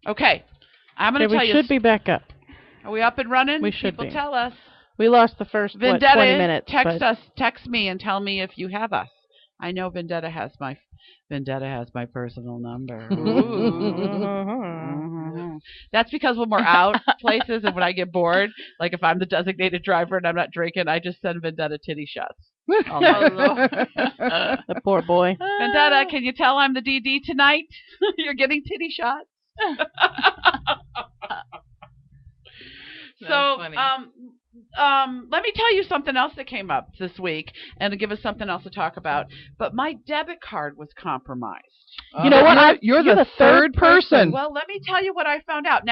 Okay. I'm going to tell you. We should be back up. Are we up and running? We should People be. tell us. We lost the first 20 minutes. Text me and tell me if you have us. I know Vendetta has my personal number. That's because when we're out places and when I get bored, like if I'm the designated driver and I'm not drinking, I just send Vendetta titty shots. The poor boy. Vendetta, can you tell I'm the DD tonight? You're getting titty shots. So, funny. let me tell you something else that came up this week, and to give us something else to talk about. But my debit card was compromised. You know what? You're the third person. Well, let me tell you what I found out.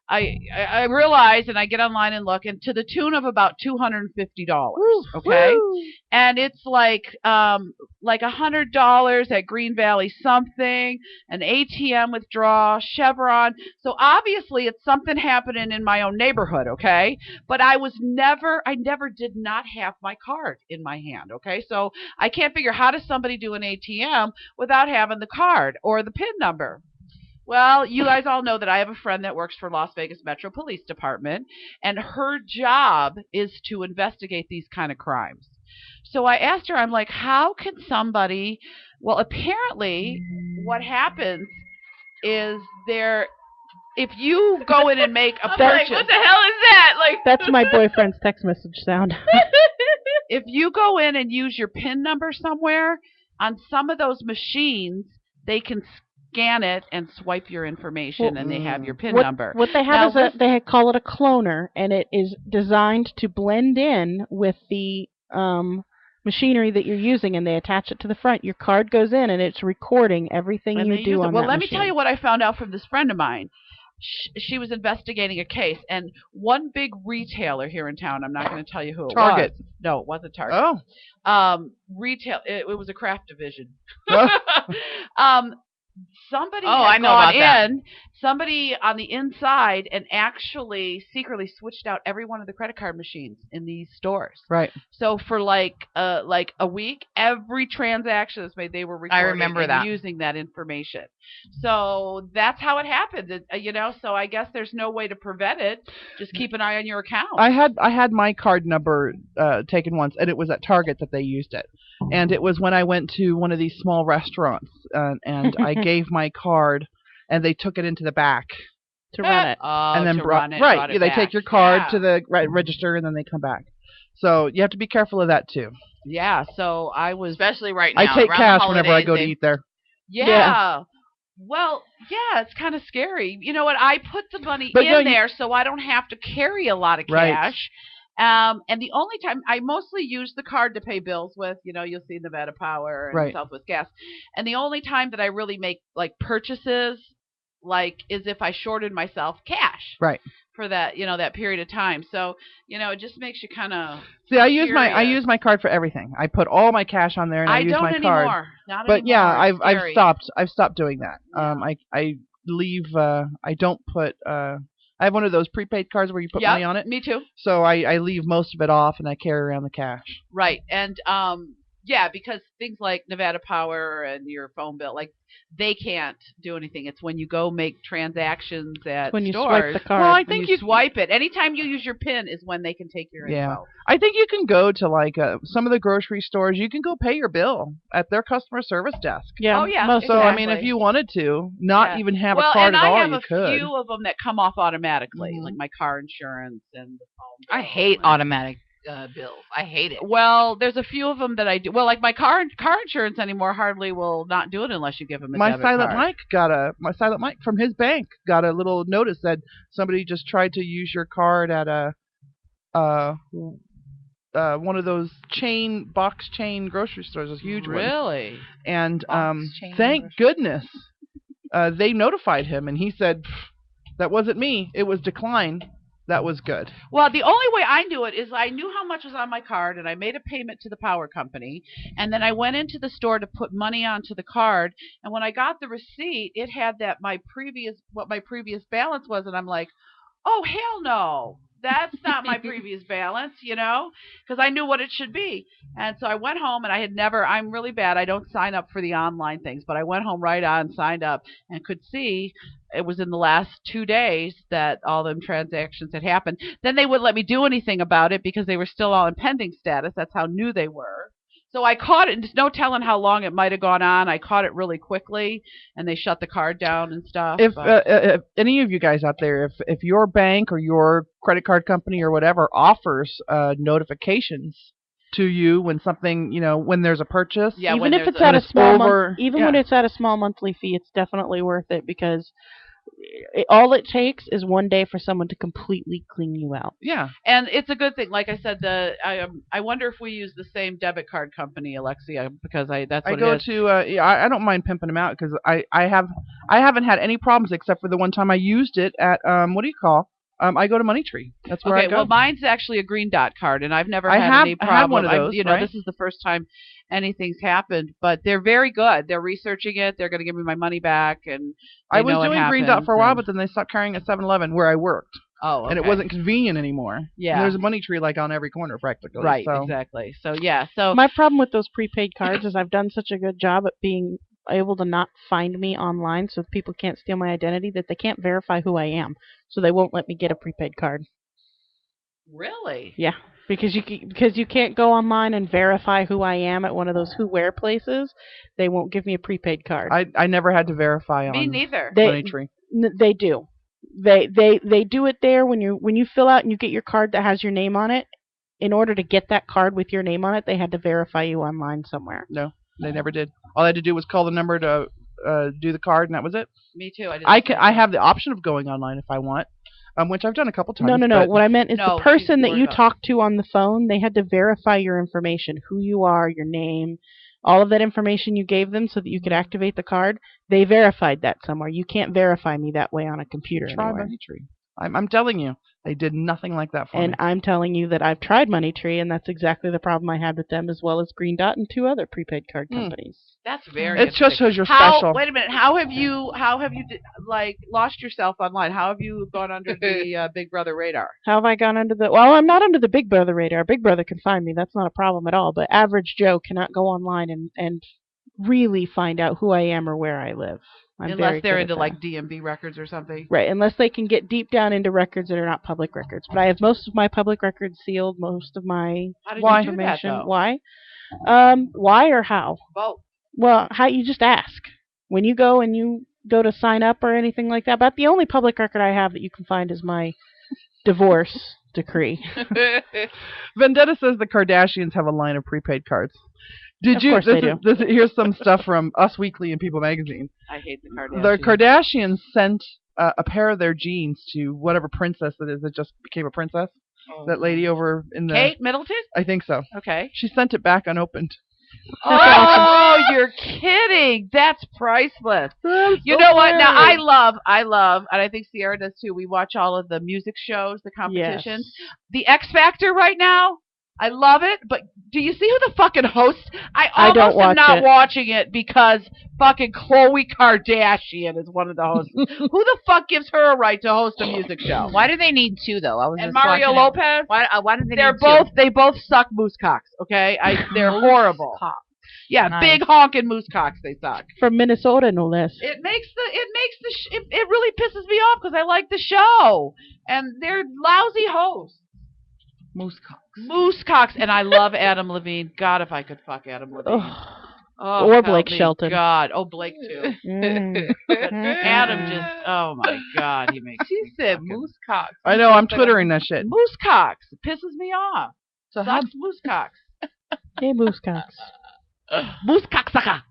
I realize, and I get online and look, and to the tune of about $250. Okay, and it's like $100 at Green Valley something, an ATM withdrawal, Chevron. So obviously, it's something happening in my own neighborhood. Okay, but I never did not have my card in my hand. Okay, so I can't figure how does somebody do an ATM without having the card or the PIN number. Well, you guys all know that I have a friend that works for Las Vegas Metro Police Department, and her job is to investigate these kind of crimes. So I asked her, I'm like, how can somebody, well, apparently what happens is if you go in and make a purchase. Like, what the hell is that? Like, that's my boyfriend's text message sound. If you go in and use your PIN number somewhere, on some of those machines, they can scan it and swipe your information, and they have your PIN number. What they have is they call it a cloner, and it is designed to blend in with the machinery that you're using, and they attach it to the front. Your card goes in, and it's recording everything you do on that machine. Well, let me tell you what I found out from this friend of mine. She was investigating a case, and one big retailer here in town, I'm not going to tell you who it was. No, it wasn't Target. Oh. Retail, it was a craft division. Somebody somebody on the inside and actually secretly switched out every one of the credit card machines in these stores. Right. So for like a week, every transaction that's made, they were recording and using that information. So that's how it happened. So I guess there's no way to prevent it. Just keep an eye on your account. I had my card number taken once, and it was at Target that they used it. And it was when I went to one of these small restaurants, and I gave my card, and they took it into the back to run it. And then brought it they take your card to the register, and then they come back. So you have to be careful of that too. Yeah. So I was especially right now. I take cash whenever I go to eat there. Yeah. Well, yeah, it's kind of scary. You know what? I put the money in there so I don't have to carry a lot of cash. And the only time I mostly use the card to pay bills with, you'll see Nevada Power and Southwest Gas. And the only time that I really make like purchases, is if I shorted myself cash. Right. For that, that period of time. So, it just makes you kind of. See, I use my card for everything. I put all my cash on there, and I use my card. Not but anymore. Yeah, I've stopped doing that. Yeah. I leave. I don't put. I have one of those prepaid cards where you put money on it. Me too. So I leave most of it off, and I carry around the cash. Right, and because things like Nevada Power and your phone bill, they can't do anything. It's when you go make transactions at when stores. You swipe the card. Well, I think you swipe it. Anytime you use your PIN is when they can take your info. I think you can go to some of the grocery stores. You can go pay your bill at their customer service desk. Yeah. Oh yeah. So I mean, if you wanted to, not even have a card at all, you could. I have a few of them that come off automatically, like my car insurance and the phone bill. I hate automatic bills. I hate it. Well, there's a few of them that I do. Well, like my car insurance anymore hardly will not do it unless you give them a debit card. My Silent Mike from his bank got a little notice that somebody just tried to use your card at one of those box chain grocery stores, a huge one. Really? And thank goodness they notified him, and he said, "That wasn't me. It was declined." That was good. Well, the only way I knew it is I knew how much was on my card, and I made a payment to the power company, and then I went into the store to put money onto the card, and when I got the receipt, it had what my previous balance was, and I'm like, oh, hell no. That's not my previous balance, because I knew what it should be. And so I went home, and I had never. I'm really bad. I don't sign up for the online things, but I went home right on, signed up, and could see it was in the last 2 days that all them transactions had happened. Then they wouldn't let me do anything about it because they were still all in pending status. That's how new they were. So I caught it. There's no telling how long it might have gone on. I caught it really quickly, and they shut the card down and stuff. If any of you guys out there, if your bank or your credit card company or whatever offers notifications to you when something, when there's a purchase, Yeah, even if it's when at a it's small over- when it's at a small monthly fee, it's definitely worth it because all it takes is one day for someone to completely clean you out. yeah. And it's a good thing. Like I said, I wonder if we use the same debit card company, Alexia, because that's what I go it is. to I don't mind pimping them out because I haven't had any problems except for the one time I used it at what do you call I go to Money Tree. That's where I Okay, go. well, mine's actually a Green Dot card, and I've never I had have- any I problem. have one of those, right? This is the first time anything's happened, but they're very good. They're researching it. They're going to give me my money back, and I was doing Green Dot for a while, and- but then they stopped carrying at 7-Eleven where I worked, oh, and it okay. wasn't convenient anymore. Yeah. And there's a Money Tree like on every corner practically. Right, So. exactly. So yeah, so My problem with those prepaid cards is I've done such a good job at being able to not find me online so people can't steal my identity that they can't verify who I am. So they won't let me get a prepaid card. really, Yeah, because you can't go online and verify who I am at one of those who where places. They won't give me a prepaid card. I never had to verify me on neither. Money Tree. They do. They do it there when you fill out and you get your card that has your name on it. In order to get that card with your name on it, they had to verify you online somewhere. No, they never did. All I had to do was call the number to do the card, and that was it. Me too. I have the option of going online if I want, which I've done a couple times. No. but- What I meant is No, the person that she's you worried about- talked to on the phone, they had to verify your information, who you are, your name, all of that information you gave them so that you could activate the card. They verified that somewhere. You can't verify me that way on a computer Try anywhere. Money Tree. I'm telling you, they did nothing like that for And me. I'm telling you that I've tried Money Tree, and that's exactly the problem I had with them, as well as Green Dot and 2 other prepaid card companies. That's very. It just interesting. shows you're special. Wait a minute. How have you like lost yourself online? How have you gone under the Big Brother radar? How have I gone under the... Well, I'm not under the Big Brother radar. Big Brother can find me. That's not a problem at all. But average Joe cannot go online and really find out who I am or where I live. I'm very Unless they're good at into that. like DMV records or something. Right, unless they can get deep down into records that are not public records. But I have most of my public records sealed, most of my How did Why? you do that, information. though? Why? Why or how? Both. Well, how you just ask. When you go to sign up or anything like that. About the only public record I have that you can find is my divorce decree. Vendetta says the Kardashians have a line of prepaid cards. Did Of you? course they do. Here's some stuff from Us Weekly and People Magazine. I hate the Kardashians. The Kardashians sent a pair of their jeans to whatever princess it is that just became a princess. Oh. That lady over in the. Kate Middleton? I think so. Okay. She sent it back unopened. Oh, you're kidding. That's priceless. You know what? Now, I love, and I think Sierra does too. We watch all of the music shows, the competitions. Yes. The X Factor right now, I love it, but do you see who the fucking host? I I don't almost am watch not it. watching it because fucking Khloe Kardashian is one of the hosts. Who the fuck gives her a right to host a music show? Why do they need 2 though? I was And just Mario watching it. Lopez? Why do they They're need both 2? they both suck moose cocks, okay? They're horrible. Yeah, Nice. big honking moose cocks they suck. From Minnesota, no less. It really pisses me off because I like the show and they're lousy hosts. Moose cocks. Moose cocks, and I love Adam Levine. God, if I could fuck Adam Levine. Ugh. Oh, Or help Blake me, Shelton. God, oh Blake too. Mm. Adam just, oh my God, he makes. She said moose cocks. I know. I'm twittering that shit. Moose cocks. It pisses me off. So how? Sucks moose cocks. Hey, Moose Cox. Moose cocksucker.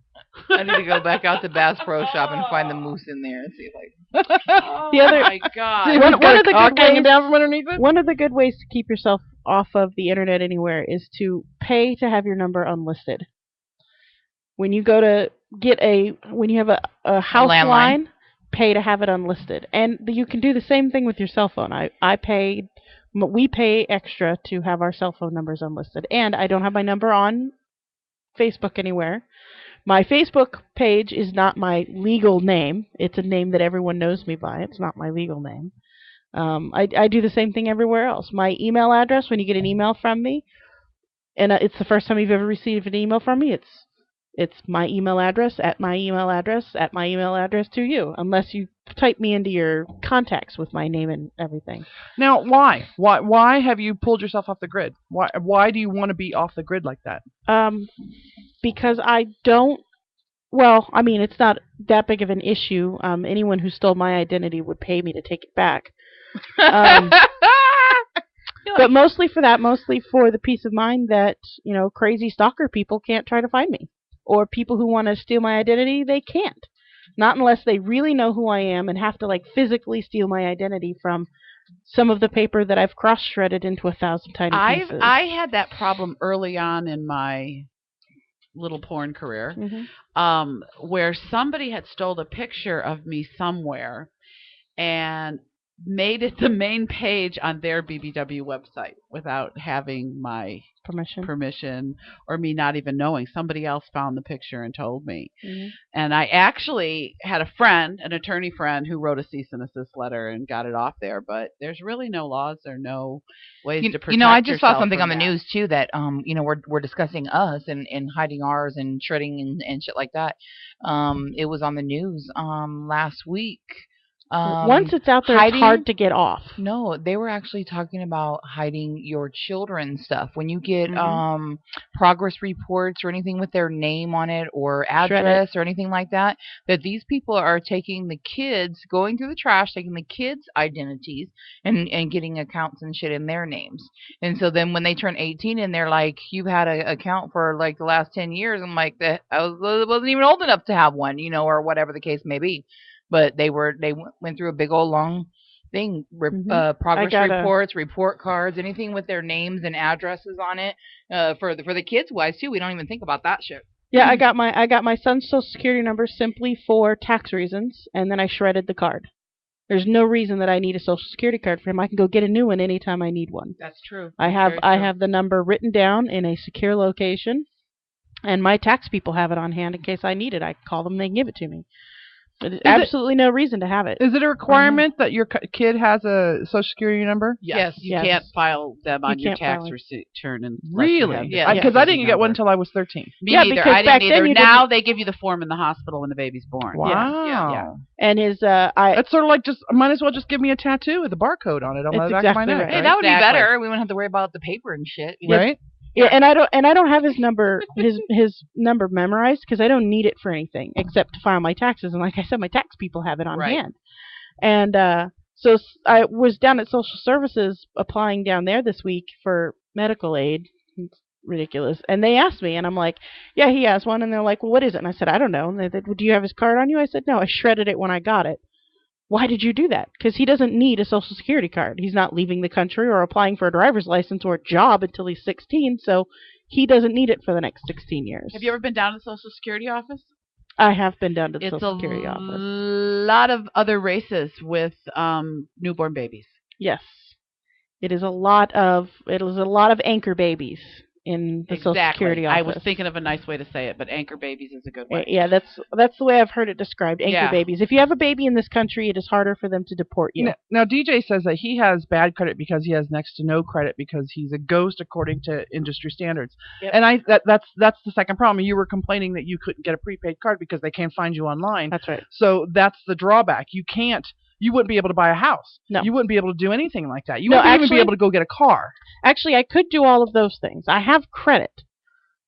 I need to go back out to Bass Pro Shop and find the moose in there and see if Oh The other- my God. See, One one of the cock good hanging ways- down from underneath it. One of the good ways to keep yourself off of the internet anywhere is to pay to have your number unlisted. When you go to when you have a house landline. line, pay to have it unlisted. And you can do the same thing with your cell phone. We pay extra to have our cell phone numbers unlisted. And I don't have my number on Facebook anywhere. My Facebook page is not my legal name. It's a name that everyone knows me by. It's not my legal name. I do the same thing everywhere else. My email address, when you get an email from me, and it's the first time you've ever received an email from me, it's my email address at my email address at my email address to you, unless you type me into your contacts with my name and everything. Now, why? Why have you pulled yourself off the grid? Why do you want to be off the grid like that? Because I don't. Well, I mean, it's not that big of an issue. Anyone who stole my identity would pay me to take it back. But mostly for the peace of mind that, crazy stalker people can't try to find me. Or people who want to steal my identity, they can't. Not unless they really know who I am and have to, physically steal my identity from some of the paper that I've cross-shredded into 1,000 tiny pieces. I had that problem early on in my little porn career, where somebody had stole a picture of me somewhere and made it the main page on their BBW website without having my permission or me not even knowing. Somebody else found the picture and told me. And I actually had a friend, an attorney friend, who wrote a cease and desist letter and got it off there, but there's really no laws or no ways to protect I just saw something on the that. news too that we're discussing us and hiding ours and shredding and shit like that. It was on the news last week. Once it's out there, it's hard to get off. No, they were actually talking about hiding your children's stuff. When you get progress reports or anything with their name on it or address or anything like that, that these people are taking the kids, going through the trash, taking the kids' identities and getting accounts and shit in their names. And so then when they turn 18 and they're like, you've had an account for the last 10 years, I'm like, I wasn't even old enough to have one, or whatever the case may be. But they went through a big old long thing, progress reports, report cards, anything with their names and addresses on it. For the kids wise too, we don't even think about that shit. Yeah, I got my son's social security number simply for tax reasons, and then I shredded the card. There's no reason that I need a social security card for him. I can go get a new one anytime I need one. That's true. I have the number written down in a secure location, and my tax people have it on hand in case I need it. I call them, they can give it to me. There's absolutely no reason to have it. Is it a requirement that your kid has a social security number? Yes. You can't file them on your tax return. Really? Yeah. Because I didn't get one until I was 13. Me neither. I didn't either. Now they give you the form in the hospital when the baby's born. Wow. Yeah. And his That's sort of like might as well just give me a tattoo with a barcode on it on the back of my neck. Right. Hey, that would be better. We wouldn't have to worry about the paper and shit. Right? Yeah, and I don't have his number his number memorized because I don't need it for anything except to file my taxes. And like I said, my tax people have it on hand. And so I was down at social services applying down there this week for medical aid. It's ridiculous. And they asked me, and I'm like, yeah, he has one. And they're like, well, what is it? And I said, I don't know. And they said, well, do you have his card on you? I said, no, I shredded it when I got it. Why did you do that? Because he doesn't need a social security card. He's not leaving the country or applying for a driver's license or a job until he's 16, so he doesn't need it for the next 16 years. Have you ever been down to the Social Security office? I have been down to the Social Security office. It's a lot of other races with newborn babies. Yes. It is a lot of anchor babies in the Social Security office. I was thinking of a nice way to say it, but anchor babies is a good way. Yeah, that's the way I've heard it described, anchor babies. If you have a baby in this country, it is harder for them to deport you. Now DJ says that he has bad credit because he has next to no credit because he's a ghost according to industry standards. Yep. And that's the second problem. You were complaining that you couldn't get a prepaid card because they can't find you online. That's right. So that's the drawback. You wouldn't be able to buy a house. No. You wouldn't be able to do anything like that. You wouldn't even be able to go get a car. Actually, I could do all of those things. I have credit.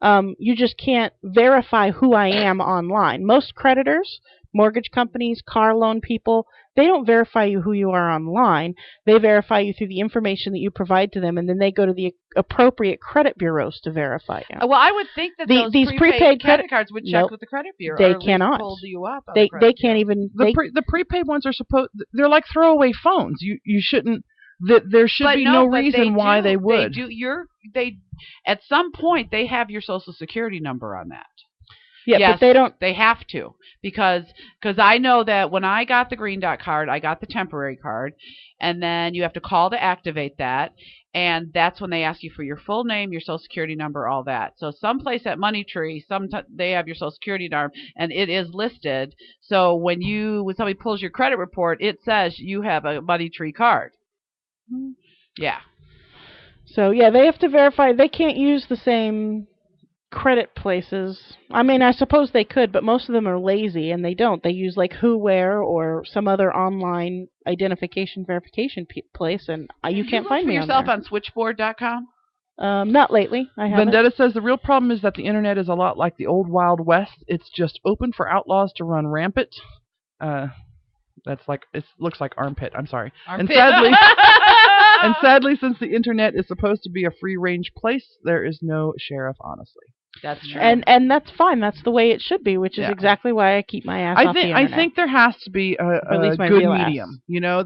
You just can't verify who I am online. Most creditors, mortgage companies, car loan people, they don't verify who you are online. They verify you through the information that you provide to them, and then they go to the appropriate credit bureaus to verify you. Well, I would think that these prepaid credit cards would check with the credit bureau. They cannot. Hold you up. They can't even. The prepaid ones are they're like throwaway phones. You shouldn't. There should be no reason why they would. They at some point they have your social security number on that. Yeah, yes, but they don't. They have to because I know that when I got the Green Dot card, I got the temporary card, and then you have to call to activate that, and that's when they ask you for your full name, your social security number, all that. So someplace at Moneytree, they have your social security number, and it is listed. So when somebody pulls your credit report, it says you have a Moneytree card. Yeah. So yeah, they have to verify. They can't use the same credit places. I mean, I suppose they could, but most of them are lazy and they don't. They use like Where or some other online identification verification place, and you can't find me on there. yourself on switchboard.com? Not lately. I haven't. Vendetta says the real problem is that the internet is a lot like the old Wild West. It's just open for outlaws to run rampant. That's like, it looks like armpit. I'm sorry. Armpit. And sadly, since the internet is supposed to be a free-range place, there is no sheriff, honestly. That's true. And that's fine. That's the way it should be, which is exactly why I keep my ass off the internet. I think there has to be a good medium. You know,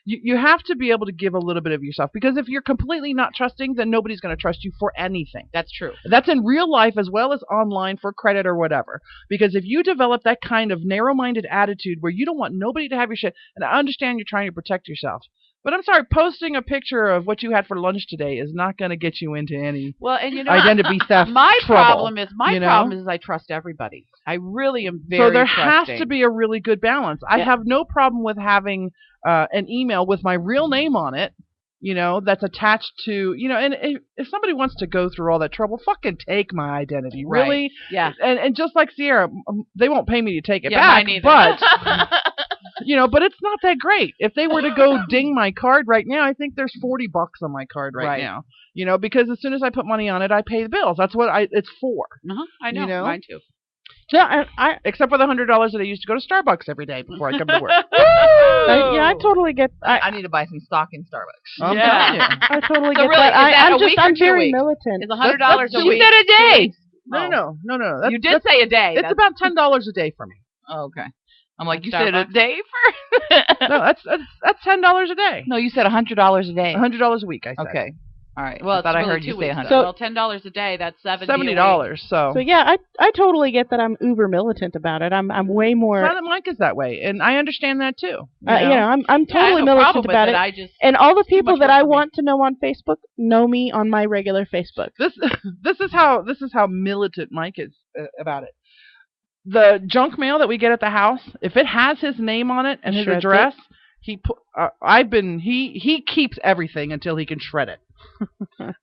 you have to be able to give a little bit of yourself, because if you're completely not trusting, then nobody's going to trust you for anything. That's true. That's in real life as well as online for credit or whatever. Because if you develop that kind of narrow-minded attitude where you don't want nobody to have your shit, and I understand you're trying to protect yourself, but I'm sorry, posting a picture of what you had for lunch today is not going to get you into any identity theft my trouble. Problem is I trust everybody. I really am very So there trusting. has to be a really good balance. I have no problem with having an email with my real name on it, you know, that's attached to, you know, and if somebody wants to go through all that trouble, fucking take my identity. Right. Really? Yeah. And just like Sierra, they won't pay me to take it mine back, either. but... You know, but it's not that great. If they were to go ding my card right now, I think there's $40 on my card right now. You know, because as soon as I put money on it, I pay the bills. That's what it's for. I know. You know? Mine too. Yeah, I except for the $100 that I used to go to Starbucks every day before I come to work. I totally get. I need to buy some stock in Starbucks. I totally So get really, that. I'm very weeks? Militant. Is $100 a week? You said a day. No. You did say a day. It's about $10 a day for me. Oh, okay. I'm like, you Starbucks. said a day for? No, that's $10 a day. No, you said $100 a day. $100 a week, I said. Okay. All right. Well, I thought really I heard you say 100. Well, $10 a day, that's $70. So yeah, I totally get that. I'm uber militant about it. I'm way more. It's not that Mike is that way, and I understand that too. I'm totally militant about it. And all the people that I want to know on Facebook know me on my regular Facebook. This is how militant Mike is about it. The junk mail that we get at the house, if it has his name on it and his address, he keeps everything until he can shred it.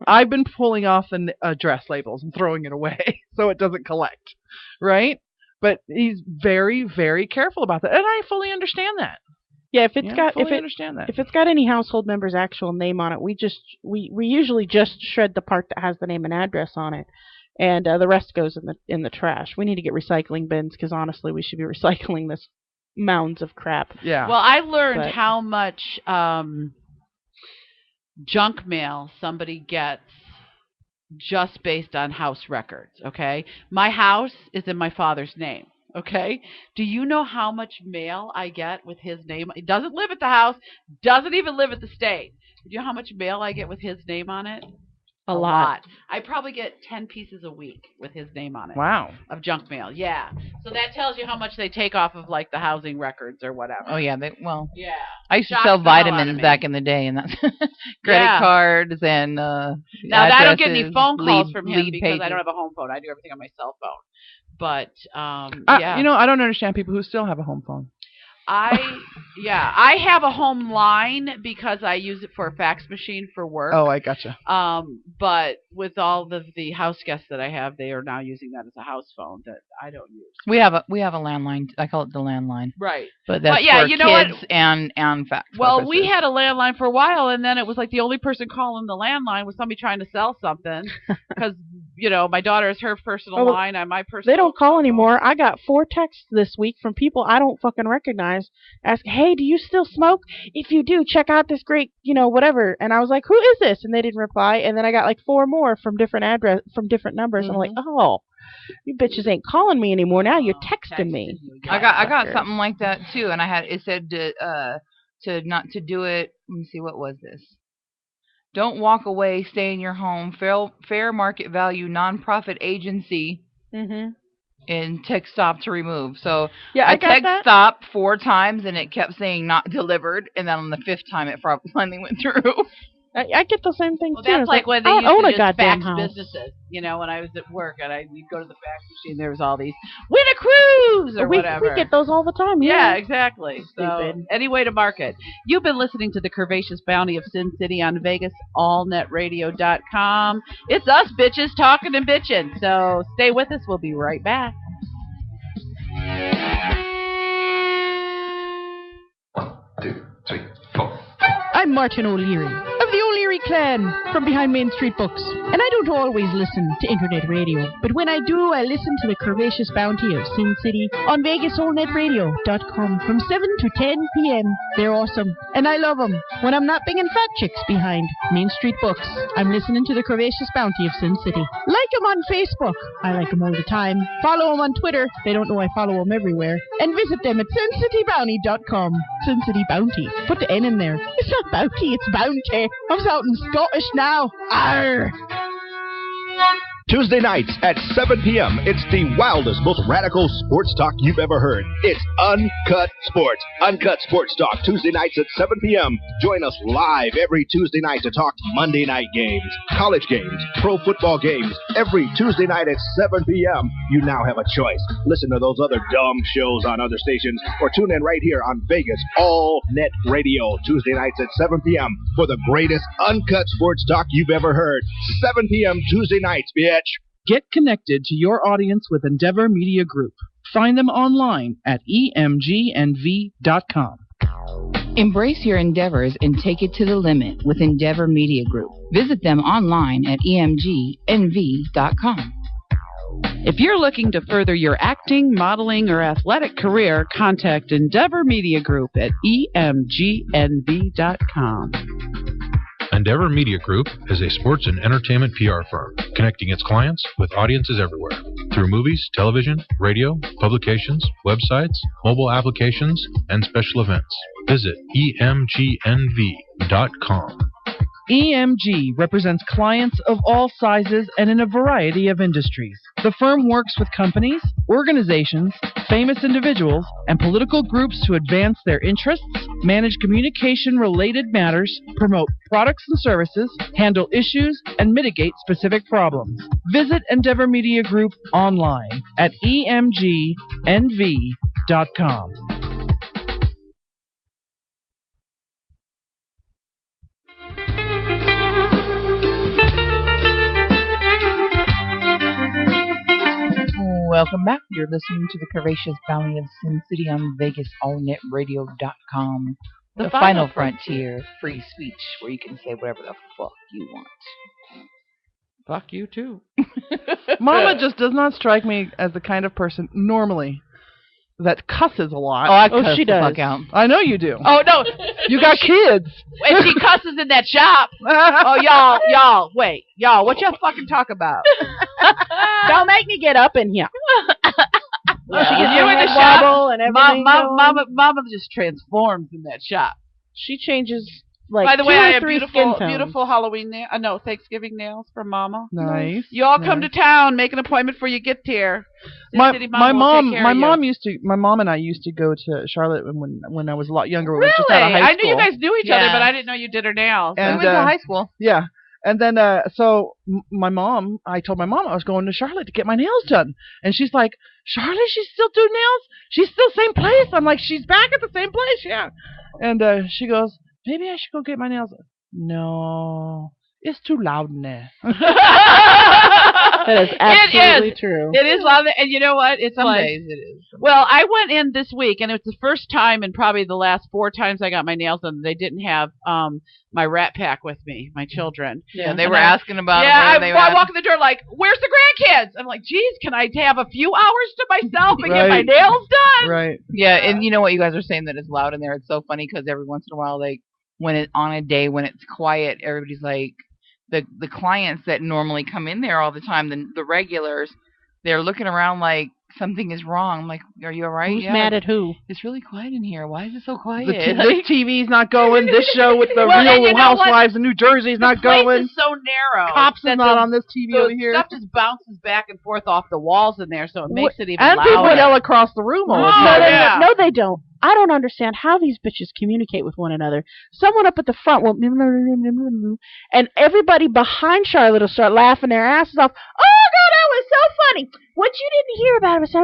I've been pulling off the address labels and throwing it away so it doesn't collect, right? But he's very, very careful about that, and I fully understand that. Yeah, if it's got any household member's actual name on it, we usually just shred the part that has the name and address on it. And the rest goes in the trash. We need to get recycling bins because honestly, we should be recycling this mounds of crap. Yeah. Well, I learned how much junk mail somebody gets just based on house records. Okay, my house is in my father's name. Okay, do you know how much mail I get with his name? He doesn't live at the house. Doesn't even live at the state. Do you know how much mail I get with his name on it? A lot. I probably get 10 pieces a week with his name on it. Wow. Of junk mail, yeah. So that tells you how much they take off of like the housing records or whatever. Oh yeah, yeah. I used to sell vitamins back in the day, and that's credit cards and now I don't get any phone calls from him because I don't have a home phone. I do everything on my cell phone. But yeah. You know, I don't understand people who still have a home phone. I have a home line because I use it for a fax machine for work. Oh, I gotcha. But with all the house guests that I have, they are now using that as a house phone that I don't use. We have a landline. I call it the landline. Right. But that's for kids and fax. Well, purposes. we had a landline for a while, and then it was like the only person calling the landline was somebody trying to sell something because my daughter has her personal line and my personal. They don't call anymore. I got 4 texts this week from people I don't fucking recognize. Ask, hey, do you still smoke? If you do, check out this great, whatever. And I was like, who is this? And they didn't reply. And then I got like 4 more from different numbers. Mm-hmm. I'm like, oh, you bitches ain't calling me anymore. Now you're texting me. I got something like that too. And it said to not to do it. Let me see, what was this? Don't walk away. Stay in your home. Fair market value nonprofit agency. Mm-hmm. And text stop to remove. So I text stop 4 times and it kept saying not delivered, and then on the 5th time it finally went through. I get the same thing Well, too. that's It's like when they I'll used own to a just goddamn fax house. businesses. You know, when I was at work and you'd go to the fax machine, there was all these win a cruise or whatever. We get those all the time. Yeah, exactly. Stupid. So, any way to market. You've been listening to the Curvaceous Bounty of Sin City on VegasAllNetRadio.com. It's us bitches talking and bitching. So stay with us. We'll be right back. 1, 2, 3, 4. I'm Martin O'Leary of the O'Leary clan from behind Main Street Books. And I don't always listen to internet radio, but when I do, I listen to the Curvaceous Bounty of Sin City on VegasAllNetRadio.com from 7 to 10 p.m. They're awesome, and I love them. When I'm not banging fat chicks behind Main Street Books, I'm listening to the Curvaceous Bounty of Sin City. Like them on Facebook. I like them all the time. Follow them on Twitter. They don't know I follow them everywhere. And visit them at SinCityBounty.com. Sin City Bounty. Put the N in there. It's not bounty, it's bounty. I'm shouting Scottish now. Arr! Tuesday nights at 7 p.m., it's the wildest, most radical sports talk you've ever heard. It's Uncut Sports. Uncut Sports Talk, Tuesday nights at 7 p.m. Join us live every Tuesday night to talk Monday night games, college games, pro football games. Every Tuesday night at 7 p.m., you now have a choice. Listen to those other dumb shows on other stations or tune in right here on Vegas All Net Radio, Tuesday nights at 7 p.m. for the greatest uncut sports talk you've ever heard. 7 p.m. Tuesday nights, bitch. Get connected to your audience with Endeavor Media Group. Find them online at emgnv.com. Embrace your endeavors and take it to the limit with Endeavor Media Group. Visit them online at emgnv.com. If you're looking to further your acting, modeling, or athletic career, contact Endeavor Media Group at emgnv.com. Endeavor Media Group is a sports and entertainment PR firm, connecting its clients with audiences everywhere through movies, television, radio, publications, websites, mobile applications, and special events. Visit emgnv.com. EMG represents clients of all sizes and in a variety of industries. The firm works with companies, organizations, famous individuals, and political groups to advance their interests, manage communication-related matters, promote products and services, handle issues, and mitigate specific problems. Visit Endeavor Media Group online at emgnv.com. Welcome back. You're listening to the Curvaceous Bounty of Sin City on VegasAllNetRadio.com. The final frontier, free speech, where you can say whatever the fuck you want. Fuck you, too. Mama just does not strike me as the kind of person, normally, that cusses a lot. Oh, I cuss she the does. fuck out. I know you do. Oh, no. You got kids. And she cusses in that shop. Oh, y'all, wait. Y'all, what y'all fucking talk about? Don't make me get up in here. Yeah. She gets You her in the head shop? wobble and everything. Mama just transforms in that shop. She changes like By the way, 2 or I have 3 beautiful skin tones. beautiful Halloween Thanksgiving nails from Mama. Nice. You all nice. come to town, make an appointment before you get here. My mom and I used to go to Charlotte when I was a lot younger. When we Really? were just out of high I school. knew you guys knew each other, Yeah. but I didn't know you did her nails. We And, went to high school. Yeah. And then, so my mom, I told my mom I was going to Charlotte to get my nails done. And she's like, Charlotte, she's still doing nails? She's still same place? I'm like, she's back at the same place, yeah. And she goes, maybe I should go get my nails done. No, it's too loud in there. That is absolutely true. It is loud, and you know what? It's Some like, days it is. well, I went in this week, and it was the first time in probably the last 4 times I got my nails done. They didn't have my Rat Pack with me, my children. Yeah, they were asking about Yeah, where they were I at. walk in the door like, where's the grandkids? I'm like, geez, can I have a few hours to myself and get my Right. nails done? Right. Yeah, and you know what you guys are saying that it's loud in there. It's so funny because every once in a while, like when it on a day when it's quiet, everybody's like the clients that normally come in there all the time, the regulars, they're looking around like something is wrong. I'm like, are you all right? Who's Yeah, mad at who? it's really quiet in here. Why is it so quiet? This TV's not going. This show with the Well, and Real you know what? Housewives of New Jersey is The not place going. is so narrow. Cops that is not the- on this TV the over here. stuff just bounces back and forth off the walls in there, so it makes it even And louder. people yell across the room all the Oh, time. yeah. No, they don't. I don't understand how these bitches communicate with one another. Someone up at the front will, and everybody behind Charlotte will start laughing their asses off. Oh my God, that was so funny. What you didn't hear about it was,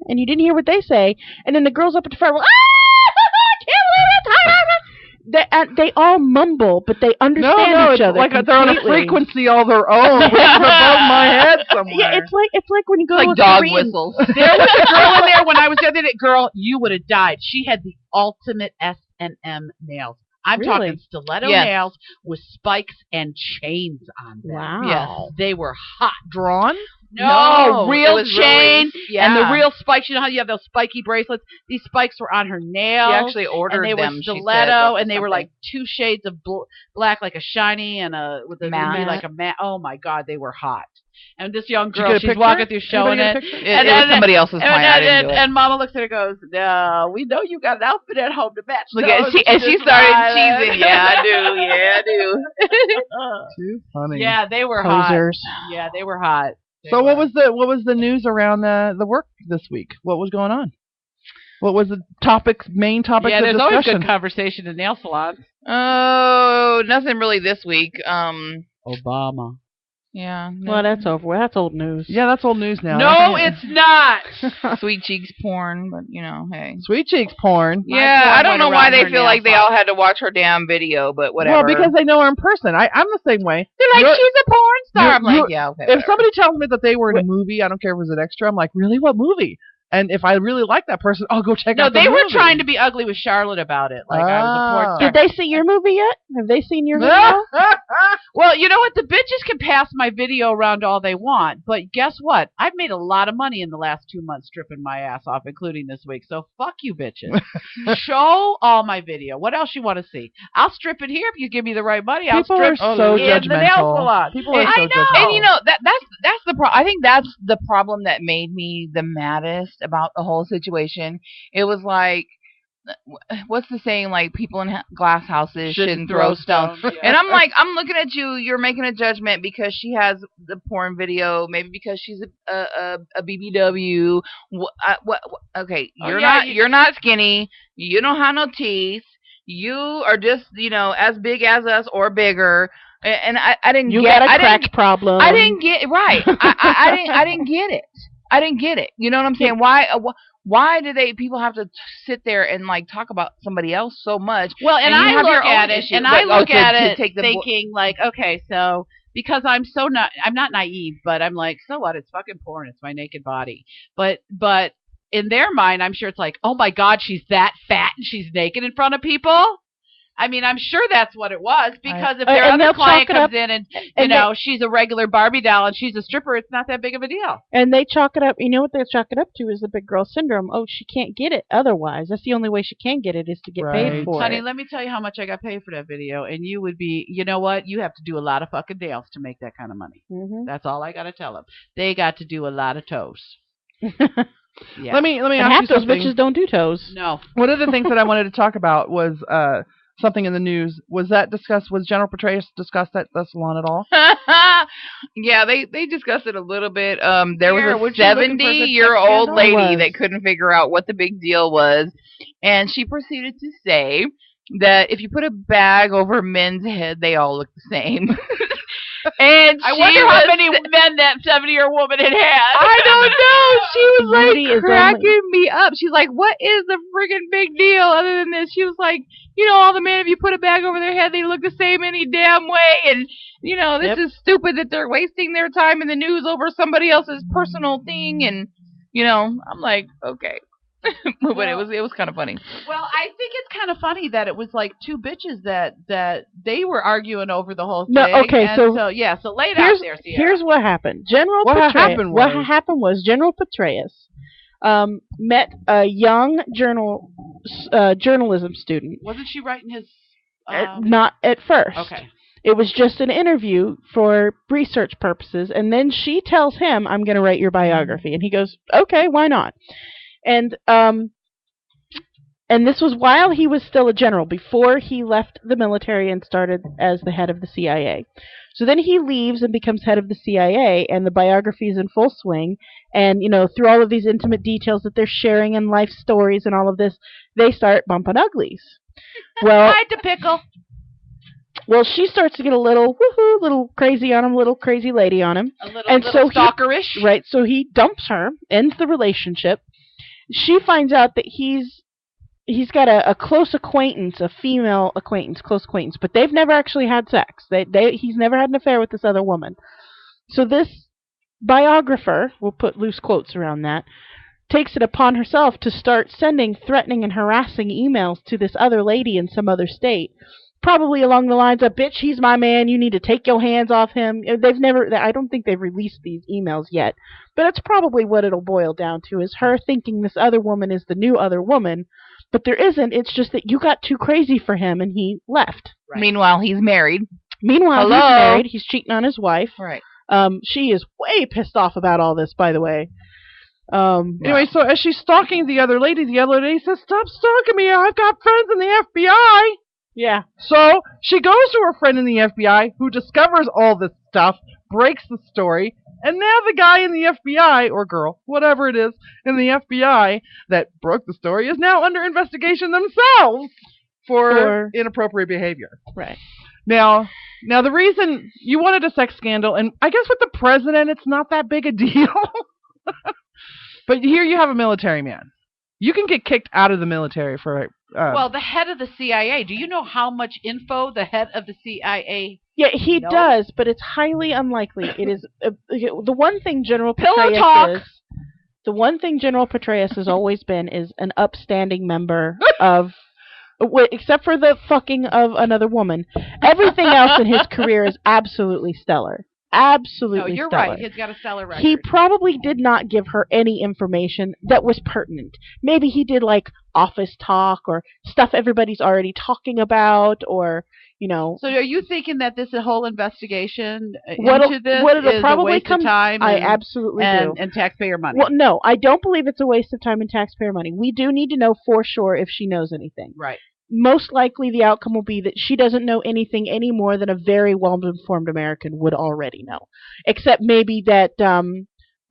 and you didn't hear what they say. And then the girls up at the front will, I can't believe it. They all mumble, but they understand each other. Like they're on a frequency all their own, which is above my head somewhere. Yeah, it's like when you go like to a dog Korean whistles. There was a girl in there when I was the other day. Girl, you would have died. She had the ultimate S&M nails. I'm talking stiletto nails with spikes and chains on them. Wow. Yes. They were hot. Drawn? No, real chain and the yeah. real spikes. You know how you have those spiky bracelets? These spikes were on her nails. She actually ordered and they them. were stiletto, and they were like 2 shades of black, like a shiny, and with a matte, like a matte. Oh my God, they were hot. And this young girl, she's walking through showing it. It was somebody else's client. I didn't do it. And Mama looks at her and goes, "No, we know you got an outfit at home to match." Look at she started cheesing. Yeah, I do. Too funny. Yeah, they were Posers. hot. Yeah, they were hot. What was the news around the work this week? What was going on? What was the main topic of discussion? Yeah, there's always good conversation in nail salons. Oh, nothing really this week. Obama. Yeah. No. Well, that's over. That's old news. Yeah, that's old news now. No, it's not. Sweet Cheeks porn, but hey. Sweet Cheeks porn. Yeah, I don't know why they feel like they all had to watch her damn video, but whatever. Well, because they know her in person. I'm the same way. They're like, she's a porn star. I'm like, yeah, okay. If somebody tells me that they were in a movie, I don't care if it was an extra. I'm like, really? What movie? And if I really like that person, I'll go check out the movie. No, they were trying to be ugly with Charlotte about it. Like, I was a porn star. Did they see your movie yet? Have they seen your video? Well, you know what? The bitches can pass my video around all they want, but guess what? I've made a lot of money in the last 2 months stripping my ass off, including this week. So fuck you, bitches. Show all my video. What else you want to see? I'll strip it here if you give me the right money. I'll strip are so in the nail salon. People are so judgmental. And you know that's the problem. I think that's the problem that made me the maddest about the whole situation. It was like, what's the saying? Like, people in glass houses shouldn't throw stones. Yeah. And I'm like, I'm looking at you. You're making a judgment because she has the porn video, maybe because she's a BBW. Okay, you're not skinny. You don't have no teeth. You are just as big as us or bigger. And I didn't. You got a crack problem. I didn't get right. I didn't get it. I didn't get it. You know what I'm saying? Why do people have to sit there and like talk about somebody else so much? Well, and I look at it, and I look at it thinking like, okay, so because I'm not naive, but I'm like, so what? It's fucking porn. It's my naked body. But in their mind, I'm sure it's like, oh my God, she's that fat and she's naked in front of people. I mean, I'm sure that's what it was, because if their other client comes in and she's a regular Barbie doll and she's a stripper, it's not that big of a deal. And they chalk it up. You know what they chalk it up to is the big girl syndrome. Oh, she can't get it otherwise. That's the only way she can get it is to get paid for it. Honey, let me tell you how much I got paid for that video, and you would be, you know what? You have to do a lot of fucking nails to make that kind of money. Mm-hmm. That's all I got to tell them. They got to do a lot of toes. Yeah. Let me ask half you those something. bitches don't do toes. No. One of the things that I wanted to talk about was something in the news. Was General Petraeus discussed at the salon at all? Yeah, they discussed it a little bit. There was a 70-year-old lady that couldn't figure out what the big deal was, and she proceeded to say that if you put a bag over men's head, they all look the same. And I wonder how many men that 70-year-old woman had. I don't know. She was like cracking me up. She's like, what is the friggin' big deal other than this? She was like, all the men, if you put a bag over their head, they look the same any damn way. And, this is stupid that they're wasting their time in the news over somebody else's personal thing. And, I'm like, okay. But it was kind of funny. Well, I think it's kind of funny that it was like two bitches that they were arguing over the whole thing. No, okay, so lay it out there, Sierra. Here's what happened. What happened was General Petraeus met a young journalism student. Wasn't she writing his? Not at first. Okay. It was just an interview for research purposes, and then she tells him, "I'm going to write your biography," and he goes, "Okay, why not?" And And this was while he was still a general, before he left the military and started as the head of the CIA. So then he leaves and becomes head of the CIA, and the biography is in full swing. And, through all of these intimate details that they're sharing and life stories and all of this, they start bumping uglies. Well, Hide the pickle. Well, she starts to get a little crazy on him, little crazy lady on him. A little stalkerish. Right, so he dumps her, ends the relationship. She finds out that he's got a close acquaintance, a female acquaintance, close acquaintance, but they've never actually had sex. He's never had an affair with this other woman. So this biographer, we'll put loose quotes around that, takes it upon herself to start sending threatening and harassing emails to this other lady in some other state. Probably along the lines of, bitch, he's my man, you need to take your hands off him. I don't think they've released these emails yet, but it's probably what it'll boil down to, is her thinking this other woman is the new other woman, but there isn't. It's just that you got too crazy for him and he left. Right. Meanwhile, he's married. He's married. He's cheating on his wife. Right. She is way pissed off about all this, by the way. Anyway, so as she's stalking the other lady says, "Stop stalking me. I've got friends in the FBI." Yeah. So she goes to her friend in the FBI, who discovers all this stuff, breaks the story, and now the guy in the FBI, or girl, whatever it is, in the FBI that broke the story is now under investigation themselves for inappropriate behavior. Right. Now the reason you wanted a sex scandal, and I guess with the president, it's not that big a deal. But here you have a military man. You can get kicked out of the military for... well, the head of the CIA. Do you know how much info the head of the CIA Yeah, he knows? does, but it's highly unlikely. It is... the one thing General Pillow Petraeus talk. is... The one thing General Petraeus has always been is an upstanding member of... except for the fucking of another woman. Everything else in his career is absolutely stellar. Absolutely No, you're stellar. right. He's got a stellar record. He probably did not give her any information that was pertinent. Maybe he did like office talk or stuff everybody's already talking about, or So are you thinking that this whole investigation What'll into this it'll is probably a waste come, of time? I absolutely do. And taxpayer money. Well, no, I don't believe it's a waste of time and taxpayer money. We do need to know for sure if she knows anything. Right. Most likely the outcome will be that she doesn't know anything any more than a very well-informed American would already know. Except maybe that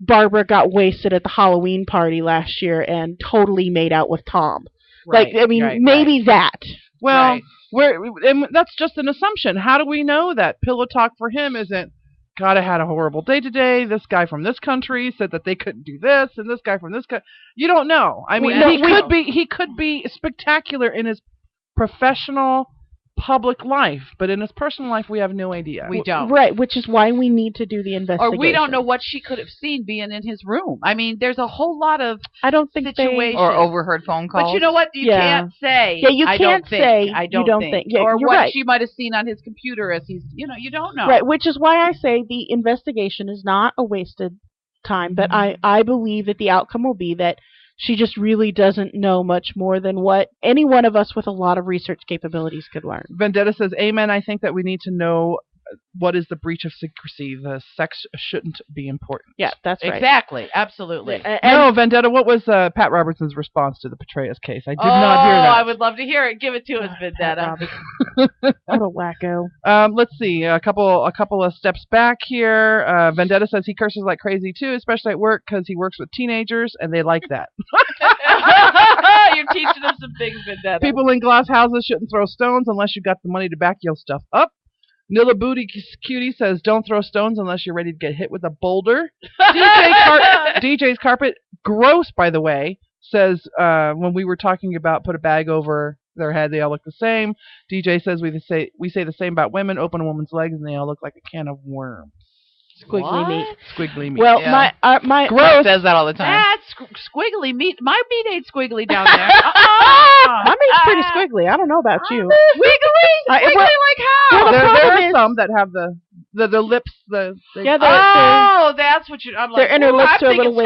Barbara got wasted at the Halloween party last year and totally made out with Tom. Right, maybe that. Well, and that's just an assumption. How do we know that? Pillow talk for him isn't, God, I had a horrible day today. This guy from this country said that they couldn't do this, and this guy from this country. You don't know. I mean, he could be spectacular in his professional public life, but in his personal life we have no idea. We don't. Right, which is why we need to do the investigation. Or we don't know what she could have seen being in his room. I mean, there's a whole lot of I don't think situations. Or overheard phone calls. But you know what? You can't say. Yeah, you I can't don't say. Think. I don't you don't think. Yeah, or you're what right. she might have seen on his computer as he's, you don't know. Right, which is why I say the investigation is not a wasted time, but I believe that the outcome will be that she just really doesn't know much more than what any one of us with a lot of research capabilities could learn. Vendetta says, amen. I think that we need to know what is the breach of secrecy. The sex shouldn't be important. Yeah, that's right. Exactly. Absolutely. No, Vendetta, what was Pat Robertson's response to the Petraeus case? I did not hear that. I would love to hear it. Give it to us, Vendetta. What a wacko. Let's see. A couple of steps back here. Vendetta says he curses like crazy too, especially at work because he works with teenagers and they like that. You're teaching them some things, Vendetta. People in glass houses shouldn't throw stones unless you got the money to back your stuff up. Nilla Booty Cutie says, don't throw stones unless you're ready to get hit with a boulder. DJ's Carpet, gross, by the way, says, when we were talking about put a bag over their head, they all look the same. DJ says we say the same about women, open a woman's legs, and they all look like a can of worms. Squiggly meat. Squiggly meat. Well, yeah. my Gross says that all the time. That's squiggly meat. My meat ain't squiggly down there. my meat's pretty squiggly. I don't know about you. Squiggly? Squiggly like how? Well, the there problem are is- some that have the lips. Yeah, That's what you're. I'm like, their inner ooh, lips I'm are a thinking little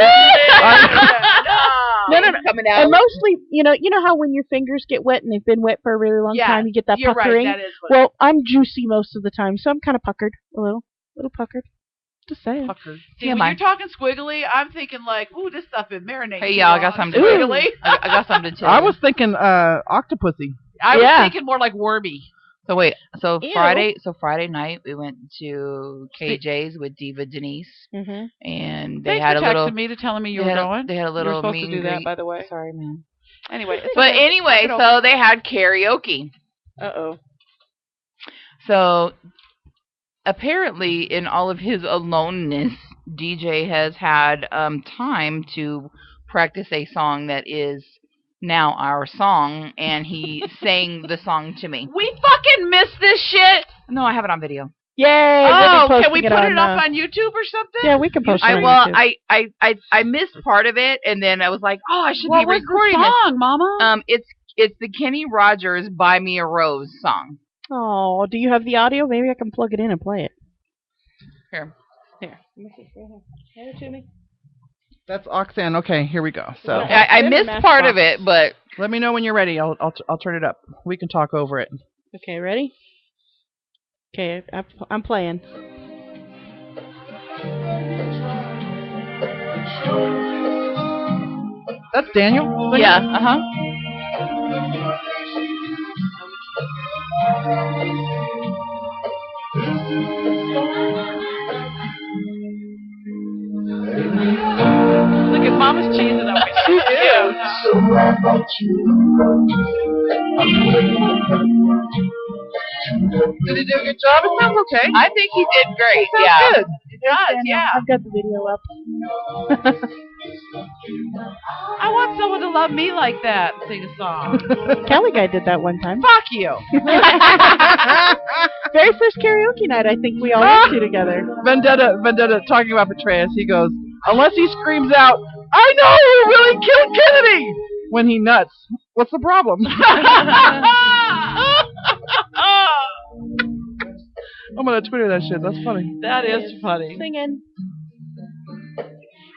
No. No. Coming out. And mostly, you know how when your fingers get wet and they've been wet for a really long time, you get that you're puckering. Right, that is what Well, I'm juicy most of the time, so I'm kind of puckered a little puckered. Just saying. Pucker. See, Yeah, when mine. you're talking squiggly, I'm thinking like, ooh, this stuff is marinating. Hey, y'all, I got something to squiggly. I got something to tell I you. was thinking octopussy. I was Yeah. thinking more like wormy. So wait, so Ew. Friday night we went to KJ's with Diva Denise, Mhm. and they Thanks had for a little. texting me to telling me you They were had going. they had a You were little supposed meet to do and that, greet. by the way. Sorry, man. Anyway, it's But okay. anyway, Talk it so they had karaoke. Uh-oh. So apparently, in all of his aloneness, DJ has had time to practice a song that is now our song, and he sang the song to me. We fucking missed this shit. No, I have it on video. Yay! Oh, we'll be can we posting put it up on on YouTube or something? Yeah, we can post it on Well, YouTube. I missed part of it, and then I was like, oh, I should What be was recording the song, Mama? this. It's the Kenny Rogers "Buy Me a Rose" song. Oh, do you have the audio? Maybe I can plug it in and play it. Here. Here. Let me see. Hand it to me. That's Oxan. Okay, here we go. So I missed part of it, but let me know when you're ready. I'll turn it up. We can talk over it. Okay, ready? Okay, I'm playing. That's Daniel? yeah, Look at Mama's cheesing up. She is. Did he do a good job? It sounds okay. I think he did great. Sounds Yeah. good. It does, yeah. I've got the video up. I want someone to love me like that and sing a song. Kelly Guy did that one time. Fuck you. Very first karaoke night I think we all went to together. Vendetta talking about Petraeus, he goes, unless he screams out, I know who really killed Kennedy! When he nuts. What's the problem? I'm gonna Twitter that shit. That's funny. That is funny. Singing.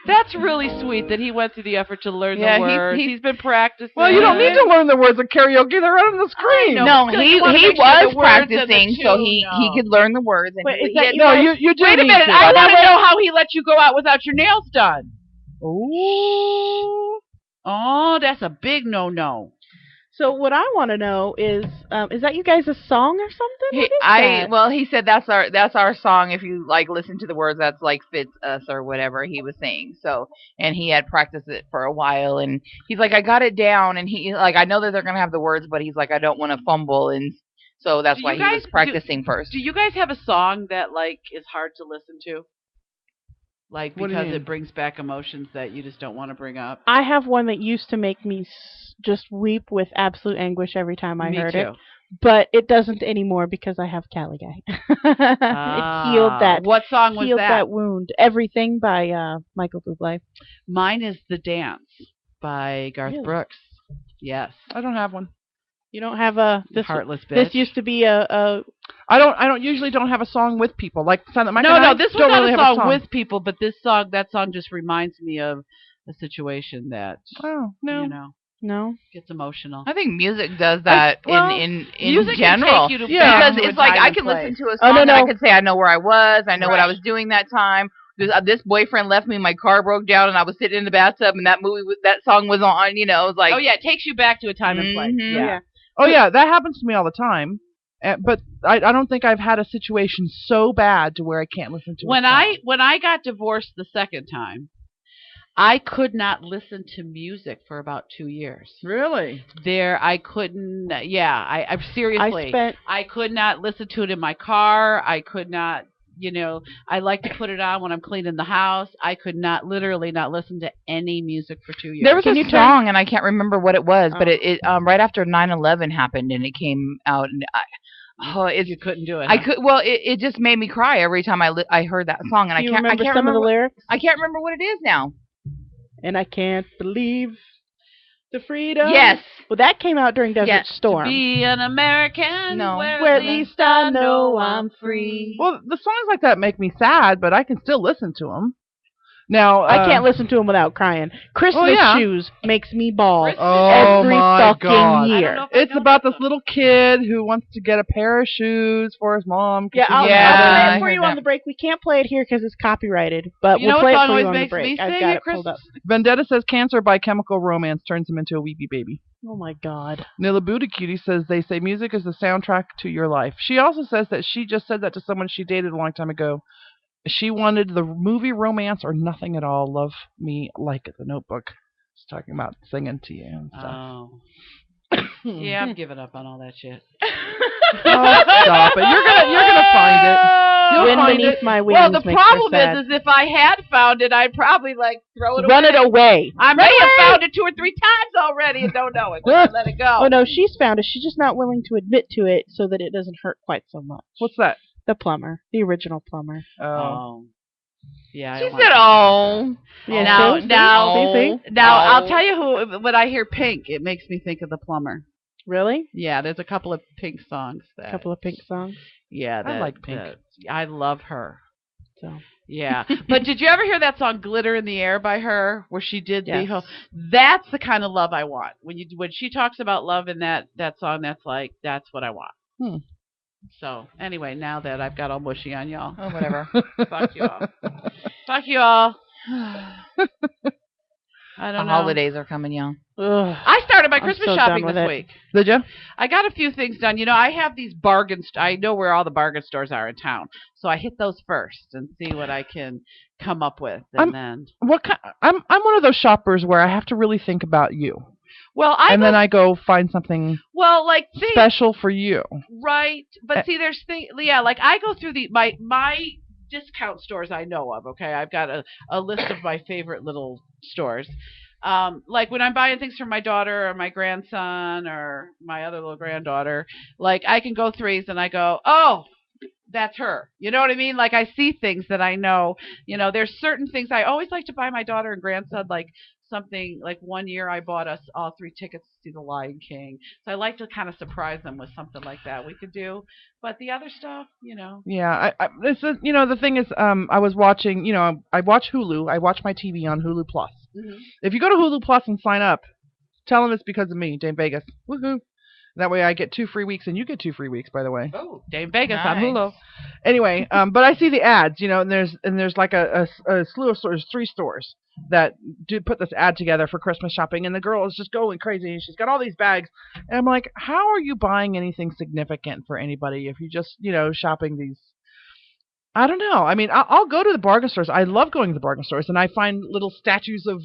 That's really sweet that he went through the effort to learn Yeah, the words. He's been practicing. Well, you don't need to learn the words of karaoke. They're right on the screen. I know. No, Still, he you wanna make sure was the words and the practicing, so tune, he no. could learn the words. And Wait, he is that had- you No, guys- you do Wait a need minute. to. I want to know how he let you go out without your nails done. Ooh. Oh, that's a big no-no. So what I want to know is that you guys a song or something? What is that? Well, he said that's our song. If you like listen to the words, that's like fits us or whatever he was saying. So, and he had practiced it for a while, and he's like, I got it down, and he like, I know that they're gonna have the words, but he's like, I don't want to fumble, and so that's Do why you he was guys- practicing first. Do you guys have a song that like is hard to listen to? Like What do you because mean? it brings back emotions that you just don't want to bring up. I have one that used to make me just weep with absolute anguish every time I Me heard too. it. But it doesn't anymore because I have Cali Guy. It healed that. What song was Healed that? that wound. Everything by Michael Bublé. Mine is "The Dance" by Garth Really? Brooks. Yes. I don't have one. You don't have a this. Heartless bitch. This used to be a I don't usually don't have a song with people. Like Silent Mike no, and I this was don't not really a have song with people, but that song just reminds me of a situation that Oh, no. you know no. gets emotional. I think music does that well, in Music general. can take you to Yeah. Because back to it's a like time I and can place. listen to a Oh, song no, and I no. can say I know where I was, I know what I Right. was doing that time. This boyfriend left me, my car broke down, and I was sitting in the bathtub, and that song was on. You know, it was like, Oh yeah, it takes you back to a time and place. Mhm. Yeah. Oh, yeah, that happens to me all the time. But I don't think I've had a situation so bad to where I can't listen to When a song. I got divorced the second time, I could not listen to music for about 2 years. Really? I couldn't. Yeah, I seriously. I could not listen to it in my car. I could not. You know, I like to put it on when I'm cleaning the house. I could literally not listen to any music for 2 years. there was a song, and I can't remember what it was, but it right after 9/11 happened, and it came out, and you couldn't do it. I could. Well, it just made me cry every time I heard that song, and Do you I remember can't some of the remember. lyrics? I can't remember what it is now. And I can't believe the freedom. Yes. Well, that came out during Desert Yes. Storm. Be an American. No. Where at least I know I'm free. Well, the songs like that make me sad, but I can still listen to them. Now I can't listen to them without crying. Christmas Shoes makes me bawl every fucking year. It's about this little kid who wants to get a pair of shoes for his mom. I'll play it for you on the break. We can't play it here because it's copyrighted, but we'll play it for you on the break. I've got it pulled up. Vendetta says Cancer by Chemical Romance turns him into a weepy baby. Oh my God. Nilla Booty Cutie says they say music is the soundtrack to your life. She also says that she just said that to someone she dated a long time ago. She wanted the movie romance or nothing at all. Love me like The Notebook. She's talking about singing to you and stuff. Oh. Yeah, I'm giving up on all that shit. Oh, stop it. You're gonna find it. You'll Wind find beneath it. my wings. Well, the makes problem her sad. is if I had found it, I'd probably throw it away. Run it away. I may have found it 2 or 3 times already and don't know it. Just let it go. Oh no, she's found it. She's just not willing to admit to it so that it doesn't hurt quite so much. What's that? The plumber, the original plumber. Oh. Yeah. She said, "Oh." Yeah, now I'll tell you who. When I hear Pink, it makes me think of the plumber. Really? Yeah, there's a couple of Pink songs. A couple of Pink songs. Yeah, I like Pink. I love her. So. Yeah, but did you ever hear that song "Glitter in the Air" by her, where she did Yes. the whole? That's the kind of love I want. When she talks about love in that song, that's what I want. So anyway, now that I've got all mushy on y'all, Oh, whatever. fuck you all. Fuck you all. I don't The know. holidays are coming, y'all. Ugh. I started my Christmas so shopping done with this it. week. Did you? I got a few things done. I have these bargains. I know where all the bargain stores are in town, so I hit those first and see what I can come up with. And then, I'm one of those shoppers where I have to really think about you. Well, then I go find something special for you. Right, but see, there's things. Yeah, I go through my discount stores I know of. Okay, I've got a list of my favorite little stores. When I'm buying things for my daughter or my grandson or my other little granddaughter, I can go through these and I go, oh, that's her. You know what I mean? I see things that I know. There's certain things I always like to buy my daughter and grandson, something one year I bought us all 3 tickets to see The Lion King. So I like to kind of surprise them with something like that we could do. But the other stuff, Yeah, the thing is, I was watching, I watch Hulu. I watch my TV on Hulu Plus. Mm-hmm. If you go to Hulu Plus and sign up, tell them it's because of me, Dame Vegas. Woohoo! That way I get 2 free weeks, and you get 2 free weeks, by the way. Oh, Dame Vegas Nice. on Hulu. Anyway, but I see the ads, and there's a slew of stores, 3 stores that do put this ad together for Christmas shopping, and the girl is just going crazy, and she's got all these bags, and I'm like, how are you buying anything significant for anybody if you just, shopping these? I don't know. I mean, I'll go to the bargain stores. I love going to the bargain stores, and I find little statues of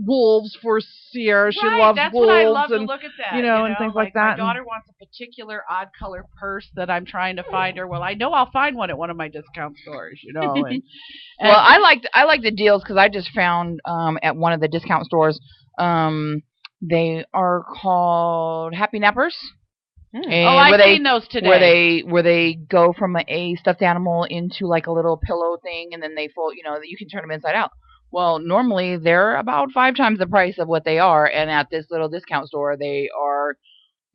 wolves for Sierra. She loves that's wolves, what I love and to look at that. and things like that. My daughter wants a particular odd color purse that I'm trying to find her. Well, I know I'll find one at one of my discount stores. And Well, I like the deals because I just found at one of the discount stores. They are called Happy Nappers. And I've seen those today. Where they go from a stuffed animal into a little pillow thing, and then they fold. You can turn them inside out. Well, normally they're about 5 times the price of what they are, and at this little discount store, they are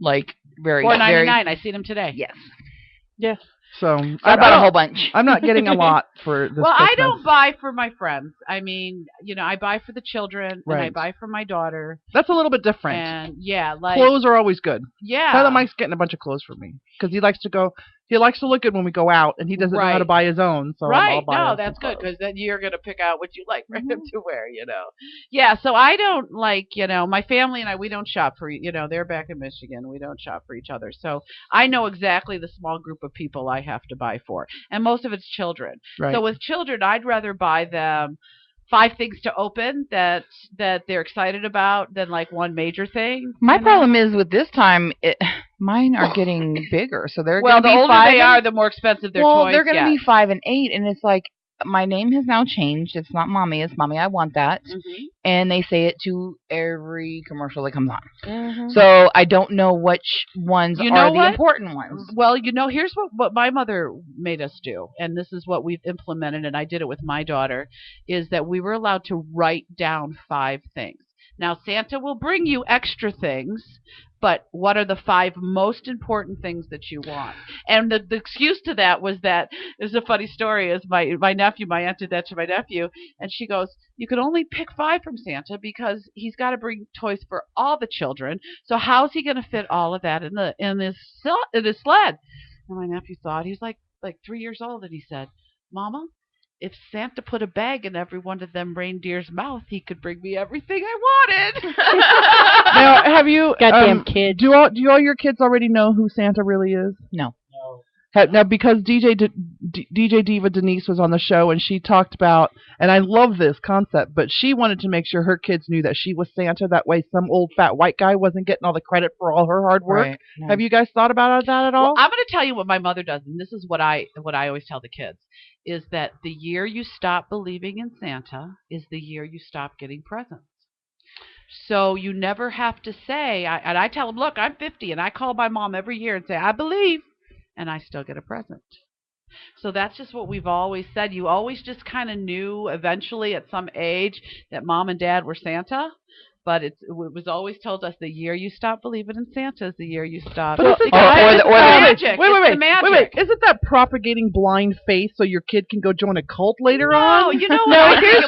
very $4.99. I seen them today. Yes. Yeah. So I bought a whole bunch. I'm not getting a lot for this. Well, Christmas. I don't buy for my friends. I mean, I buy for the children, and I Right. buy for my daughter. That's a little bit different. And yeah, Clothes are always good. Yeah. Tyler Mike's getting a bunch of clothes for me because he likes to go. He likes to look good when we go out, and he doesn't know how to buy his own. So I'll buy him that's some good clothes. because then you're gonna pick out what you like for him to wear. Yeah. So I don't my family and I. We don't shop for they're back in Michigan. We don't shop for each other. So I know exactly the small group of people I have to buy for, and most of it's children. Right. So with children, I'd rather buy them 5 things to open that they're excited about than one major thing. My problem is with this time, mine are getting bigger, so they're Well, gonna the be older 5 they are, the more expensive their well, toys they're gonna get. be 5 and 8, and it's my name has now changed. It's not Mommy, it's Mommy. I want that, and they say it to every commercial that comes on. So I don't know which ones are the important ones. Well, here's what my mother made us do, and this is what we've implemented, and I did it with my daughter, is that we were allowed to write down 5 things. Now, Santa will bring you extra things, but what are the 5 most important things that you want? And the excuse to that was that, there's a funny story, is my nephew, my aunt did that to my nephew, and she goes, you can only pick 5 from Santa because he's got to bring toys for all the children, so how's he going to fit all of that in his sled? And my nephew thought, he's like 3 years old, and he said, Mama, if Santa put a bag in every one of them reindeer's mouth, he could bring me everything I wanted. Now, have you Goddamn kids. Do all your kids already know who Santa really is? No. Now, because DJ Diva Denise was on the show, and she talked about, and I love this concept, but she wanted to make sure her kids knew that she was Santa. That way some old fat white guy wasn't getting all the credit for all her hard work. Right. Yeah. Have you guys thought about that at all? Well, I'm going to tell you what my mother does, and this is what I always tell the kids, is that the year you stop believing in Santa is the year you stop getting presents. So you never have to say, and I tell them, look, I'm 50, and I call my mom every year and say, I believe, and I still get a present. So that's just what we've always said. You always just kind of knew eventually at some age that Mom and Dad were Santa. But it was always told us the year you stop believing in Santa is the year you stop. But It's magic. Wait. Wait. Isn't that propagating blind faith so your kid can go join a cult later No, on? you know what? Here's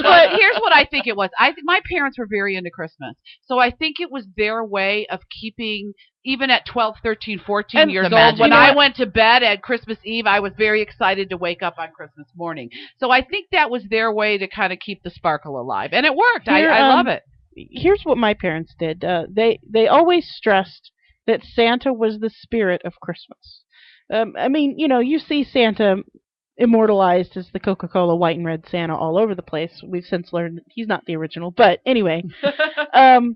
what I think it was. I think my parents were very into Christmas. So I think it was their way of keeping, even at 12, 13, 14 And years the old, magic. when I went to bed at Christmas Eve, I was very excited to wake up on Christmas morning. So I think that was their way to kind of keep the sparkle alive. And it worked. I love it. Here's what my parents did. They always stressed that Santa was the spirit of Christmas. I mean, you see Santa immortalized as the Coca-Cola white and red Santa all over the place. We've since learned that he's not the original. But anyway, so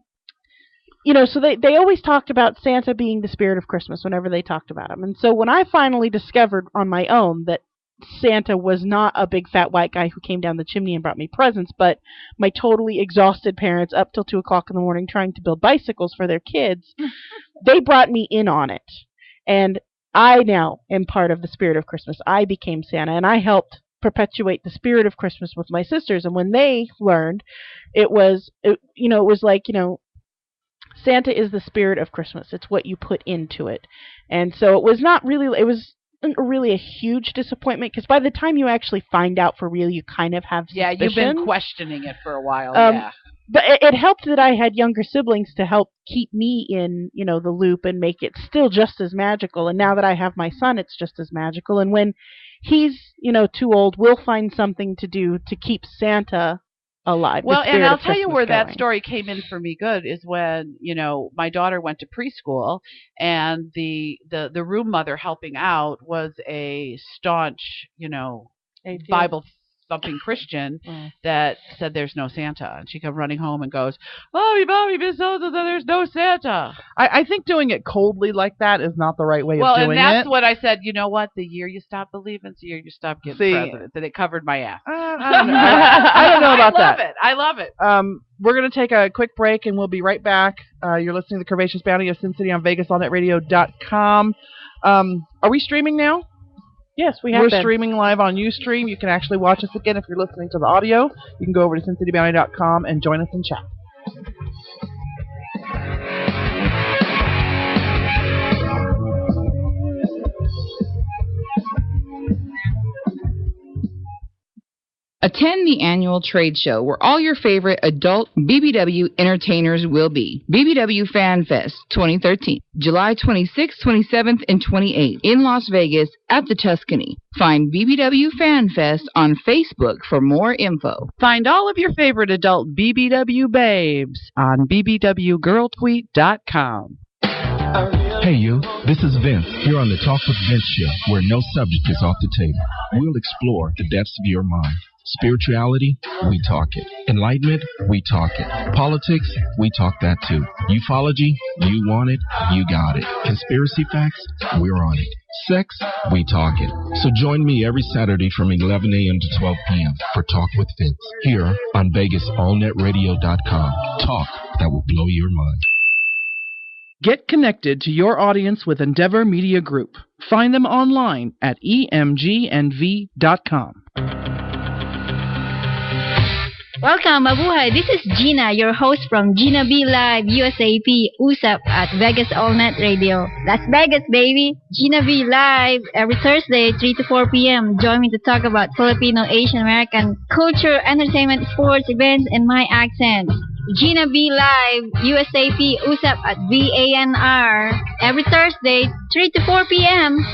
they always talked about Santa being the spirit of Christmas whenever they talked about him. And so when I finally discovered on my own that Santa was not a big fat white guy who came down the chimney and brought me presents, but my totally exhausted parents up till 2 o'clock in the morning trying to build bicycles for their kids, they brought me in on it. And I now am part of the spirit of Christmas. I became Santa, and I helped perpetuate the spirit of Christmas with my sisters. And when they learned, it was like, Santa is the spirit of Christmas. It's what you put into it. And so it wasn't really a huge disappointment, because by the time you actually find out for real, you kind of have suspicion. Yeah, you've been questioning it for a while. Yeah. But it helped that I had younger siblings to help keep me in, the loop and make it still just as magical. And now that I have my son, it's just as magical. And when he's, too old, we'll find something to do to keep Santa alive. Well, and I'll tell you where that story came in for me good is when, my daughter went to preschool, and the room mother helping out was a staunch, Bible thumping Christian that said there's no Santa. And she come running home and goes, Mommy, Miss So-so, there's no Santa. I think doing it coldly like that is not the right way of doing it. Well, and that's what I said, you know what? The year you stop believing is the year you stop getting presidents. And it covered my ass. I don't know. I don't know about that. I love it. We're going to take a quick break, and we'll be right back. You're listening to the Curvaceous Bounty of Sin City on VegasAllNetRadio.com. Are we streaming now? Yes, we're streaming live on Ustream. You can actually watch us again if you're listening to the audio. You can go over to SinCityBounty.com and join us in chat. Attend the annual trade show where all your favorite adult BBW entertainers will be. BBW Fan Fest 2013, July 26th, 27th, and 28th in Las Vegas at the Tuscany. Find BBW Fan Fest on Facebook for more info. Find all of your favorite adult BBW babes on bbwgirltweet.com. Hey you, this is Vince, here on the Talk with Vince show, where no subject is off the table. We'll explore the depths of your mind. Spirituality, we talk it. Enlightenment, we talk it. Politics, we talk that too. Ufology, you want it, you got it. Conspiracy facts, we're on it. Sex, we talk it. So join me every Saturday from 11 a.m. to 12 p.m. for Talk with Vince, here on VegasAllNetRadio.com. Talk that will blow your mind. Get connected to your audience with Endeavor Media Group. Find them online at emgnv.com. Welcome, Mabuhay. This is Gina, your host from Gina B Live, USAP, USAP at Vegas All Net Radio. Las Vegas, baby. Gina B Live every Thursday, 3 to 4 p.m. Join me to talk about Filipino, Asian American culture, entertainment, sports, events, and my accent. Gina B Live, USAP, USAP at VANR every Thursday, 3 to 4 p.m.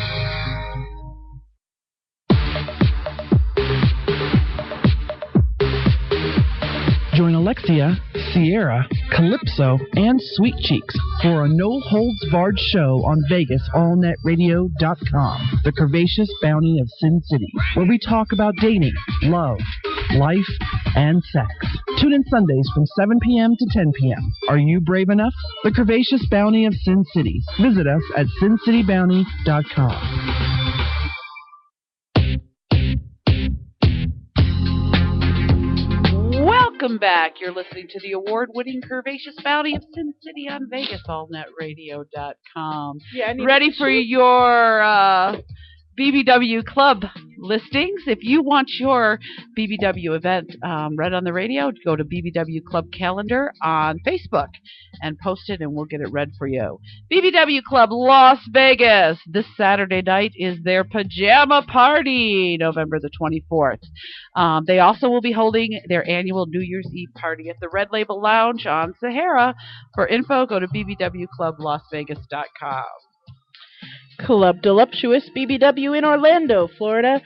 Join Alexia, Sierra, Calypso, and Sweet Cheeks for a no-holds-barred show on VegasAllNetRadio.com, the curvaceous bounty of Sin City, where we talk about dating, love, life, and sex. Tune in Sundays from 7 p.m. to 10 p.m. Are you brave enough? The curvaceous bounty of Sin City. Visit us at SinCityBounty.com. Welcome back. You're listening to the award-winning Curvaceous Bounty of Sin City on VegasAllNetRadio.com. Yeah, ready for your BBW Club listings. If you want your BBW event read on the radio, go to BBW Club Calendar on Facebook and post it, and we'll get it read for you. BBW Club Las Vegas. This Saturday night is their pajama party, November the 24th. They also will be holding their annual New Year's Eve party at the Red Label Lounge on Sahara. For info, go to bbwclublasvegas.com. Club Deluxuous BBW in Orlando, Florida.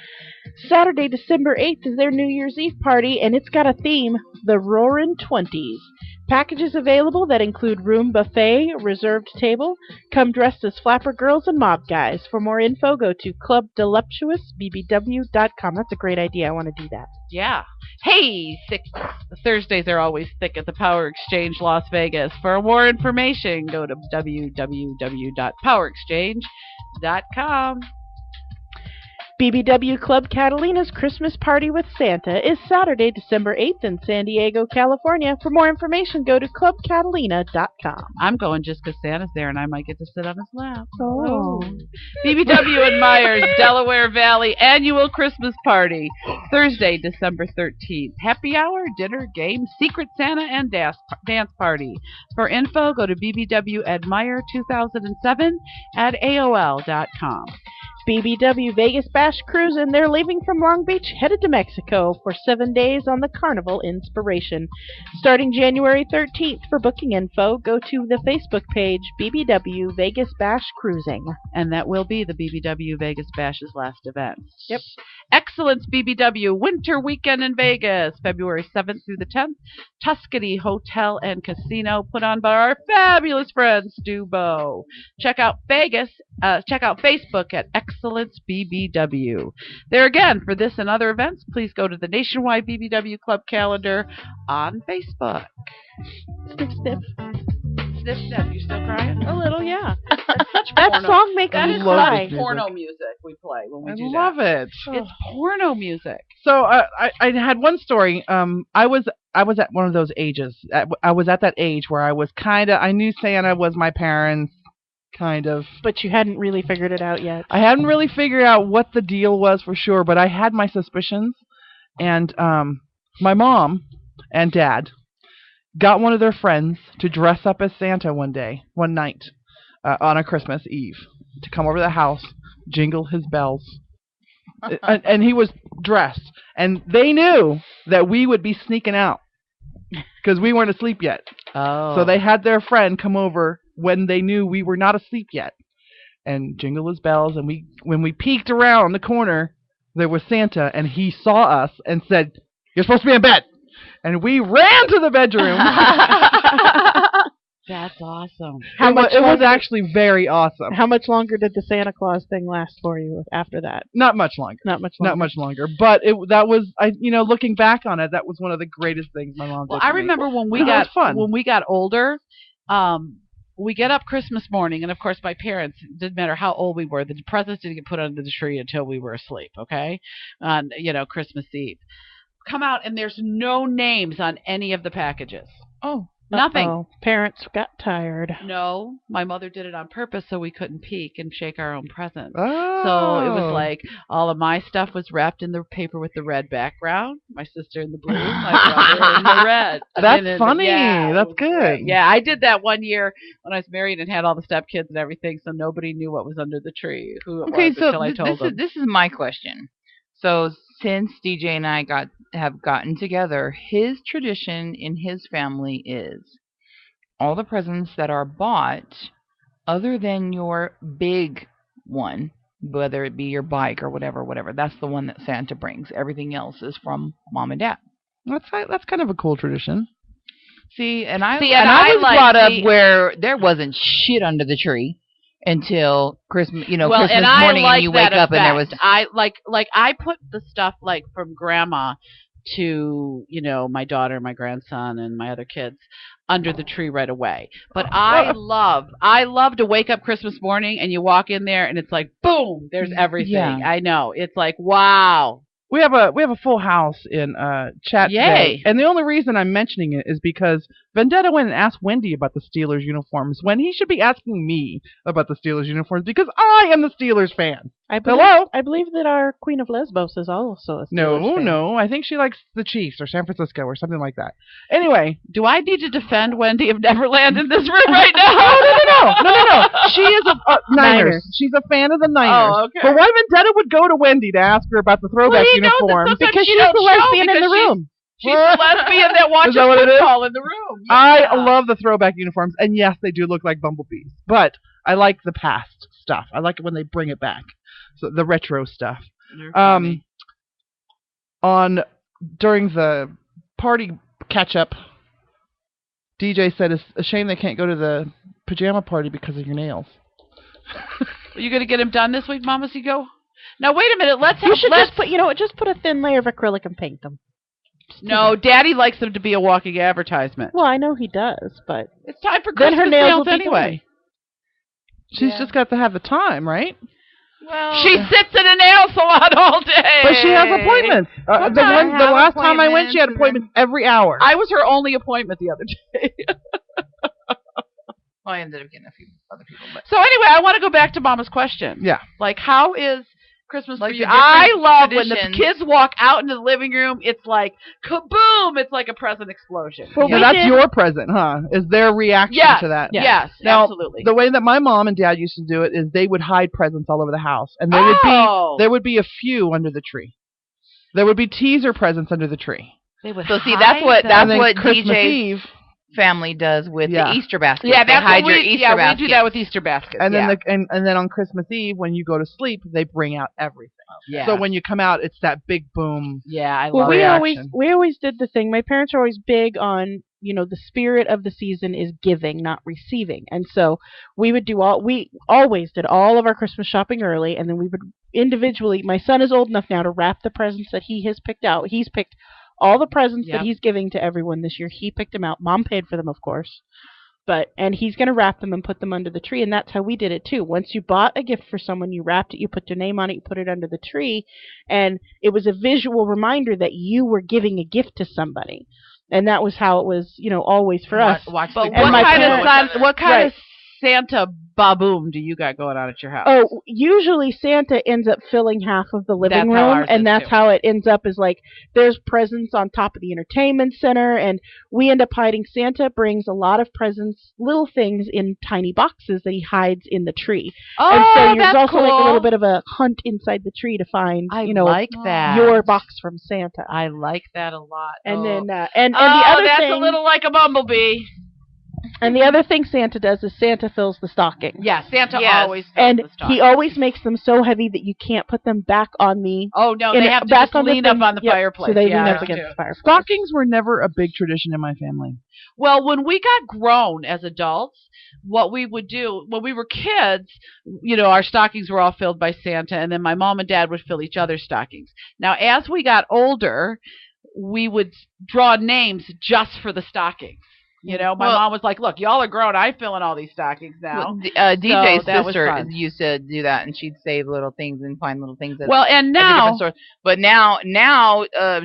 Saturday, December 8th is their New Year's Eve party, and it's got a theme, the Roarin' 20s. Packages available that include room buffet, reserved table. Come dressed as flapper girls and mob guys. For more info, go to clubdeluxuousbbw.com. That's a great idea. I want to do that. Yeah. Hey, Thursdays are always thick at the Power Exchange Las Vegas. For more information, go to www.powerexchange.com. BBW Club Catalina's Christmas Party with Santa is Saturday, December 8th in San Diego, California. For more information, go to clubcatalina.com. I'm going just because Santa's there and I might get to sit on his lap. Oh. BBW and Myers, Delaware Valley Annual Christmas Party, Thursday, December 13th. Happy hour, dinner, game, Secret Santa, and dance party. For info, go to bbwadmire2007 at AOL.com. BBW Vegas Bash Cruise, and they're leaving from Long Beach, headed to Mexico for 7 days on the Carnival Inspiration. Starting January 13th. For booking info, go to the Facebook page, BBW Vegas Bash Cruising. And that will be the BBW Vegas Bash's last event. Yep. Excellence BBW Winter Weekend in Vegas, February 7th through the 10th. Tuscany Hotel and Casino, put on by our fabulous friend Stu Bow. Check out Facebook at Excellence BBW. There again, for this and other events, please go to the Nationwide BBW Club Calendar on Facebook. Sniff, sniff. Sniff, sniff. You still crying? A little, yeah. Such that porno. song makes me cry. That's porno music we play when we do that. I love it. It's porno music. So I had one story. I was at one of those ages. I was at that age where I was I knew Santa was my parents, kind of. But you hadn't really figured it out yet. I hadn't really figured out what the deal was for sure, but I had my suspicions. And my mom and dad got one of their friends to dress up as Santa one night, on a Christmas Eve, to come over to the house, jingle his bells. And he was dressed. And they knew that we would be sneaking out because we weren't asleep yet. Oh. So they had their friend come over when they knew we were not asleep yet and jingle his bells. And when we peeked around the corner, there was Santa, and he saw us and said, "You're supposed to be in bed." And we ran to the bedroom. That's awesome. It was actually very awesome. How much longer did the Santa Claus thing last for you after that? Not much longer. Not much longer. But looking back on it, that was one of the greatest things my mom did. Well, I remember when we got older, we get up Christmas morning, and of course my parents, didn't matter how old we were, the presents didn't get put under the tree until we were asleep, okay? On, Christmas Eve. Come out, and there's no names on any of the packages. Oh. Nothing. Uh-oh. Parents got tired. No, my mother did it on purpose so we couldn't peek and shake our own presents. Oh. So it was like all of my stuff was wrapped in the paper with the red background, my sister in the blue, my brother in the red. That's funny. That's good. Great. Yeah, I did that one year when I was married and had all the stepkids and everything, so nobody knew what was under the tree, who it was until I told them. This is my question. So since DJ and I have gotten together, his tradition in his family is all the presents that are bought, other than your big one, whether it be your bike or whatever, that's the one that Santa brings. Everything else is from Mom and Dad. That's kind of a cool tradition. See, and I was brought up where there wasn't shit under the tree until Christmas, Christmas morning, and you wake up and there was. I put the stuff like from Grandma to my daughter, my grandson, and my other kids under the tree right away. But I love to wake up Christmas morning and you walk in there and it's like boom, there's everything. Yeah. I know, it's like wow. We have a full house in chat today, and the only reason I'm mentioning it is because Vendetta went and asked Wendy about the Steelers uniforms when he should be asking me about the Steelers uniforms because I am the Steelers fan. I believe that our Queen of Lesbos is also a Steelers fan. No, I think she likes the Chiefs or San Francisco or something like that. Anyway, do I need to defend Wendy of Neverland in this room right now? No. She is a Niners. She's a fan of the Niners. Oh, okay. But why Vendetta would go to Wendy to ask her about the throwback uniforms? Because she's the lesbian in the room. She's the lesbian that watches football in the room. Yeah. I love the throwback uniforms, and yes, they do look like bumblebees. But I like the past stuff. I like it when they bring it back. So the retro stuff. During the party catch up, DJ said it's a shame they can't go to the pajama party because of your nails. Are you gonna get them done this week, Mama? So you go. Now wait a minute. Just put a thin layer of acrylic and paint them. No, Daddy likes them to be a walking advertisement. Well, I know he does, but it's time for Christmas nails anyway. She's just got to have the time, right? Well, she sits in a nail salon all day. But she has appointments. The last time I went, she had appointments every hour. I was her only appointment the other day. Well, I ended up getting a few other people. But. So anyway, I want to go back to Mama's question. Yeah. Like, how is Christmas for you? I love when the kids walk out into the living room. It's like kaboom! It's like a present explosion. Well, that's your present, huh? Is their reaction to that? Yes, now, absolutely. The way that my mom and dad used to do it is they would hide presents all over the house, and there would be a few under the tree. There would be teaser presents under the tree. They would. So see, that's what Christmas Eve family does with the Easter basket. Yeah, they hide your Easter basket. We do that with Easter baskets. And then and then on Christmas Eve, when you go to sleep, they bring out everything. Yeah. So when you come out, it's that big boom. Yeah, I love it. We always did the thing. My parents are always big on, the spirit of the season is giving, not receiving. And so we always did all of our Christmas shopping early, and then we would individually. My son is old enough now to wrap the presents that he has picked out. He's picked all the presents that he's giving to everyone this year. He picked them out. Mom paid for them, of course. And he's going to wrap them and put them under the tree, and that's how we did it too. Once you bought a gift for someone, you wrapped it, you put their name on it, you put it under the tree, and it was a visual reminder that you were giving a gift to somebody. And that was how it was, always for us. But what kind of Santa baboom do you got going on at your house? Oh, usually Santa ends up filling half of the living room, and that's how it ends up is like there's presents on top of the entertainment center, and we end up hiding. Santa brings a lot of presents, little things in tiny boxes that he hides in the tree. Oh, and so there's also cool. like a little bit of a hunt inside the tree to find, like that. Your box from Santa. I like that a lot. And then and the other that's thing, a little like a bumblebee. And the other thing Santa does is Santa fills the stocking. Yeah, Santa always fills and the stocking. He always makes them so heavy that you can't put them back on the... Oh, no, they have to just lean up on the fireplace. So they lean up against the fireplace. Stockings were never a big tradition in my family. Well, when we got grown as adults, what we would do, when we were kids, our stockings were all filled by Santa, and then my mom and dad would fill each other's stockings. Now, as we got older, we would draw names just for the stockings. You know, my mom was like, "Look, y'all are grown. I'm filling all these stockings now." DJ's so sister used to do that, and she'd save little things and find little things. And now, but now,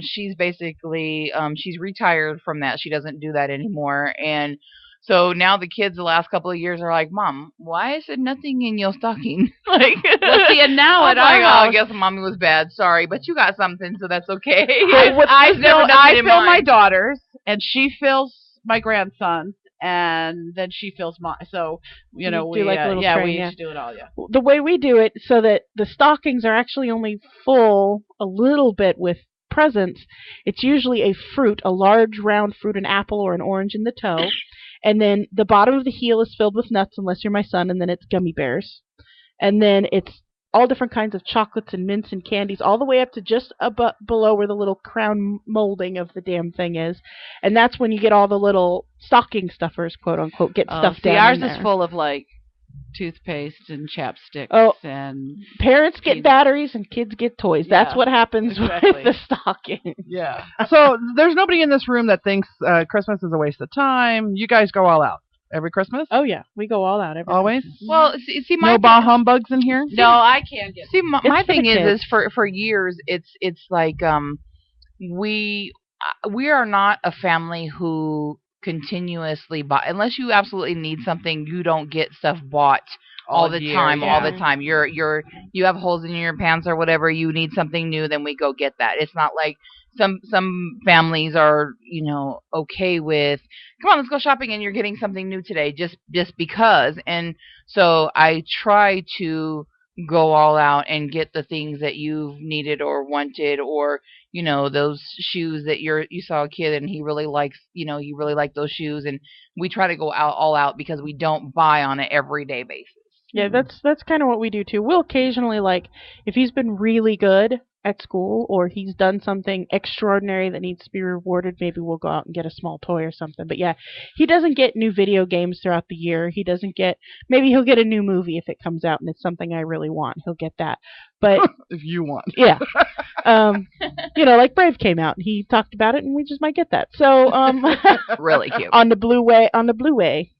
she's basically she's retired from that. She doesn't do that anymore, and so now the kids the last couple of years are like, "Mom, why is there nothing in your stocking?" Like, see, and now at our house, house, I guess Mommy was bad. Sorry, but you got something, so that's okay. I fill my daughters, and she fills my grandsons, and then she fills mine. So we do like a little train, we each do it all. Yeah. The way we do it, so that the stockings are actually only full a little bit with presents. It's usually a fruit, a large round fruit, an apple or an orange in the toe. And then the bottom of the heel is filled with nuts, unless you're my son, and then it's gummy bears. And then it's all different kinds of chocolates and mints and candies, all the way up to just below where the little crown molding of the damn thing is. And that's when you get all the little stocking stuffers, quote unquote, get stuff down ours in there. Is full of like toothpaste and chapsticks. And parents get batteries and kids get toys. Yeah, that's what happens with the stocking. Yeah. So there's nobody in this room that thinks Christmas is a waste of time. You guys go all out every Christmas? Oh yeah, we go all out every always. Christmas. Well, see my no bah humbugs in here. No, I can't get. See, my thing is for years it's like we are not a family who continuously buy, unless you absolutely need something. You don't get stuff bought all the time. You have holes in your pants or whatever, you need something new, then we go get that. It's not like some families are okay with, come on, let's go shopping and you're getting something new today just because. And so I try to go all out and get the things that you've needed or wanted, or those shoes that you saw a kid and he really likes, he really liked those shoes, and we try to go all out because we don't buy on an everyday basis. Yeah, that's kind of what we do too. We'll occasionally, like, if he's been really good at school or he's done something extraordinary that needs to be rewarded, maybe we'll go out and get a small toy or something. But yeah, he doesn't get new video games throughout the year. He doesn't get, maybe he'll get a new movie if it comes out and it's something I really want. He'll get that. But if you want. Yeah. Like Brave came out and he talked about it and we just might get that. So really cute. on the Blu-ray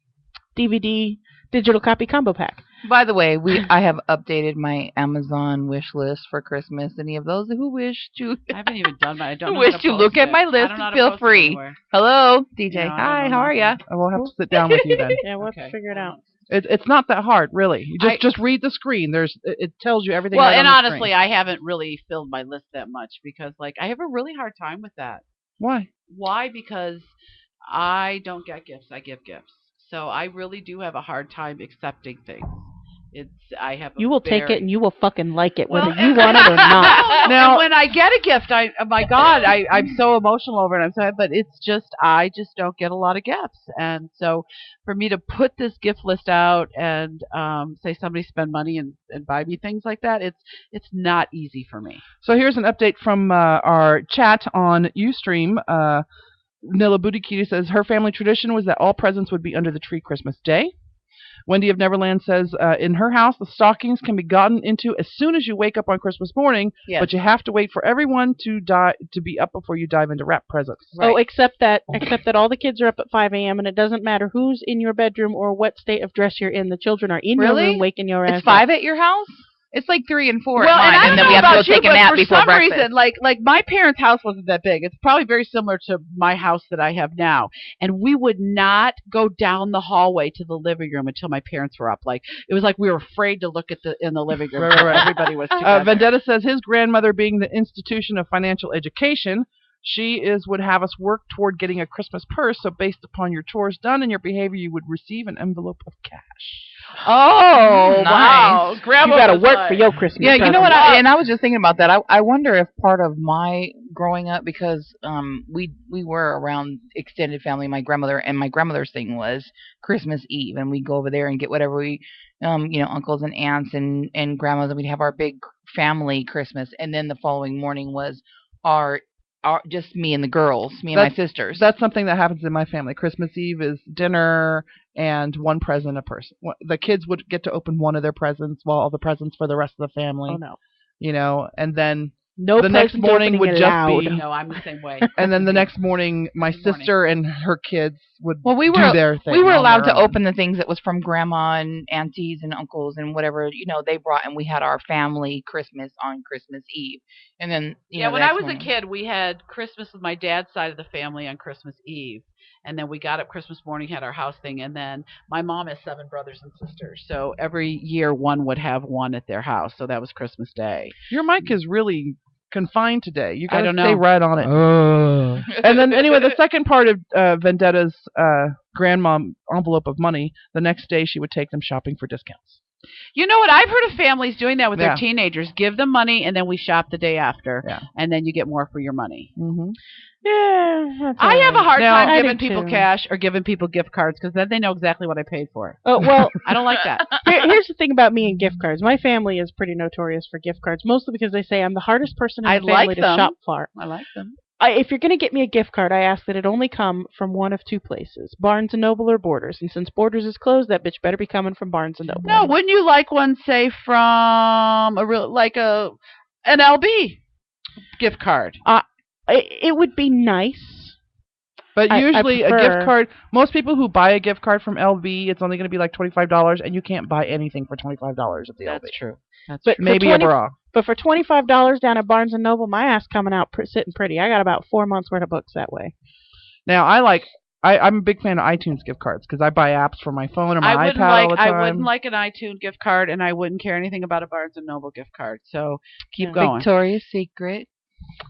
DVD digital copy combo pack. By the way, I have updated my Amazon wish list for Christmas. Any of those who wish to, I haven't even done my. I don't know wish to look at my list. Feel free. Hello, DJ. Hi, how are ya? I will have to sit down with you then. Yeah, we'll have to figure it out. It's not that hard, really. You just read the screen. It tells you everything. Well, right and on the honestly, screen. I haven't really filled my list that much because, like, I have a really hard time with that. Why? Why? Because I don't get gifts. I give gifts. So I really do have a hard time accepting things. You will take it and you will fucking like it, whether you want it or not. Now, when I get a gift, I'm so emotional over it. I'm sorry, but it's just I just don't get a lot of gifts, and so for me to put this gift list out and say somebody spend money and buy me things like that, it's not easy for me. So here's an update from our chat on Ustream. Nilla Booty Kitty says her family tradition was that all presents would be under the tree Christmas Day. Wendy of Neverland says in her house, the stockings can be gotten into as soon as you wake up on Christmas morning, but you have to wait for everyone to be up before you dive into wrap presents. Right. Oh, except that all the kids are up at 5 a.m. and it doesn't matter who's in your bedroom or what state of dress you're in. The children are in your room waking your ass up. It's 5 at your house? It's like 3 and 4 at mine, and then we have to go take a nap before breakfast. For some reason, like my parents' house wasn't that big. It's probably very similar to my house that I have now. And we would not go down the hallway to the living room until my parents were up. Like it was like we were afraid to look in the living room. Right. Everybody was together. Vendetta says his grandmother, being the institution of financial education, would have us work toward getting a Christmas purse. So based upon your chores done and your behavior, you would receive an envelope of cash. Oh, nice. Wow. Grandma, you got to work for your Christmas. Yeah, you know what? I was just thinking about that. I wonder if part of my growing up, because we were around extended family, my grandmother's thing was Christmas Eve, and we'd go over there and get whatever we, uncles and aunts and grandmas, and we'd have our big family Christmas, and then the following morning was our just me and the girls, me and my sisters. That's something that happens in my family. Christmas Eve is dinner and one present a person. The kids would get to open one of their presents while all the presents for the rest of the family. Oh, no. And then No the next present morning would opening just allowed. be. No, I'm the same way. And then the next morning, my sister and her kids would do their thing. We were on allowed their to own. open the things that was from grandma and aunties and uncles and whatever they brought, and we had our family Christmas on Christmas Eve. And then when I was a kid, we had Christmas with my dad's side of the family on Christmas Eve. And then we got up Christmas morning, had our house thing, and then my mom has 7 brothers and sisters. So every year one would have one at their house. So that was Christmas Day. Your mic is really confined today. You I gotta don't stay know. right on it. And then anyway, the second part of Vendetta's grandmom envelope of money, the next day she would take them shopping for discounts. You know what? I've heard of families doing that with Yeah. their teenagers. Give them money, and then we shop the day after. Yeah. And then you get more for your money. Mm-hmm. Yeah, that's I have a hard Now, time I giving do people too. cash or giving people gift cards because then they know exactly what I paid for it. Oh, well, I don't like that. here's the thing about me and gift cards. My family is pretty notorious for gift cards, mostly because they say I'm the hardest person in I the family like to them. shop for. I like them. If you're going to get me a gift card, I ask that it only come from one of 2 places, Barnes & Noble or Borders. And since Borders is closed, that bitch better be coming from Barnes & Noble. No, wouldn't you like one, say, from an LB gift card? It would be nice. But I usually a prefer- gift card, most people who buy a gift card from LV, it's only going to be like $25, and you can't buy anything for $25 at the LV. That's true. But Maybe for a bra. But for $25 down at Barnes & Noble, my ass coming out sitting pretty. I got about 4 months worth of books that way. Now, I'm a big fan of iTunes gift cards because I buy apps for my phone or my iPad all the time. I wouldn't like an iTunes gift card, and I wouldn't care anything about a Barnes & Noble gift card. So keep going. Victoria's Secret.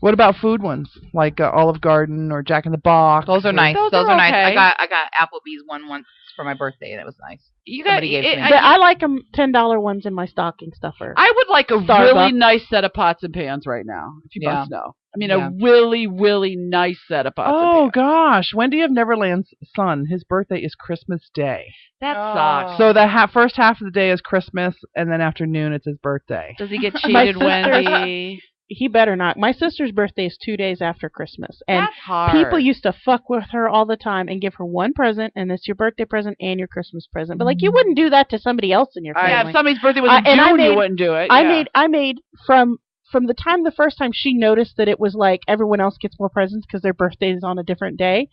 What about food ones like Olive Garden or Jack in the Box? Those are nice. Those Those are are nice. okay. I got Applebee's one once for my birthday. That was nice. Somebody gave it to me. But I like them $10 ones in my stocking stuffer. I would like a Starbucks. really nice set of pots and pans right now, if you must know. I mean, a really, really nice set of pots and pans. Oh, gosh. Wendy of Neverland's son, his birthday is Christmas Day. That sucks. So the first half of the day is Christmas, and then afternoon it's his birthday. Does he get My cheated, sister's- Wendy? He better not. My sister's birthday is 2 days after Christmas. And That's hard. people used to fuck with her all the time and give her one present, and it's your birthday present and your Christmas present. But, like, you wouldn't do that to somebody else in your family. Yeah, if somebody's birthday was in and I June, made- you wouldn't do it. I made from the time the first time she noticed that it was like everyone else gets more presents because their birthday is on a different day,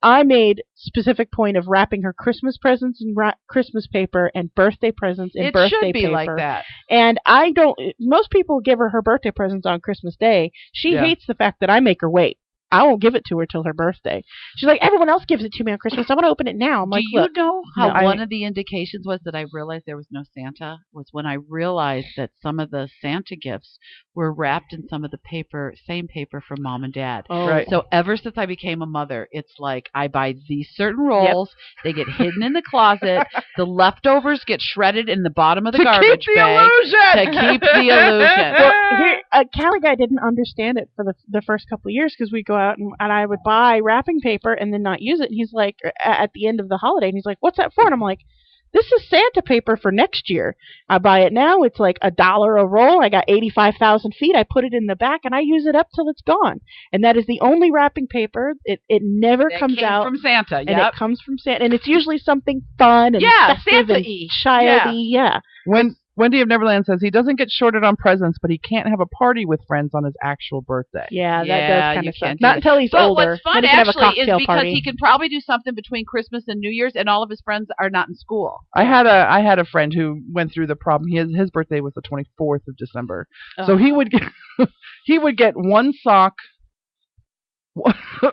I made specific point of wrapping her Christmas presents in Christmas paper and birthday presents in birthday paper. It should be like that. And I don't. Most people give her birthday presents on Christmas Day. She hates the fact that I make her wait. I won't give it to her till her birthday. She's like, everyone else gives it to me on Christmas. I want to open it now. I'm like, do you look, know how no, one of the indications was that I realized there was no Santa? Was when I realized that some of the Santa gifts were wrapped in some of the same paper from Mom and Dad. Oh. Right. So ever since I became a mother, it's like I buy these certain rolls. They get hidden in the closet. The leftovers get shredded in the bottom of the garbage bag to keep the illusion. Well, here, Cali guy didn't understand it for the first couple of years because we go out and I would buy wrapping paper and then not use it. And he's like, at the end of the holiday, and he's like, "What's that for?" And I'm like, "This is Santa paper for next year. I buy it now. It's like $1 a roll. I got 85,000 feet. I put it in the back and I use it up till it's gone. And that is the only wrapping paper. It never That comes came out from Santa. and it comes from Santa. And it's usually something fun and festive and Santa-y. childy. Yeah. Wendy of Neverland says he doesn't get shorted on presents, but he can't have a party with friends on his actual birthday. Yeah, that does kind you of can't suck. do Not that. until he's but older. what's fun Then he can have a actually is cocktail because party. he can probably do something between Christmas and New Year's, and all of his friends are not in school. I had a friend who went through the problem. His birthday was the 24th of December, so he would get one sock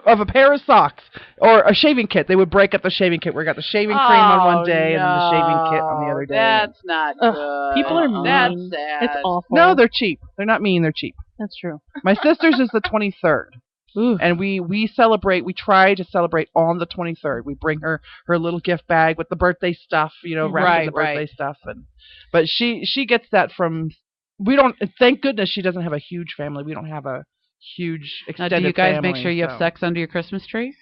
of a pair of socks or a shaving kit. They would break up the shaving kit. We got the shaving cream on one day and then the shaving kit on the other day. That's not good. People are mean. That's sad. It's awful. No, they're cheap. They're not mean. They're cheap. That's true. My sister's is the 23rd. Ooh. And we try to celebrate on the 23rd. We bring her little gift bag with the birthday stuff, wrapped in the birthday stuff. But she gets that from, thank goodness she doesn't have a huge family. We don't have a huge extended family. Now, do you guys make sure you have sex under your Christmas trees?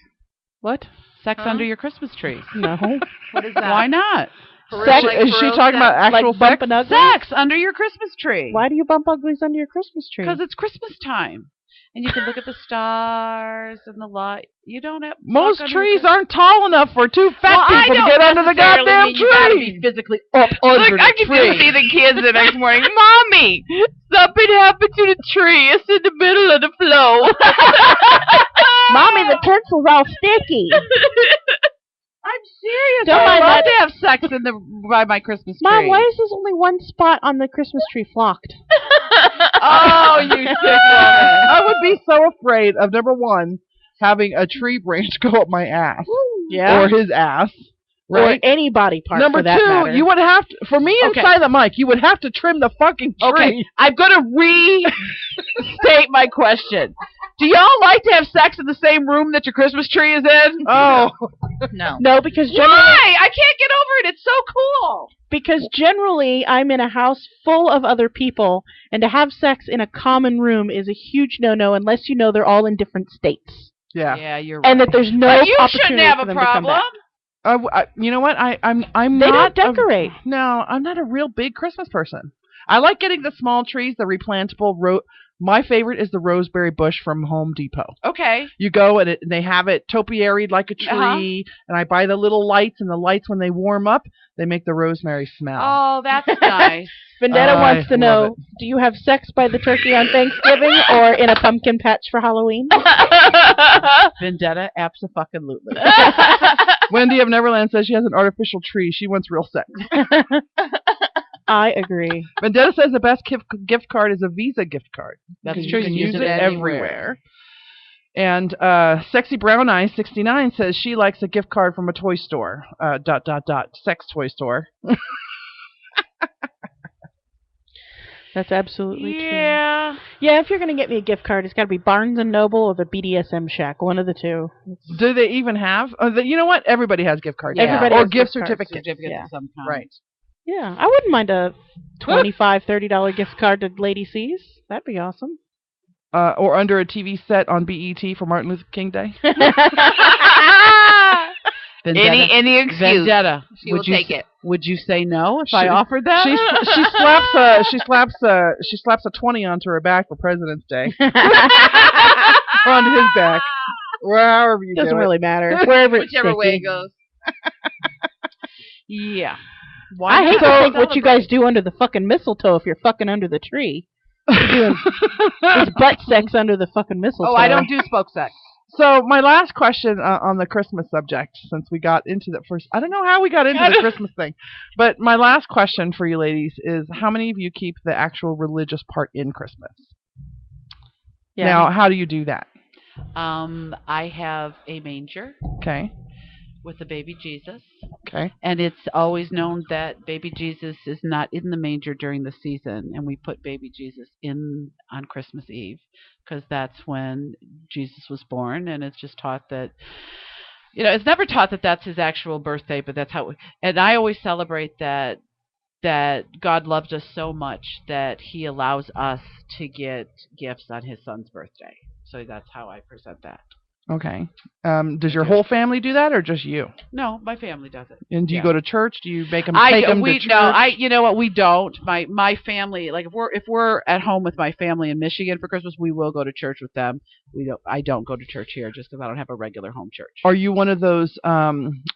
What? Sex under your Christmas trees? No. What is that? Why not? Sex, is she talking about actual like bumping uglies? Sex under your Christmas tree. Why do you bump uglies under your Christmas tree? Because it's Christmas time. and you can look at the stars and the light. You don't have most trees aren't tall enough for two fat people to get under the goddamn tree. You gotta be physically up under the I can tree. just see the kids the next morning. Mommy, something happened to the tree. It's in the middle of the flow. Mommy, the pencil's all sticky. I'm serious. Don't I mind love that. to have sex by my Christmas tree. Mom, why is this only one spot on the Christmas tree flocked? Oh, you sick woman. I would be so afraid of, number one, having a tree branch go up my ass. Yeah. Or his ass. Or Right? any body part, Number for that two, matter. you would have to, for me inside the mic, you would have to trim the fucking tree. Okay, I'm going to restate my question. Do y'all like to have sex in the same room that your Christmas tree is in? Oh. No. No, because generally... Why? I can't get over it. It's so cool. Because generally, I'm in a house full of other people, and to have sex in a common room is a huge no-no unless you know they're all in different states. Yeah. Yeah, you're right. And that there's no But you opportunity shouldn't have for a them to come problem. back. You know what? I'm They not don't decorate. No, I'm not a real big Christmas person. I like getting the small trees, the replantable. My favorite is the roseberry bush from Home Depot. Okay. You go and they have it topiaried like a tree, and I buy the little lights, and the lights, when they warm up, they make the rosemary smell. Oh, that's nice. Vendetta wants to love know, it. do you have sex by the turkey on Thanksgiving or in a pumpkin patch for Halloween? Vendetta, abso-fucking-lutely. Wendy of Neverland says she has an artificial tree. She wants real sex. I agree. Vendetta says the best gift card is a Visa gift card. That's because true. You can You use use it it everywhere. And Sexy Brown Eye 69 says she likes a gift card from a toy store. ... Sex toy store. That's absolutely true. Yeah. Yeah, if you're going to get me a gift card, it's got to be Barnes & Noble or the BDSM Shack. One of the two. Do they even have? You know what? Everybody has gift cards. Yeah. Everybody Or has gift cards. certificates. Yeah. of some kind. Right. Yeah, I wouldn't mind a $25, $30 gift card to Lady C's. That'd be awesome. Or under a TV set on BET for Martin Luther King Day. Vendetta. Any excuse. Vendetta. She will take it. Would you say no if I offered that? She slaps a 20 onto her back for President's Day. On his back. However you Doesn't do it. really matter. Wherever it's Whichever way it sticky. goes. Yeah. I hate to think what you guys do under the fucking mistletoe if you're fucking under the tree. You're doing this butt sex under the fucking mistletoe. Oh, I don't do spoke sex. So my last question on the Christmas subject, since we got into the first, I don't know how we got into the Christmas thing, but my last question for you ladies is, how many of you keep the actual religious part in Christmas? Yeah. Now, how do you do that? I have a manger Okay. with a baby Jesus. Okay. And it's always known that baby Jesus is not in the manger during the season, and we put baby Jesus in on Christmas Eve because that's when Jesus was born, and it's just taught that, it's never taught that that's his actual birthday, but that's how. And I always celebrate that God loved us so much that he allows us to get gifts on his son's birthday. So that's how I present that. Okay. Does your whole family do that, or just you? No, my family does it. And do you go to church? Do you make them to church? No, you know what? We don't. My family, like if we're at home with my family in Michigan for Christmas, we will go to church with them. I don't go to church here just because I don't have a regular home church. Are you one of those? Are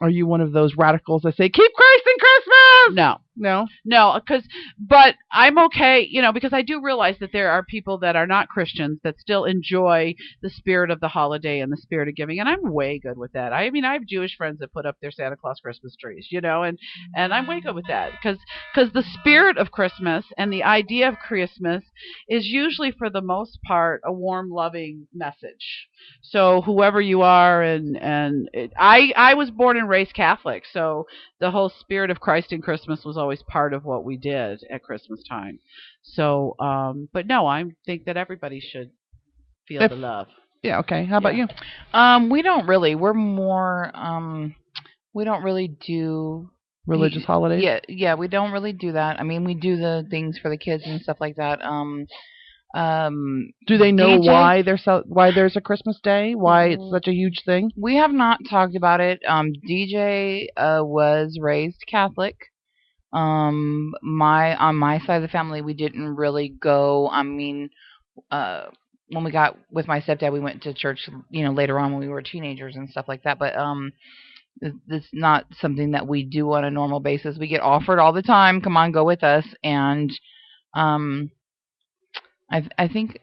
you one of those radicals that say keep Christ in Christmas? No. But I'm okay, because I do realize that there are people that are not Christians that still enjoy the spirit of the holiday and the spirit of giving, and I'm way good with that. I mean, I have Jewish friends that put up their Santa Claus Christmas trees, and I'm way good with that because the spirit of Christmas and the idea of Christmas is usually, for the most part, a warm, loving message. So whoever you are, I was born and raised Catholic, so the whole spirit of Christ in Christmas was always part of what we did at Christmas time. So, but no, I think that everybody should feel the love. Yeah, okay. How about you? We don't really. We're more, we don't really do religious holidays? Yeah, we don't really do that. I mean, we do the things for the kids and stuff like that. Do they know why there's a Christmas Day? Why it's such a huge thing? We have not talked about it. DJ was raised Catholic. On my side of the family, we didn't really go. I mean, when we got with my stepdad, we went to church, later on when we were teenagers and stuff like that. But it's not something that we do on a normal basis. We get offered all the time, come on, go with us. And I think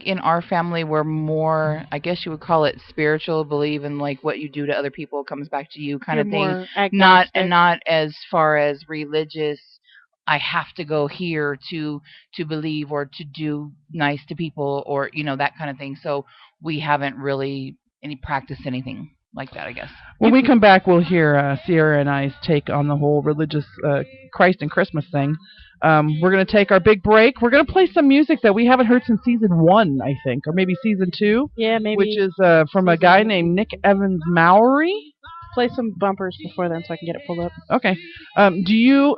in our family we're more, I guess you would call it spiritual, believe in like what you do to other people comes back to you kind of thing. Not as far as religious. I have to go here to believe or to do nice to people or that kind of thing. So we haven't really practiced anything like that, I guess. When we come back, we'll hear Sierra and I's take on the whole religious Christ and Christmas thing. We're going to take our big break. We're going to play some music that we haven't heard since season 1, I think, or maybe season 2. Yeah, maybe. Which is from a guy named Nick Evans Mowry. Play some bumpers before then so I can get it pulled up. Okay. Do you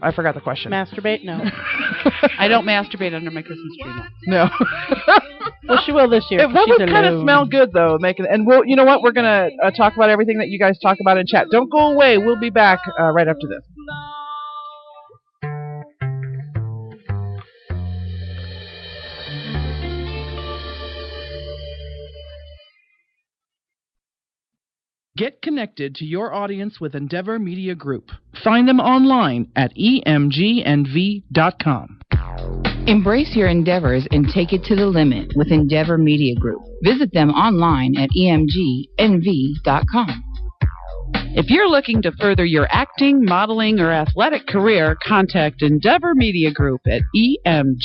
I forgot the question. Masturbate? No. I don't masturbate under my Christmas tree. No. Well, she will this year. That would kind of smell good, though. And we'll, you know what? We're going to talk about everything that you guys talk about in chat. Don't go away. We'll be back right after this. Get connected to your audience with Endeavor Media Group. Find them online at emgnv.com. Embrace your endeavors and take it to the limit with Endeavor Media Group. Visit them online at emgnv.com. If you're looking to further your acting, modeling, or athletic career, contact Endeavor Media Group at emgnv.com.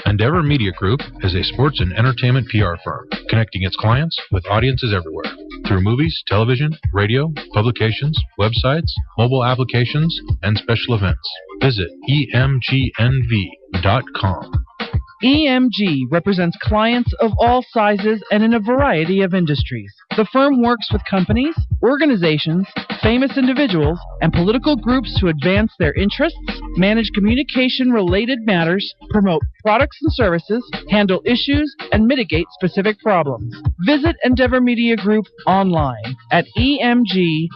Endeavor Media Group is a sports and entertainment PR firm, connecting its clients with audiences everywhere through movies, television, radio, publications, websites, mobile applications, and special events. Visit emgnv.com. EMG represents clients of all sizes and in a variety of industries. The firm works with companies, organizations, famous individuals, and political groups to advance their interests, manage communication-related matters, promote products and services, handle issues, and mitigate specific problems. Visit Endeavor Media Group online at emgnv.com.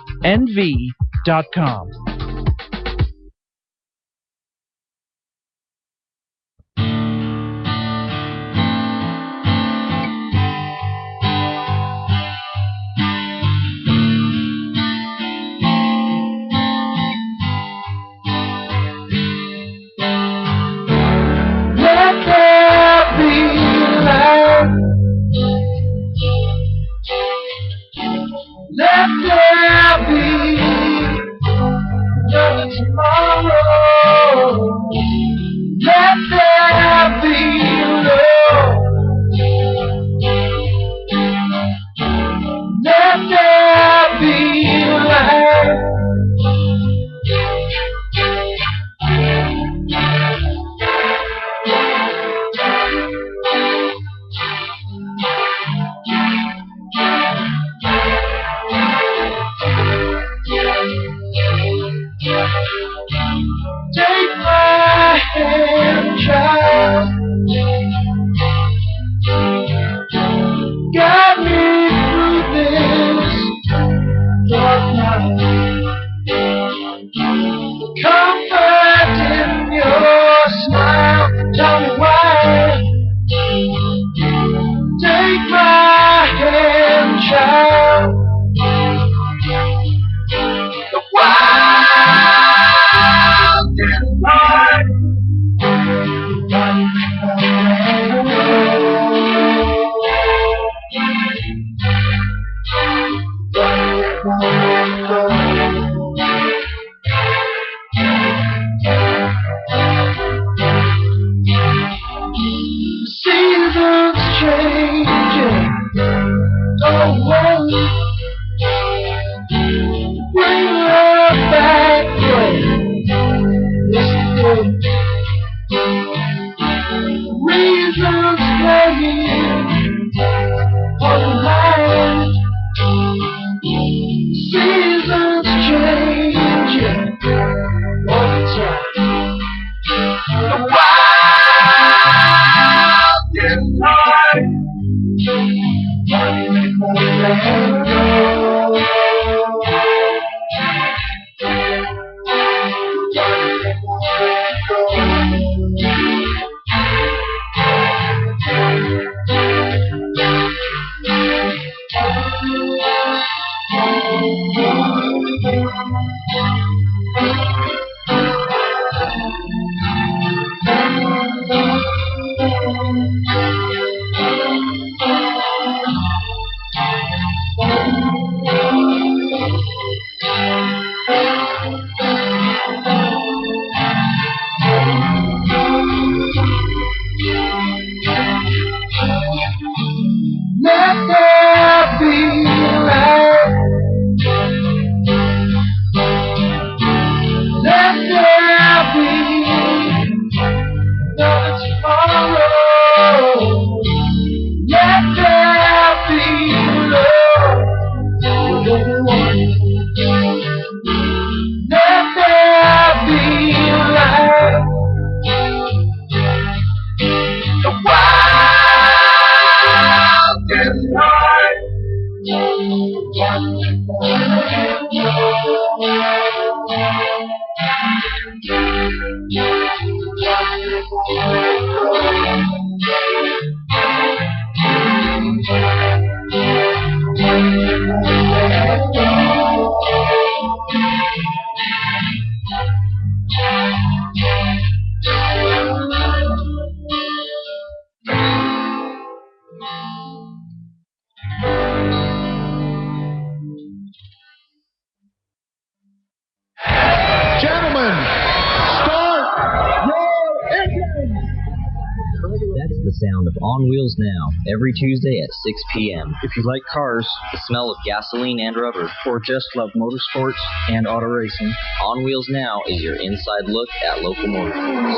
That's the sound of On Wheels Now, every Tuesday at 6 p.m. If you like cars, the smell of gasoline and rubber, or just love motorsports and auto racing, On Wheels Now is your inside look at local motorsports.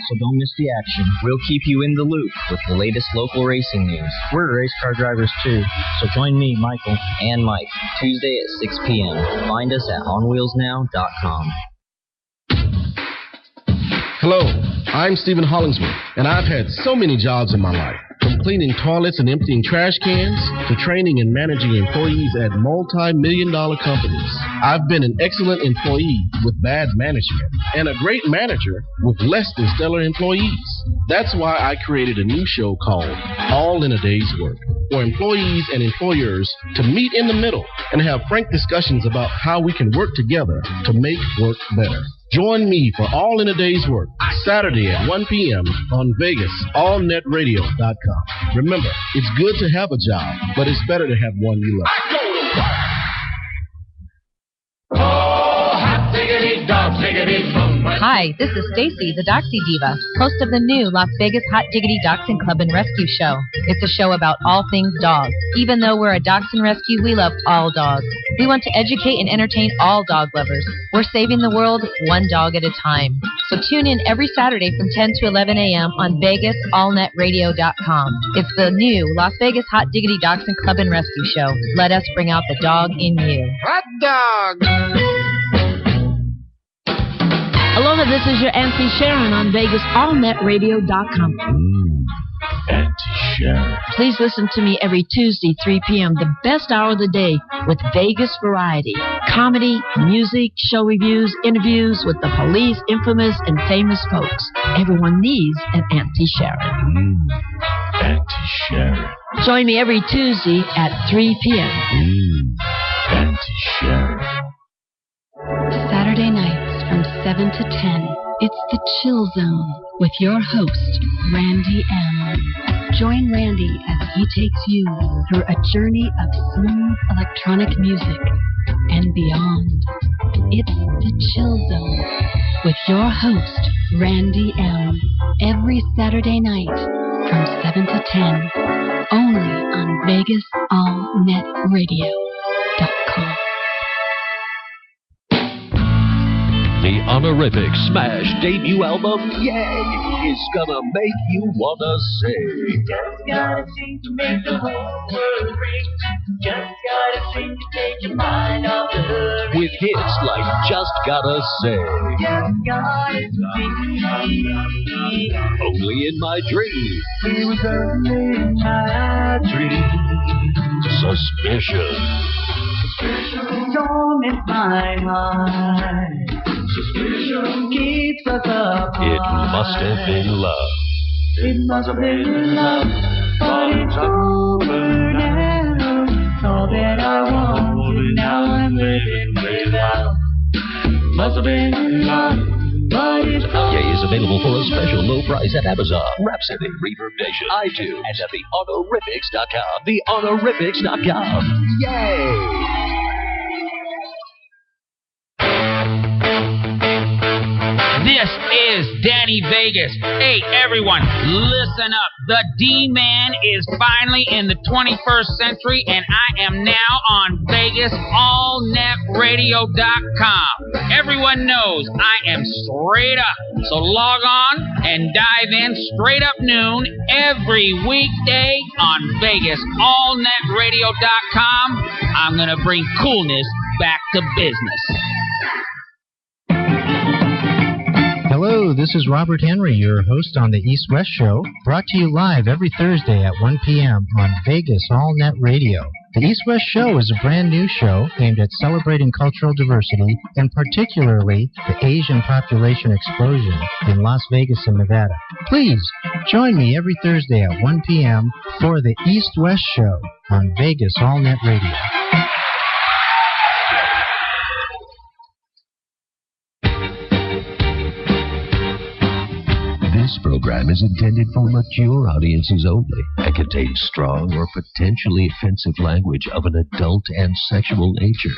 So don't miss the action. We'll keep you in the loop with the latest local racing news. We're race car drivers too, so join me, Michael, and Mike, Tuesday at 6 p.m. Find us at onwheelsnow.com. Hello, I'm Stephen Hollingsworth, and I've had so many jobs in my life. From cleaning toilets and emptying trash cans to training and managing employees at multi-million-dollar companies. I've been an excellent employee with bad management and a great manager with less than stellar employees. That's why I created a new show called All in a Day's Work, for employees and employers to meet in the middle and have frank discussions about how we can work together to make work better. Join me for All in a Day's Work, Saturday at 1 p.m. on VegasAllNetRadio.com. Remember, it's good to have a job, but it's better to have one you love. Hi, this is Stacy, the Doxy Diva, host of the new Las Vegas Hot Diggity Dachshund Club and Rescue Show. It's a show about all things dogs. Even though we're a dachshund rescue, we love all dogs. We want to educate and entertain all dog lovers. We're saving the world one dog at a time. So tune in every Saturday from 10 to 11 a.m. on VegasAllNetRadio.com. It's the new Las Vegas Hot Diggity Dachshund Club and Rescue Show. Let us bring out the dog in you. Hot dog! Aloha, this is your Auntie Sharon on VegasAllNetRadio.com. Auntie Sharon. Please listen to me every Tuesday, 3 p.m., the best hour of the day with Vegas Variety. Comedy, music, show reviews, interviews with the police, infamous, and famous folks. Everyone needs an Auntie Sharon. Auntie Sharon. Join me every Tuesday at 3 p.m. Auntie Sharon. Saturday nights from 7 to 10, it's the Chill Zone with your host, Randy M. Join Randy as he takes you through a journey of smooth electronic music and beyond. It's the Chill Zone with your host, Randy M. Every Saturday night from 7 to 10, only on VegasAllNetRadio.com. The honorific Smash debut album, Yay, is gonna make you wanna sing. Just gotta sing to make the whole world ring. Just gotta sing to take your mind off the hurry. With hits like Just Gotta Say, Just gotta sing. Only in My Dream, It was only in my dream. Suspicion, Storm in my mind. Suspicion keeps us apart. It Must Have Been Love. It must have been love, but it's over now. All that I wanted, now I'm living without. Must have been love, but it's over. Yay is available for a special low price at Amazon, Rhapsody, Reverb Nation, iTunes, and at theHonorifics.com. TheHonorifics.com. Yay! This is Danny Vegas. Hey, everyone, listen up. The D-Man is finally in the 21st century, and I am now on VegasAllNetRadio.com. Everyone knows I am straight up. So log on and dive in straight up noon every weekday on VegasAllNetRadio.com. I'm going to bring coolness back to business. Hello, this is Robert Henry, your host on the East West Show, brought to you live every Thursday at 1 p.m. on Vegas All Net Radio. The East West Show is a brand new show aimed at celebrating cultural diversity and particularly the Asian population explosion in Las Vegas and Nevada. Please join me every Thursday at 1 p.m. for the East West Show on Vegas AllNet Radio. This program is intended for mature audiences only and contains strong or potentially offensive language of an adult and sexual nature.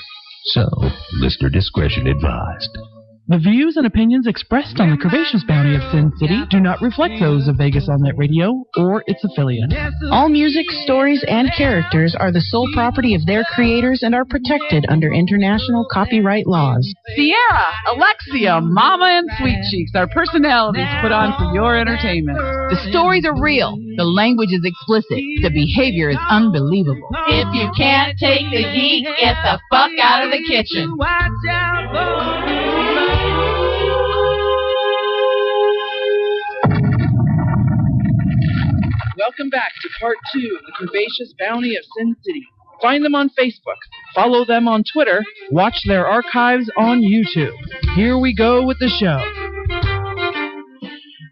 So, listener discretion advised. The views and opinions expressed on the Curvaceous Bounty of Sin City do not reflect those of Vegas AllNet Radio or its affiliates. All music, stories, and characters are the sole property of their creators and are protected under international copyright laws. Sierra, Alexia, Mama, and Sweet Cheeks are personalities put on for your entertainment. The stories are real. The language is explicit. The behavior is unbelievable. If you can't take the heat, get the fuck out of the kitchen. Welcome back to part 2 of the Curvaceous Bounty of Sin City. Find them on Facebook, follow them on Twitter, watch their archives on YouTube. Here we go with the show.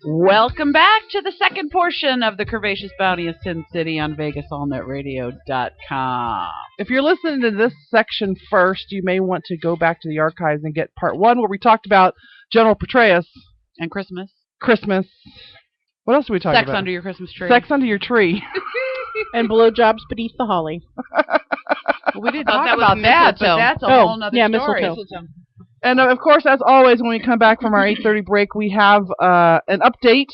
Welcome back to the second portion of the Curvaceous Bounty of Sin City on VegasAllNetRadio.com. If you're listening to this section first, you may want to go back to the archives and get part 1 where we talked about General Petraeus. And Christmas. What else did we talk about? Sex under your Christmas tree. Sex under your tree. And blowjobs beneath the holly. Well, we didn't talk about that, but that's a whole other story. Mistletoe. And of course, as always, when we come back from our 8:30 break, we have an update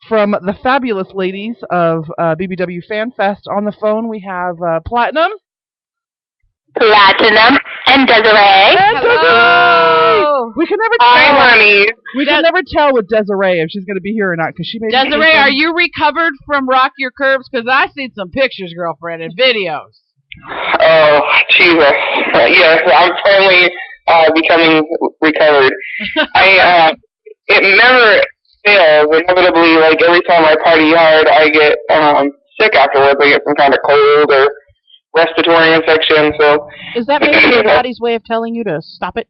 from the fabulous ladies of BBW Fan Fest. On the phone, we have Platinum, and Desiree. Hello. We can never tell. Hi, honey. We can never tell with Desiree if she's going to be here or not because she may. Desiree, are you recovered from Rock Your Curves? Because I seen some pictures, girlfriend, and videos. Oh, Jesus. Yes, I'm finally becoming recovered. It never fails. Inevitably, like every time I party hard, I get sick afterwards. I get some kind of cold or respiratory infection. So is that maybe your body's way of telling you to stop it?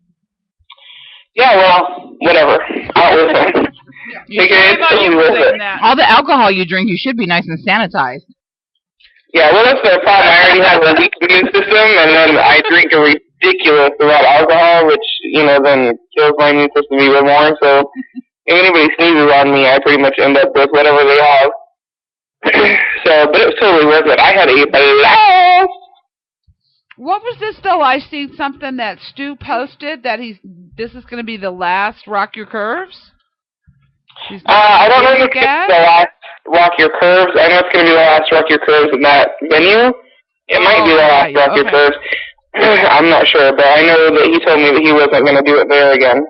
Yeah, well, whatever. I'll listen. All the alcohol you drink, you should be nice and sanitized. Yeah, well, that's the problem. I already have a weak immune system, and then I drink a ridiculous amount of alcohol, which, then kills my immune system even more. So if anybody sneezes on me, I pretty much end up with whatever they have. But it was totally worth it. I had a blast. What was this, though? I seen something that Stu posted that this is going to be the last Rock Your Curves? I don't know if it's the last Rock Your Curves. I know it's going to be the last Rock Your Curves in that venue. It might be the last Rock Your Curves. I'm not sure, but I know that he told me that he wasn't going to do it there again.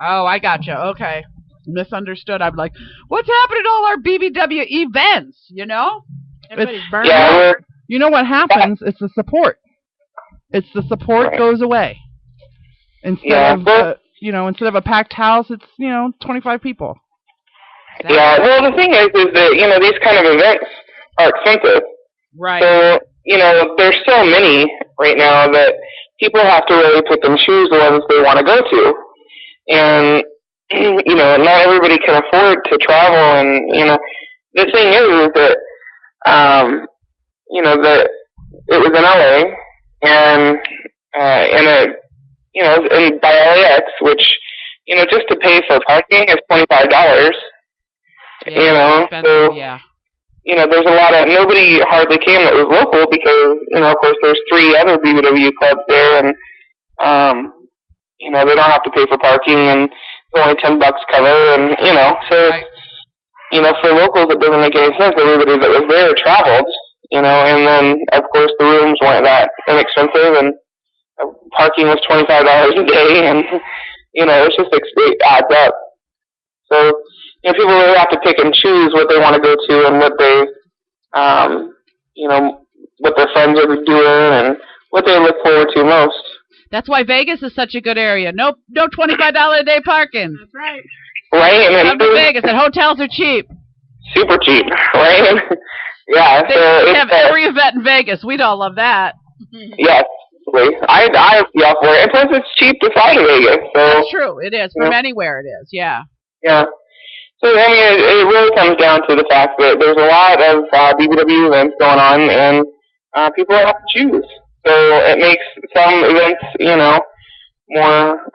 Oh, I gotcha. Okay. Misunderstood. I'm like, what's happening to all our BBW events, Everybody's burning out. You know what happens? It's the support. It's the support goes away. Instead of a packed house, it's 25 people. Yeah. Well, the thing is that these kind of events are expensive. Right. So there's so many right now that people have to really pick and choose the ones they want to go to, and not everybody can afford to travel. And the thing is that that it was in LA. And in by LAX, which just to pay for parking is $25. There's a lot of nobody hardly came that was local because of course there's 3 other BBW clubs there, and they don't have to pay for parking, and it's only $10 cover, and so for locals it doesn't make any sense. Everybody that was there traveled. And then, of course, the rooms weren't that inexpensive, and parking was $25 a day, and, it's just, it adds up. So, people really have to pick and choose what they want to go to and what they, what their friends are doing and what they look forward to most. That's why Vegas is such a good area. No $25 a day parking. That's right. Right? And come to Vegas, and hotels are cheap. Super cheap, right? Yeah, they have every event in Vegas. We'd all love that. Yes. I would be all for it. And plus, it's cheap to fly to Vegas. So, that's true. It is. From anywhere it is. Yeah. Yeah. So, I mean, it really comes down to the fact that there's a lot of BBW events going on, and people have to choose. So it makes some events, more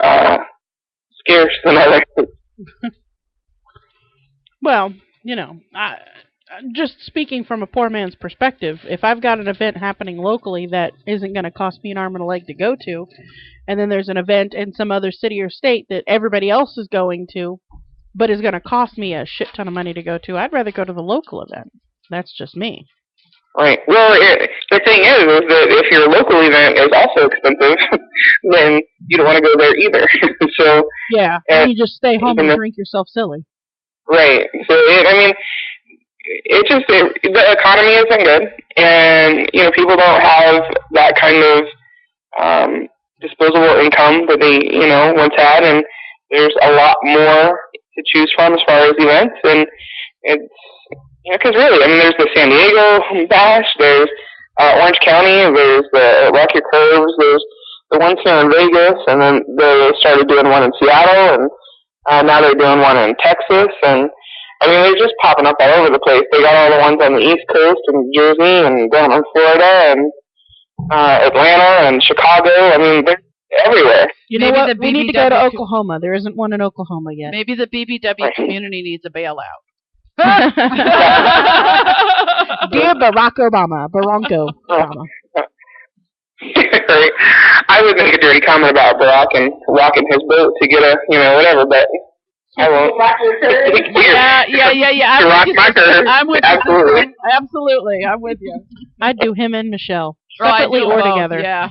scarce than others. Well, just speaking from a poor man's perspective, if I've got an event happening locally that isn't going to cost me an arm and a leg to go to, and then there's an event in some other city or state that everybody else is going to, but is going to cost me a shit ton of money to go to, I'd rather go to the local event. That's just me. Right. Well, the thing is that if your local event is also expensive, then you don't want to go there either. So yeah, and you just stay home and drink yourself silly. Right. So the economy isn't good, and people don't have that kind of disposable income that they once had, and there's a lot more to choose from as far as events, and it's because really, I mean, there's the San Diego Bash, there's Orange County, there's the Rock Your Curves, there's the ones here in Vegas, and then they started doing one in Seattle, and now they're doing one in Texas, and I mean, they're just popping up all over the place. They got all the ones on the East Coast and Jersey and down in Florida and Atlanta and Chicago. I mean, they're everywhere. You know what? We need to go to Oklahoma. There isn't one in Oklahoma yet. Maybe the BBW community needs a bailout. Dear Barack Obama, Baronco Obama. Right. I would make a dirty comment about Barack and rocking his boat to get a, whatever, but I won't. Yeah. I'm with Absolutely. you. Absolutely. I'm with you. I'd do him and Michelle. Separately or together. Yeah.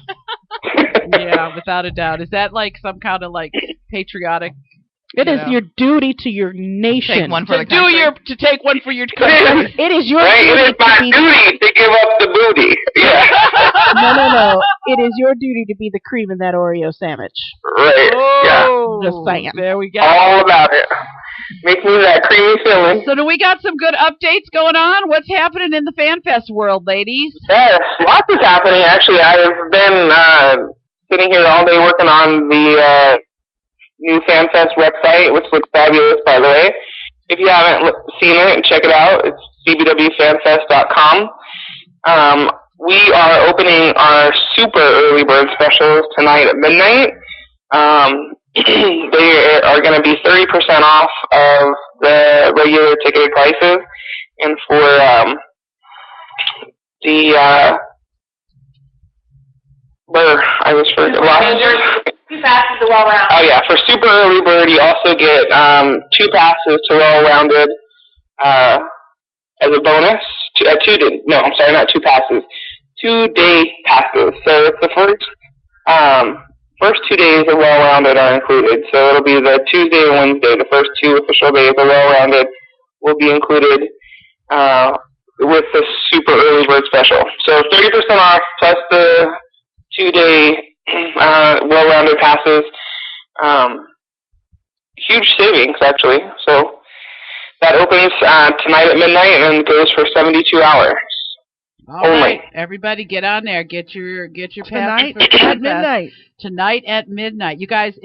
Yeah, without a doubt. Is that like some kind of like patriotic? It is your duty to your nation. Take one for the country. To take one for your country. It is your duty. It is my duty to give up the booty. Yeah. No. It is your duty to be the cream in that Oreo sandwich. Right. Oh, yeah. Just saying. There we go. All about it. Make me that creamy filling. So do we got some good updates going on? What's happening in the FanFest world, ladies? Yes, lots is happening. Actually, I've been sitting here all day working on the new FanFest website, which looks fabulous, by the way. If you haven't seen it, check it out. It's cbwfanfest.com. We are opening our super early bird specials tonight at midnight. They are going to be 30% off of the regular ticketed prices, and for the 2 passes to Well Rounded. Oh yeah, for super early bird, you also get 2 passes to Well Rounded as a bonus. 2 passes. 2-day passes. So it's the first 2 days of Well Rounded are included. So it'll be the Tuesday and Wednesday. The first 2 official days of Well Rounded will be included with the super early bird special. So 30% off plus the 2-day well-rounded passes. Huge savings, actually. So that opens tonight at midnight and goes for 72 hours. All right, everybody, get on there. Get your passes at midnight. Tonight at midnight, you guys.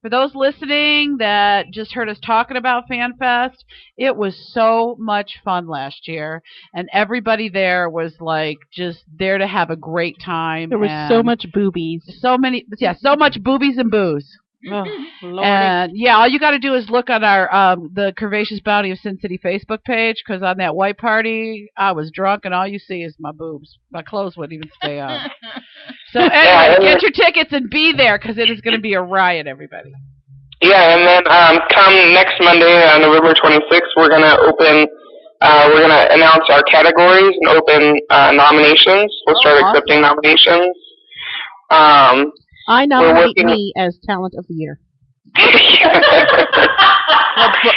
For those listening that just heard us talking about FanFest, it was so much fun last year, and everybody there was like just there to have a great time. There was so much boobies. So much boobies and booze. Oh, Lordy. And all you got to do is look on our the Curvaceous Bounty of Sin City Facebook page, because on that white party, I was drunk, and all you see is my boobs. My clothes wouldn't even stay on. So anyway, get your tickets and be there, because it is going to be a riot, everybody. Yeah, and then come next Monday, November 26th, we're going to open. We're going to announce our categories and open nominations. We'll start accepting nominations. I nominate me as Talent of the Year.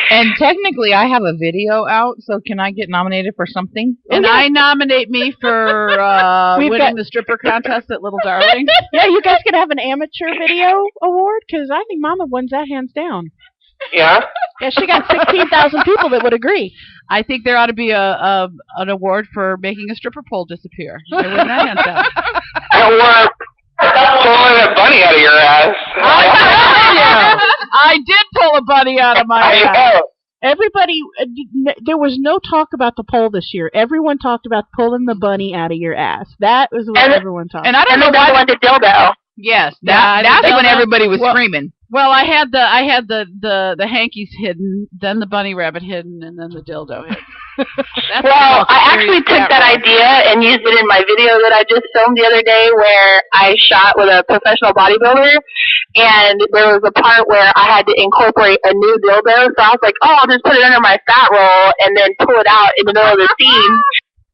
And technically, I have a video out, so can I get nominated for something? And I nominate me for winning the stripper contest at Little Darling. Yeah, you guys could have an amateur video award, because I think Mama wins that hands down. Yeah. Yeah, she got 16,000 people that would agree. I think there ought to be an award for making a stripper pole disappear. I win that hands down. Or pulling a bunny out of your ass. I did pull a bunny out of my ass. Everybody, there was no talk about the poll this year. Everyone talked about pulling the bunny out of your ass. That was what everyone talked about. And I don't know why the dildo. Yes, That's when everybody was screaming. Well, I had the hankies hidden, then the bunny rabbit hidden, and then the dildo hidden. Well, I actually took that idea and used it in my video that I just filmed the other day where I shot with a professional bodybuilder, and there was a part where I had to incorporate a new dildo, so I was like, oh, I'll just put it under my fat roll and then pull it out in the middle of the scene.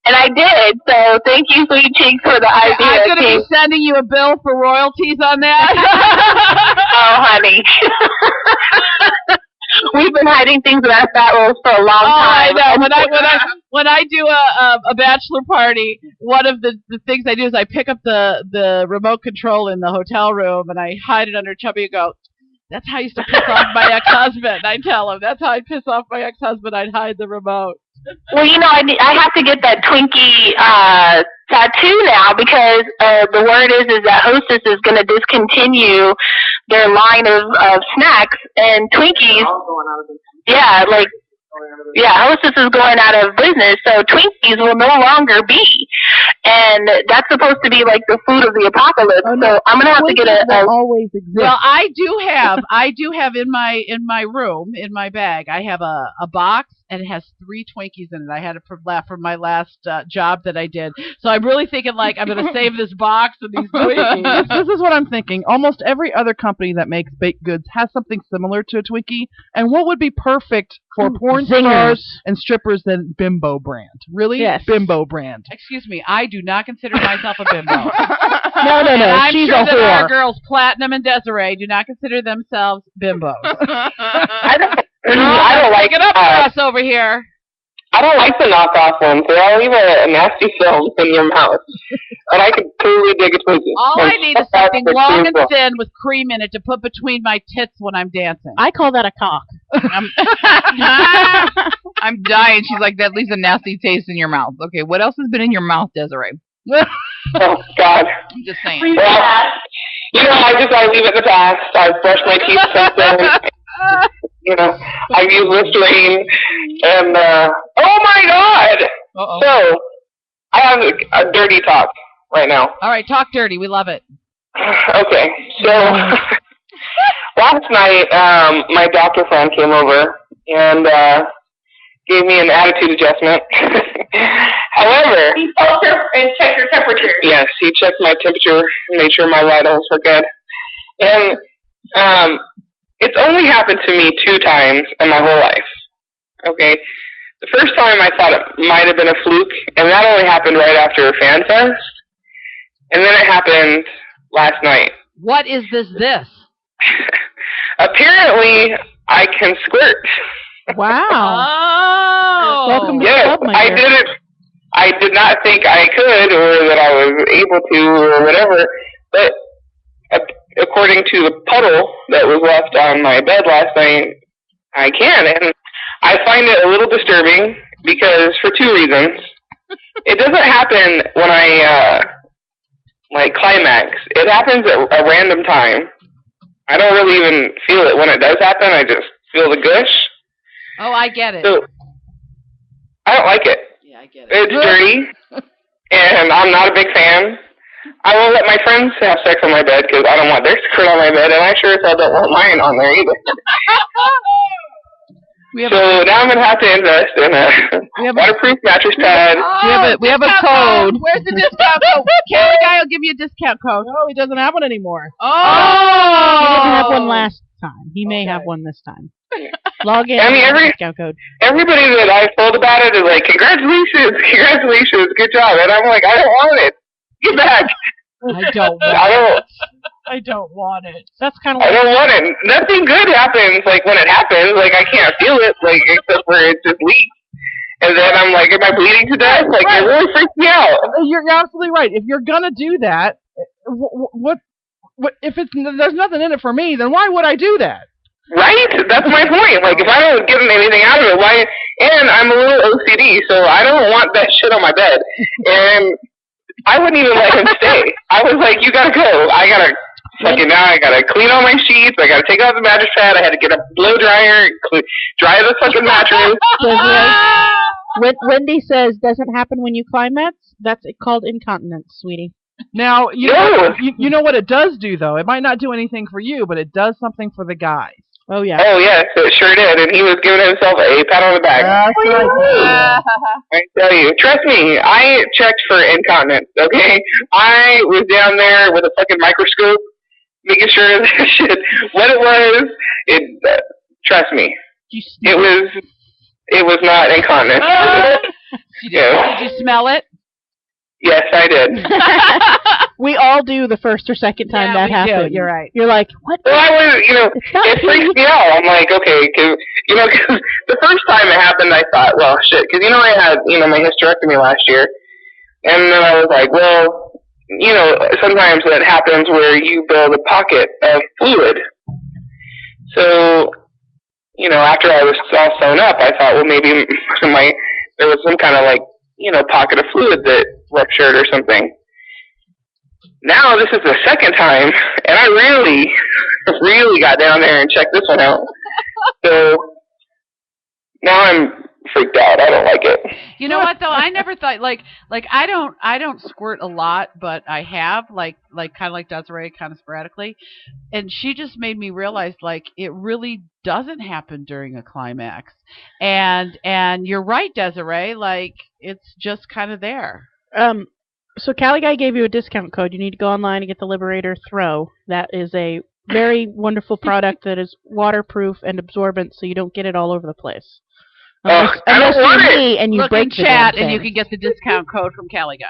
And I did, so thank you, Sweet Cheeks, for the idea. I'm going to be sending you a bill for royalties on that. Oh, honey. We've been hiding things in our fat rolls for a long time. I know. When I do a bachelor party, one of the things I do is I pick up the remote control in the hotel room and I hide it under Chubby and go, that's how I used to piss off my ex-husband. I tell him, that's how I'd piss off my ex-husband. I'd hide the remote. Well, I have to get that Twinkie tattoo now because the word is that Hostess is going to discontinue their line of snacks and Twinkies. Hostess is going out of business, so Twinkies will no longer be. And that's supposed to be like the food of the apocalypse. So I'm gonna have to get a always exist. Well, I do have in my room, in my bag, I have a box and it has 3 Twinkies in it. I had it from my last job that I did. So I'm really thinking like I'm gonna save this box and these Twinkies. This is what I'm thinking. Almost every other company that makes baked goods has something similar to a Twinkie. And what would be perfect for porn stars and strippers than Bimbo brand? Really? Yes. Bimbo brand. Excuse me, I do not consider myself a bimbo. No. I'm She's sure a that whore. our girls, Platinum and Desiree, do not consider themselves bimbos. I don't like it up for us over here. I don't like the knockoff ones. They all leave a nasty film in your mouth. But I could totally dig a Twinkie. All I need is something long and thin with cream in it to put between my tits when I'm dancing. I call that a cock. I'm dying. She's like, that leaves a nasty taste in your mouth. Okay, what else has been in your mouth, Desiree? Oh, God. I'm just saying. Well, I leave it in the past. I've brushed my teeth since then. I've used Listerine, and, oh my God! Uh-oh. So, I have a dirty talk right now. All right, talk dirty. We love it. Okay, so, last night, my doctor friend came over, and, gave me an attitude adjustment. However, he poked her and checked your temperature. Yes, he checked my temperature and made sure my vitals were good. And it's only happened to me 2 times in my whole life. Okay, the first time I thought it might have been a fluke, and that only happened right after a fan fest. And then it happened last night. What is this? Apparently, I can squirt. Wow. Oh. Welcome to yes, the club, my I dear. did it. I did not think I could or that I was able to or whatever, but according to the puddle that was left on my bed last night, I can. And I find it a little disturbing because for 2 reasons. It doesn't happen when I climax. It happens at a random time. I don't really even feel it when it does happen. I just feel the gush. Oh, I get it. So, I don't like it. Yeah, I get it. It's dirty, and I'm not a big fan. I won't let my friends have sex on my bed because I don't want their skirt on my bed, and I sure as hell don't want mine on there either. So now I'm going to have to invest in a waterproof mattress pad. We have a code. Where's the discount code? Camera guy will give you a discount code. No, he doesn't have one anymore. Oh! He didn't have one last time. He may have one this time. Log in. I mean, discount code. Everybody that I told about it is like, congratulations, good job. And I'm like, I don't want it. Get back. I don't want it. That's kind of I don't want it. Nothing good happens, when it happens. I can't feel it, except for it just leaks. And then I'm like, am I bleeding to death? It really freaks me out. You're absolutely right. If you're gonna do that, what if there's nothing in it for me, then why would I do that? Right? That's my point. Like, if I don't get anything out of it, why? And I'm a little OCD, so I don't want that shit on my bed. And I wouldn't even let him stay. I was like, you gotta go. I gotta clean all my sheets. I gotta take out the mattress pad. I had to get a blow dryer, dry the fucking mattress. Wendy says, doesn't happen when you climax. That's called incontinence, sweetie. Now, you know what it does do, though? It might not do anything for you, but it does something for the guys. Oh, yeah. Oh, yes, it sure did. And he was giving himself a pat on the back. I tell you. Trust me, I checked for incontinence, okay? I was down there with a fucking microscope, making sure that shit, what it was, trust me, it was not incontinence. Did you smell it? Yes, I did. We all do the first or second time that happens. You're right. You're like, what? Well, I was, it freaked me out. I'm like, okay, because the first time it happened, I thought, well, shit, because, I had, my hysterectomy last year, and then I was like, well, sometimes that happens where you build a pocket of fluid. So, after I was all sewn up, I thought, well, maybe there was some kind of pocket of fluid that ruptured or something. Now this is the second time, and I really, really got down there and checked this one out. So now I'm freaked out. I don't like it. You know what though? I never thought I don't squirt a lot, but I have kind of like Desiree, kind of sporadically, and she just made me realize it really doesn't happen during a climax, and you're right, Desiree. It's just kind of there. So Cali Guy gave you a discount code. You need to go online and get the Liberator Throw. That is a very wonderful product that is waterproof and absorbent, so you don't get it all over the place. Unless you're me and you Look break in the chat, damn and you thing. can get the discount code from Cali Guy.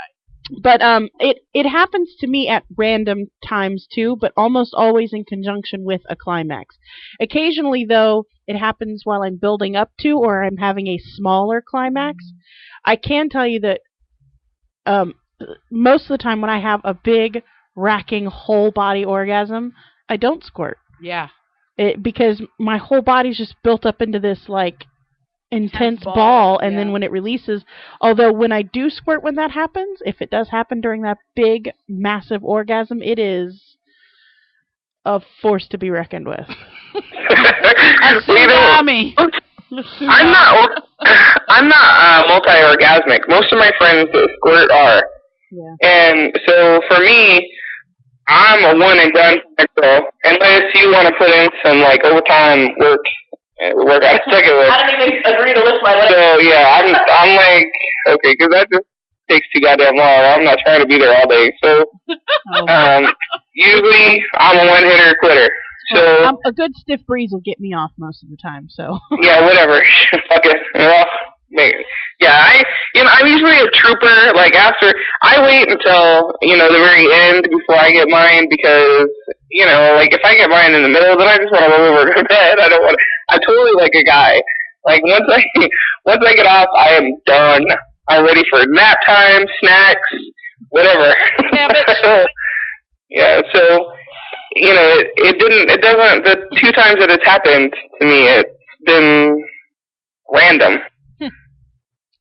But it happens to me at random times too, but almost always in conjunction with a climax. Occasionally, though, it happens while I'm building up to or I'm having a smaller climax. I can tell you that most of the time when I have a big, racking, whole body orgasm, I don't squirt. Yeah. Because my whole body's just built up into this intense ball, and then when it releases, although when I do squirt when that happens, if it does happen during that big, massive orgasm, it is a force to be reckoned with. A tsunami. I'm not multi-orgasmic. Most of my friends that squirt are. Yeah. And so for me, I'm a one and done girl. Unless you want to put in some overtime work out a second with. I don't even agree to lift my leg. So yeah, I'm like, okay, because that just takes too goddamn long. I'm not trying to be there all day. So usually I'm a one-hitter quitter. So a good stiff breeze will get me off most of the time. So yeah, whatever. Fuck it. Well, yeah, I'm usually a trooper. After I wait until the very end before I get mine because if I get mine in the middle, then I just want to roll over to bed. I don't want. I'm totally like a guy. Once I get off, I am done. I'm ready for nap time, snacks, whatever. Damn it. Yeah. So. It doesn't, the two times that it's happened to me, it's been random.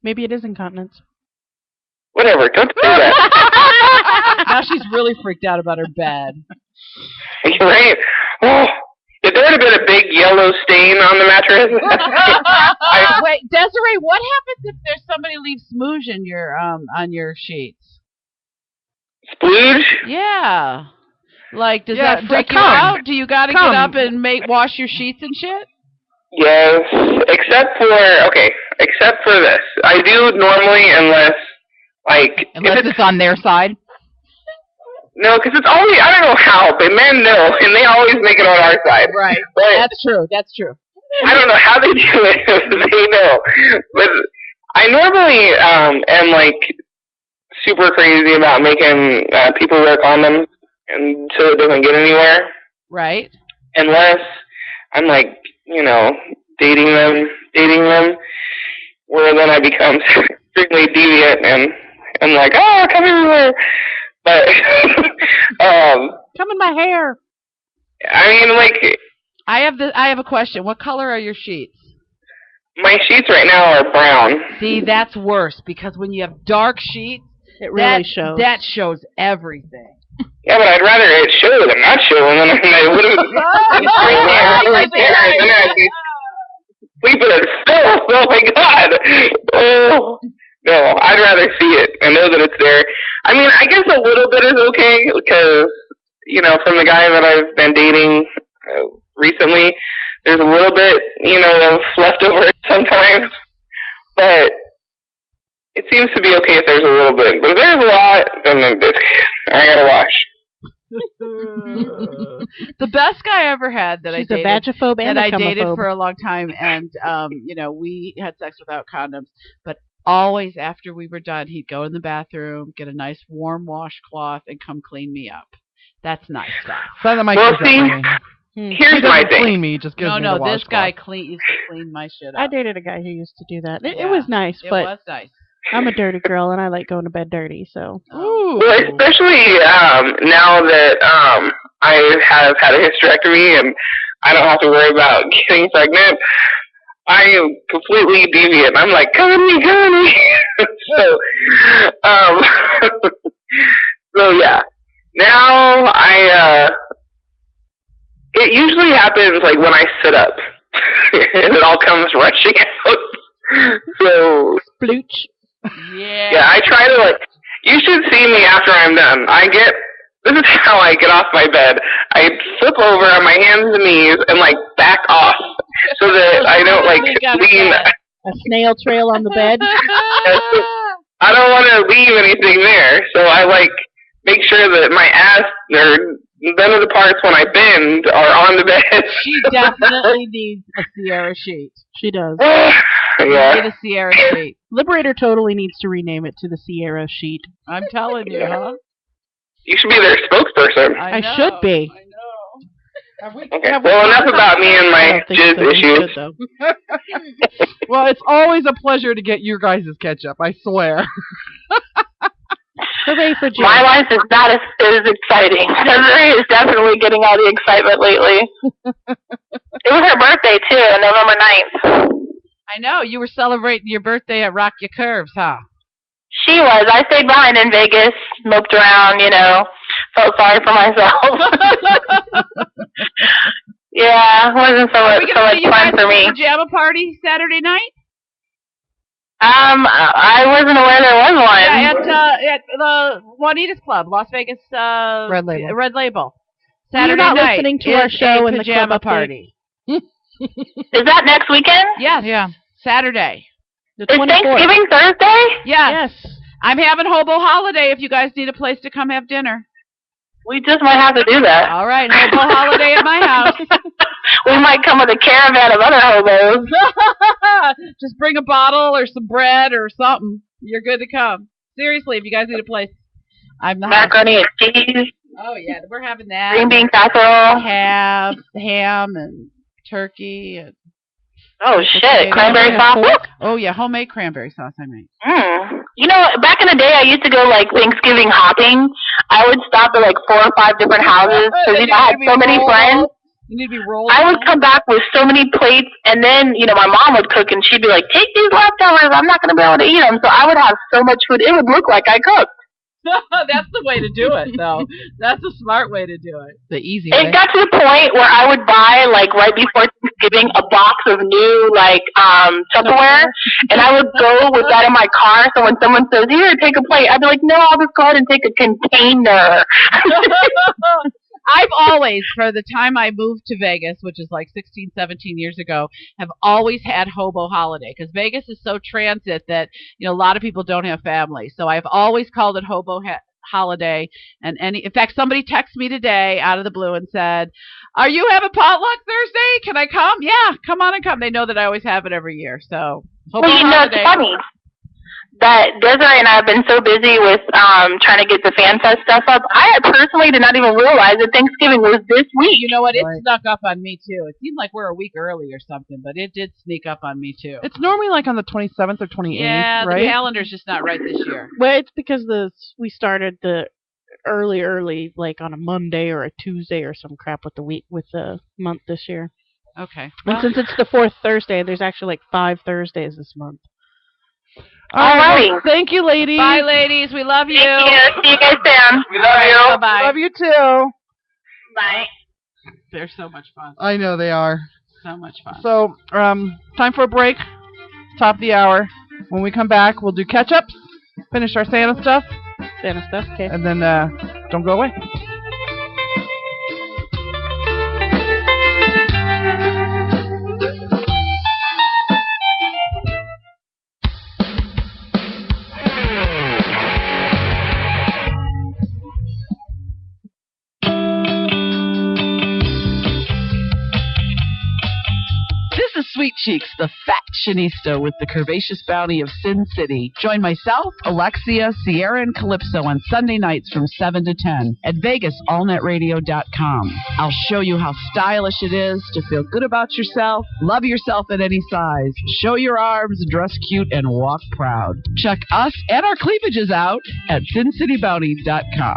Maybe it is incontinence. Whatever, don't do that. Now she's really freaked out about her bed. Right? Oh, if there had been a big yellow stain on the mattress. Wait, Desiree, what happens if there's somebody leaves smooge in your, on your sheets? Splooge? Yeah. Does that freak you out? Do you got to get up and wash your sheets and shit? Yes, except for this. I do normally unless it's on their side? No, because it's always, I don't know how, but men know, and they always make it on our side. Right. But That's true. I don't know how they do it. They know. But I normally am super crazy about making people wear condoms. And so it doesn't get anywhere. Right. Unless I'm dating them, where then I become strictly deviant and I'm like, oh, come everywhere. But come in my hair. I mean, I have a question. What color are your sheets? My sheets right now are brown. See, that's worse because when you have dark sheets, it really shows. That shows everything. Yeah, but I'd rather it show than not show, and then I would have right there, and then I'd be sleeping at filth. Oh my God! Oh no, I'd rather see it and know that it's there. I mean, I guess a little bit is okay because from the guy that I've been dating recently, there's a little bit of leftover sometimes, but it seems to be okay if there's a little bit. But if there's a lot, then I gotta wash. The best guy I ever had that She's I dated, and I dated for a long time, and we had sex without condoms, but always after we were done, he'd go in the bathroom, get a nice warm washcloth, and come clean me up. That's nice stuff. Here's my thing. Clean me, just gives me the washcloth. This guy used to clean my shit up. I dated a guy who used to do that. It was nice, but it was nice. I'm a dirty girl, and I like going to bed dirty, so. Well, especially now that I have had a hysterectomy and I don't have to worry about getting pregnant, I am completely deviant. I'm like, come me. So yeah. Now it usually happens like when I sit up, and it all comes rushing out. So. Splooch. Yeah, I try to you should see me after I'm done. This is how I get off my bed. I flip over on my hands and knees and back off so that I don't lean. A snail trail on the bed? I don't want to leave anything there, so I make sure that my ass or none of the parts when I bend are on the bed. She definitely needs a Sierra sheet. She does. Yeah. Need a Sierra sheet. Liberator totally needs to rename it to the Sierra sheet. I'm telling you, huh? You should be their spokesperson. I should be. Okay. Well, enough about me and my jizz issues. Well, it's always a pleasure to get your guys' catch-up, I swear. Hooray for Jizz. My life is not as exciting. Desiree is definitely getting all the excitement lately. It was her birthday, too, on November 9th. I know. You were celebrating your birthday at Rock Your Curves, huh? She was. I stayed behind in Vegas, moped around, felt sorry for myself. Yeah, it wasn't so much fun for me. Pajama party Saturday night? I wasn't aware there was one. Yeah, at the Juanita's Club, Las Vegas. Red Label. Saturday You're not night listening to our show in the pajama club party. Is that next weekend? Yes. Yeah. Saturday. Is Thanksgiving Thursday? Yes. I'm having Hobo Holiday if you guys need a place to come have dinner. We just might have to do that. All right, Hobo Holiday at my house. We might come with a caravan of other hobos. Just bring a bottle or some bread or something. You're good to come. Seriously, if you guys need a place. I'm the macaroni and cheese. Oh, yeah, we're having that. Green bean casserole. Have ham and turkey. And oh, shit. Cranberry sauce? Oh, yeah, homemade cranberry sauce I made. Back in the day, I used to go, Thanksgiving hopping. I would stop at, 4 or 5 different houses because, I had so many friends. You need to be rolled. I would come back with so many plates, and then, my mom would cook, and she'd be like, take these leftovers. I'm not going to be able to eat them. So I would have so much food, it would look like I cooked. That's the way to do it, though. That's a smart way to do it. The easy way. It got to the point where I would buy, right before Thanksgiving, a box of new, Tupperware, and I would go with that in my car, so when someone says, here, take a plate, I'd be like, no, I'll just go ahead and take a container. I've always, for the time I moved to Vegas, which is 16, 17 years ago, have always had Hobo Holiday because Vegas is so transit that, a lot of people don't have families. So I've always called it Hobo Holiday. And in fact, somebody texted me today out of the blue and said, are you having potluck Thursday? Can I come? Yeah, come on and come. They know that I always have it every year. So Hobo Holiday. It's funny that Desiree and I have been so busy with trying to get the Fan Fest stuff up. I personally did not even realize that Thanksgiving was this week. You know what? It snuck up on me, too. It seemed like we're a week early or something, but it did sneak up on me, too. It's normally on the 27th or 28th, yeah, right? The calendar's just not right this year. Well, it's because we started early, like on a Monday or a Tuesday or some crap with the month this year. Okay. And since it's the 4th Thursday, there's actually like 5 Thursdays this month. All right. well, thank you, ladies. Bye, ladies. We love you. Thank you. See you guys soon. We love you. Bye-bye. Love you too. Bye. They're so much fun. I know they are. So much fun. So, time for a break. Top of the hour. When we come back, we'll do catch-ups, finish our Santa stuff. Okay. And then don't go away. This is Sweet Cheeks, the fashionista with the curvaceous bounty of Sin City. Join myself, Alexia, Sierra, and Calypso on Sunday nights from 7 to 10 at VegasAllNetRadio.com. I'll show you how stylish it is to feel good about yourself, love yourself at any size, show your arms, dress cute, and walk proud. Check us and our cleavages out at SinCityBounty.com.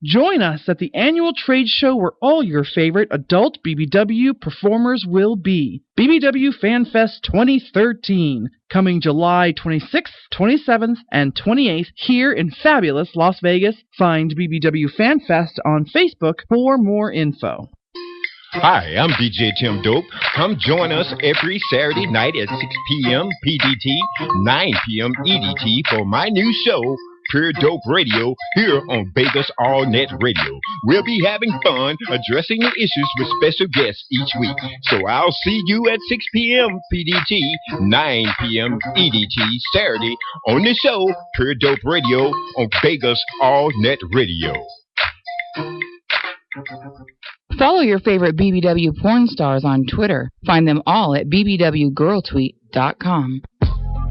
Join us at the annual trade show where all your favorite adult BBW performers will be. BBW Fan Fest 2013, coming July 26th, 27th, and 28th here in fabulous Las Vegas. Find BBW Fan Fest on Facebook for more info. Hi, I'm DJ Tim Dope. Come join us every Saturday night at 6 p.m. PDT, 9 p.m. EDT for my new show, Pure Dope Radio, here on Vegas All Net Radio. We'll be having fun addressing the issues with special guests each week. So I'll see you at 6 p.m. PDT, 9 p.m. EDT, Saturday on the show, Pure Dope Radio on Vegas All Net Radio. Follow your favorite BBW porn stars on Twitter. Find them all at bbwgirltweet.com.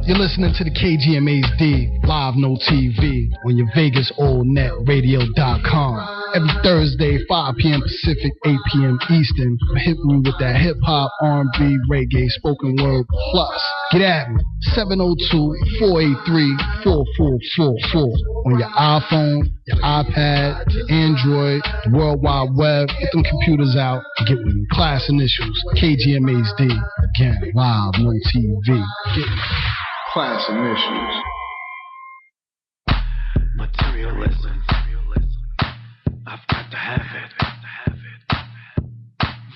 You're listening to the KGMHD, live no TV, on your VegasAllNetRadio.com. Every Thursday, 5 p.m. Pacific, 8 p.m. Eastern, hitting you with that hip-hop, R&B, reggae, spoken word plus. Get at me, 702-483-4444, on your iPhone, your iPad, your Android, the World Wide Web. Get them computers out and get with me. Class Initials, KGMHD, again, live no TV. Get me. Class Initials. Materialism. I've got to have it.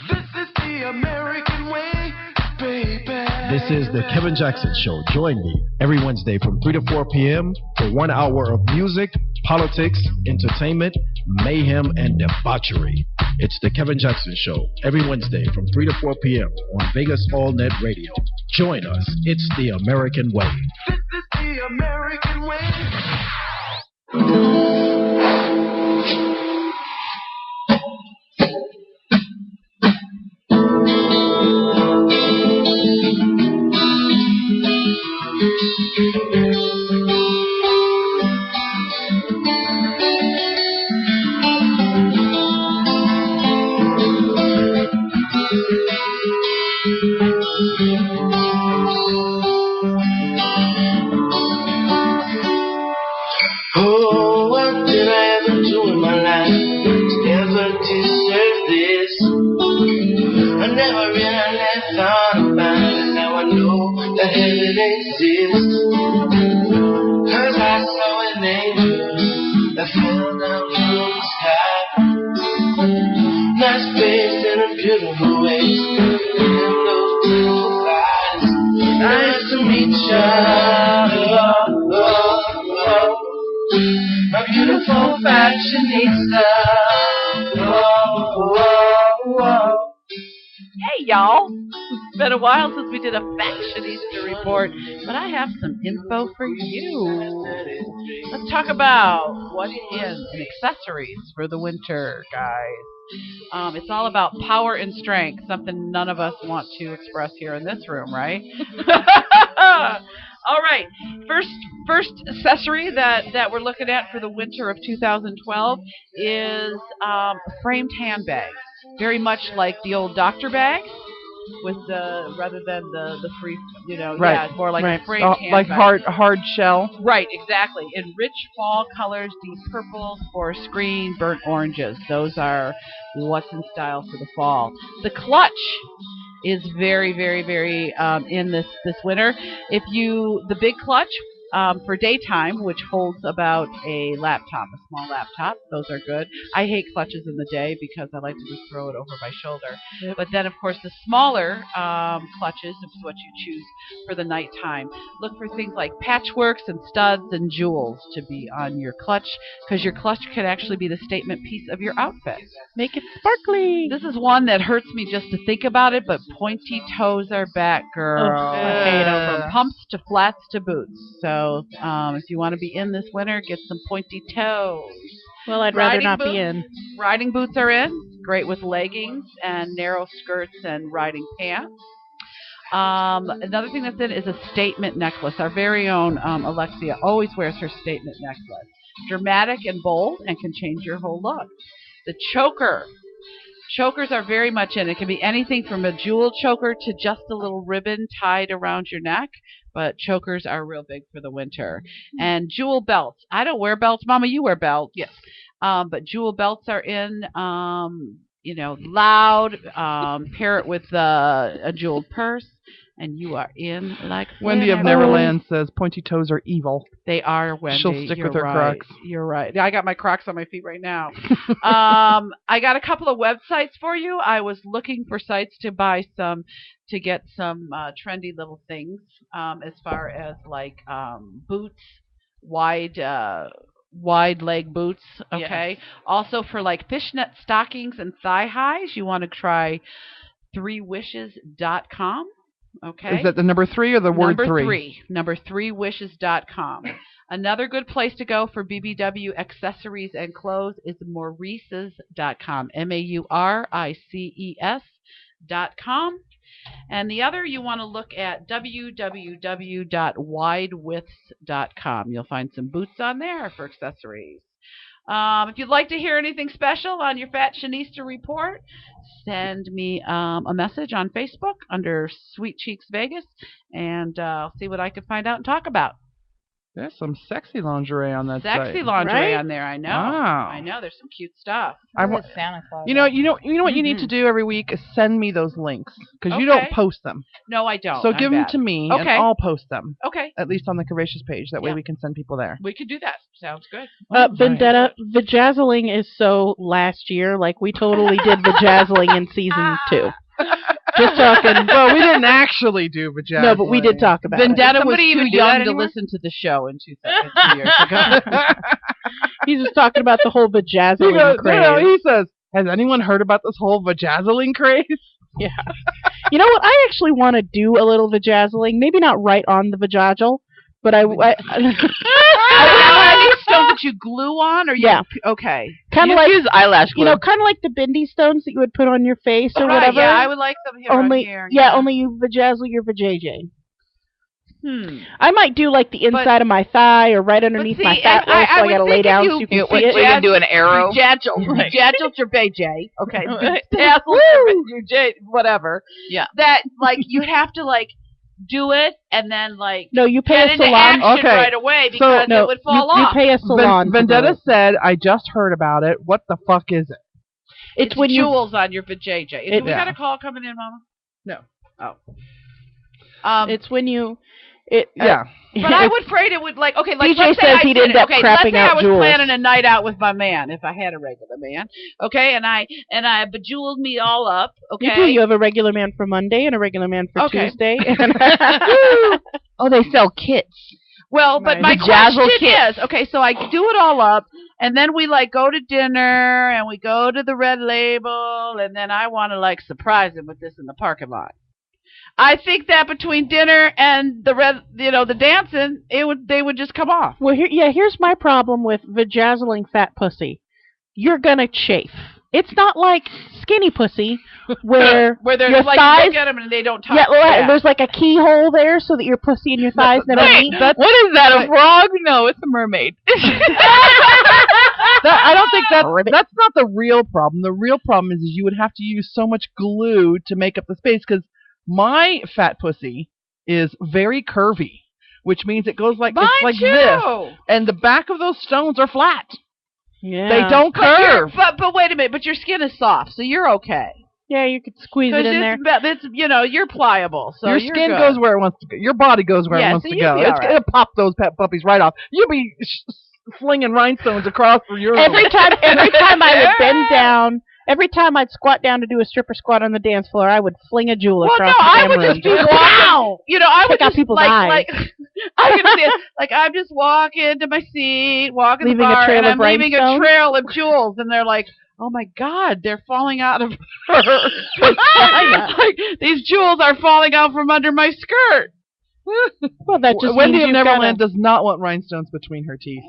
This is the American way, baby. This is the Kevin Jackson Show. Join me every Wednesday from 3 to 4 p.m. for 1 hour of music, politics, entertainment, mayhem, and debauchery. It's the Kevin Jackson Show every Wednesday from 3 to 4 p.m. on Vegas All Net Radio. Join us. It's the American way. This is the American way. Oh, what did I ever do in my life to ever deserve this? I never really thought about it. Now I know that heaven exists. 'Cause I saw an angel that fell down from the sky. Nice face in a beautiful waist, and those beautiful eyes. Nice to meet you. My beautiful fashionista. Hey, y'all. It's been a while since we did a fashionista report, but I have some info for you. Let's talk about what it is and accessories for the winter, guys. It's all about power and strength, something none of us want to express here in this room, right? All right, first accessory that we're looking at for the winter of 2012 is a framed handbag, very much like the old doctor bags. with the rather than the free, Right. yeah, more like a frame like canvas. hard shell. Right, exactly. In rich fall colors, deep purples, forest green, burnt oranges. Those are what's in style for the fall. The clutch is very, very, very in this winter. The big clutch for daytime, which holds about a small laptop, those are good. I hate clutches in the day because I like to just throw it over my shoulder. Yep. But then, of course, the smaller clutches is what you choose for the nighttime. Look for things like patchworks and studs and jewels to be on your clutch, because your clutch can actually be the statement piece of your outfit. Make it sparkly. This is one that hurts me just to think about it, but pointy toes are back, girl. I hate them. From pumps to flats to boots. So if you want to be in this winter, get some pointy toes. Well, I'd rather not be in. Riding boots are in. Great with leggings and narrow skirts and riding pants. Another thing that's in is a statement necklace. Our very own Alexia always wears her statement necklace. Dramatic and bold and can change your whole look. The choker. Chokers are very much in. It can be anything from a jewel choker to just a little ribbon tied around your neck, but chokers are real big for the winter. And jewel belts. I don't wear belts. Mama, you wear belts. Yes. But jewel belts are in, loud. Pair it with a jeweled purse, and you are in like Wendy of Neverland says pointy toes are evil. They are, Wendy. She'll stick with her right. Crocs. You're right. I got my Crocs on my feet right now. I got a couple of websites for you. I was looking for sites to get some trendy little things as far as like boots, wide leg boots. Okay. Yes. Also for like fishnet stockings and thigh highs, you want to try 3wishes.com. Okay. Is that the number 3 or the word 3? Number 3wishes.com. Another good place to go for BBW accessories and clothes is Maurices.com. MAURICES.com. And the other, you want to look at www.widewidths.com. You'll find some boots on there for accessories. If you'd like to hear anything special on your Fashionista report, send me a message on Facebook under Sweet Cheeks Vegas, and I'll see what I can find out and talk about. There's some sexy lingerie on that site. Sexy lingerie on there, I know. Wow. I know, there's some cute stuff. Santa Claus. You know what you need to do every week is send me those links, because you don't post them. No, I don't. So give them to me, and I'll post them. Okay. At least on the Curvaceous page. That way we can send people there. We could do that. Sounds good. Vendetta, vajazzling is so last year. Like, we totally did vajazzling in season 2. Just talking. Well, we didn't actually do vajazzling. No, but we did talk about Vendetta it. was too young to listen to the show in 2 years ago. He's just talking about the whole vajazzling craze. No, he says, has anyone heard about this whole vajazzling craze? Yeah. You know what? I actually want to do a little vajazzling. Maybe not right on the vajazzel, but I these stones that you glue on, or okay, kind of like use eyelash glue. You know, kind of like the bindi stones that you would put on your face or whatever. Yeah, I would like them here. Only, on here. Yeah, only you vajazzle your vajayjay. I might do like the inside of my thigh or right underneath my fat roll, so I gotta lay down so you can see it. You can do an arrow. Vajazzle your vajay. Okay, vajazzle your J, whatever. Yeah. That you have to do it and then you pay a salon right away because it would fall off. You pay a salon. Vendetta said, I just heard about it. What the fuck is it? It's when jewels on your vajayjay. We got a call coming in, Mama? No. Oh. It's when you. But I would afraid it would okay. Like DJ says he'd end up crapping out I was jewels. planning a night out with my man if I had a regular man. Okay, and I bejeweled me all up. Okay. You do. You have a regular man for Monday and a regular man for Tuesday. Oh, they sell kits. Well, but my question is, okay, so I do it all up, and then we go to dinner, and we go to the Red Label, and then I want to surprise him with this in the parking lot. I think that between dinner and the dancing, they would just come off. Well, here's my problem with vajazzling fat pussy. You're gonna chafe. It's not like skinny pussy where there's your thighs, you look at them and they don't touch. Yeah, there's a keyhole there so that your pussy and your thighs never meet. What is that? A frog? No, it's a mermaid. I don't think that's not the real problem. The real problem is you would have to use so much glue to make up the space, because My fat pussy is very curvy, which means it goes like Mine it's like too. this, and the back of those stones are flat. Yeah. They don't curve. But wait a minute. But your skin is soft, so you're okay. Yeah, you could squeeze it in there. It's you're pliable, so your you're skin good. goes where it wants to go. Your body goes where it wants to go. It's gonna pop those pet puppies right off. You'll be slinging rhinestones across for your Every time I would bend down, every time I'd squat down to do a stripper squat on the dance floor, I would fling a jewel across the I camera. would just be walking. I would Pick out just people's like eyes. I can see it. Like I'm just walking to my seat, walking Leaving the bar, a trail and of I'm leaving a rhinestones? trail of jewels, and they're like, "Oh my God, they're falling out of her." Like, these jewels are falling out from under my skirt. Well, that just Wendy means of you've Neverland gotta- does not want rhinestones between her teeth.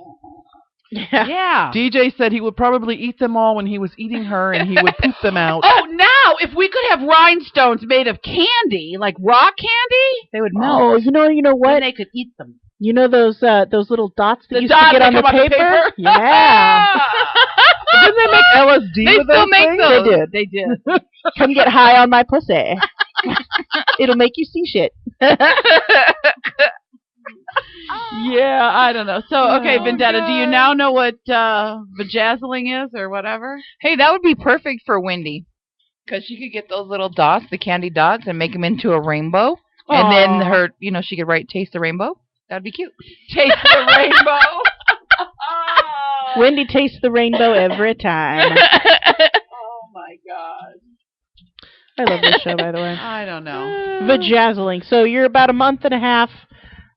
Yeah. DJ said he would probably eat them all when he was eating her, and he would poop them out. Oh, now if we could have rhinestones made of candy, like raw candy, they would melt. Oh, you know what? Then they could eat them. You know those little dots that The used dots to get that on the come on the paper? paper? Yeah. Didn't they make LSD They with still those make things? those. They did. Come get high on my pussy. It'll make you see shit. Yeah, I don't know. So, okay, Vendetta, do you now know what vajazzling is or whatever? Hey, that would be perfect for Wendy. Because she could get those little dots, the candy dots, and make them into a rainbow. And then her, she could write Taste the Rainbow. That'd be cute. Taste the rainbow. Wendy tastes the rainbow every time. Oh, my God. I love this show, by the way. I don't know. Vajazzling. So you're about a month and a half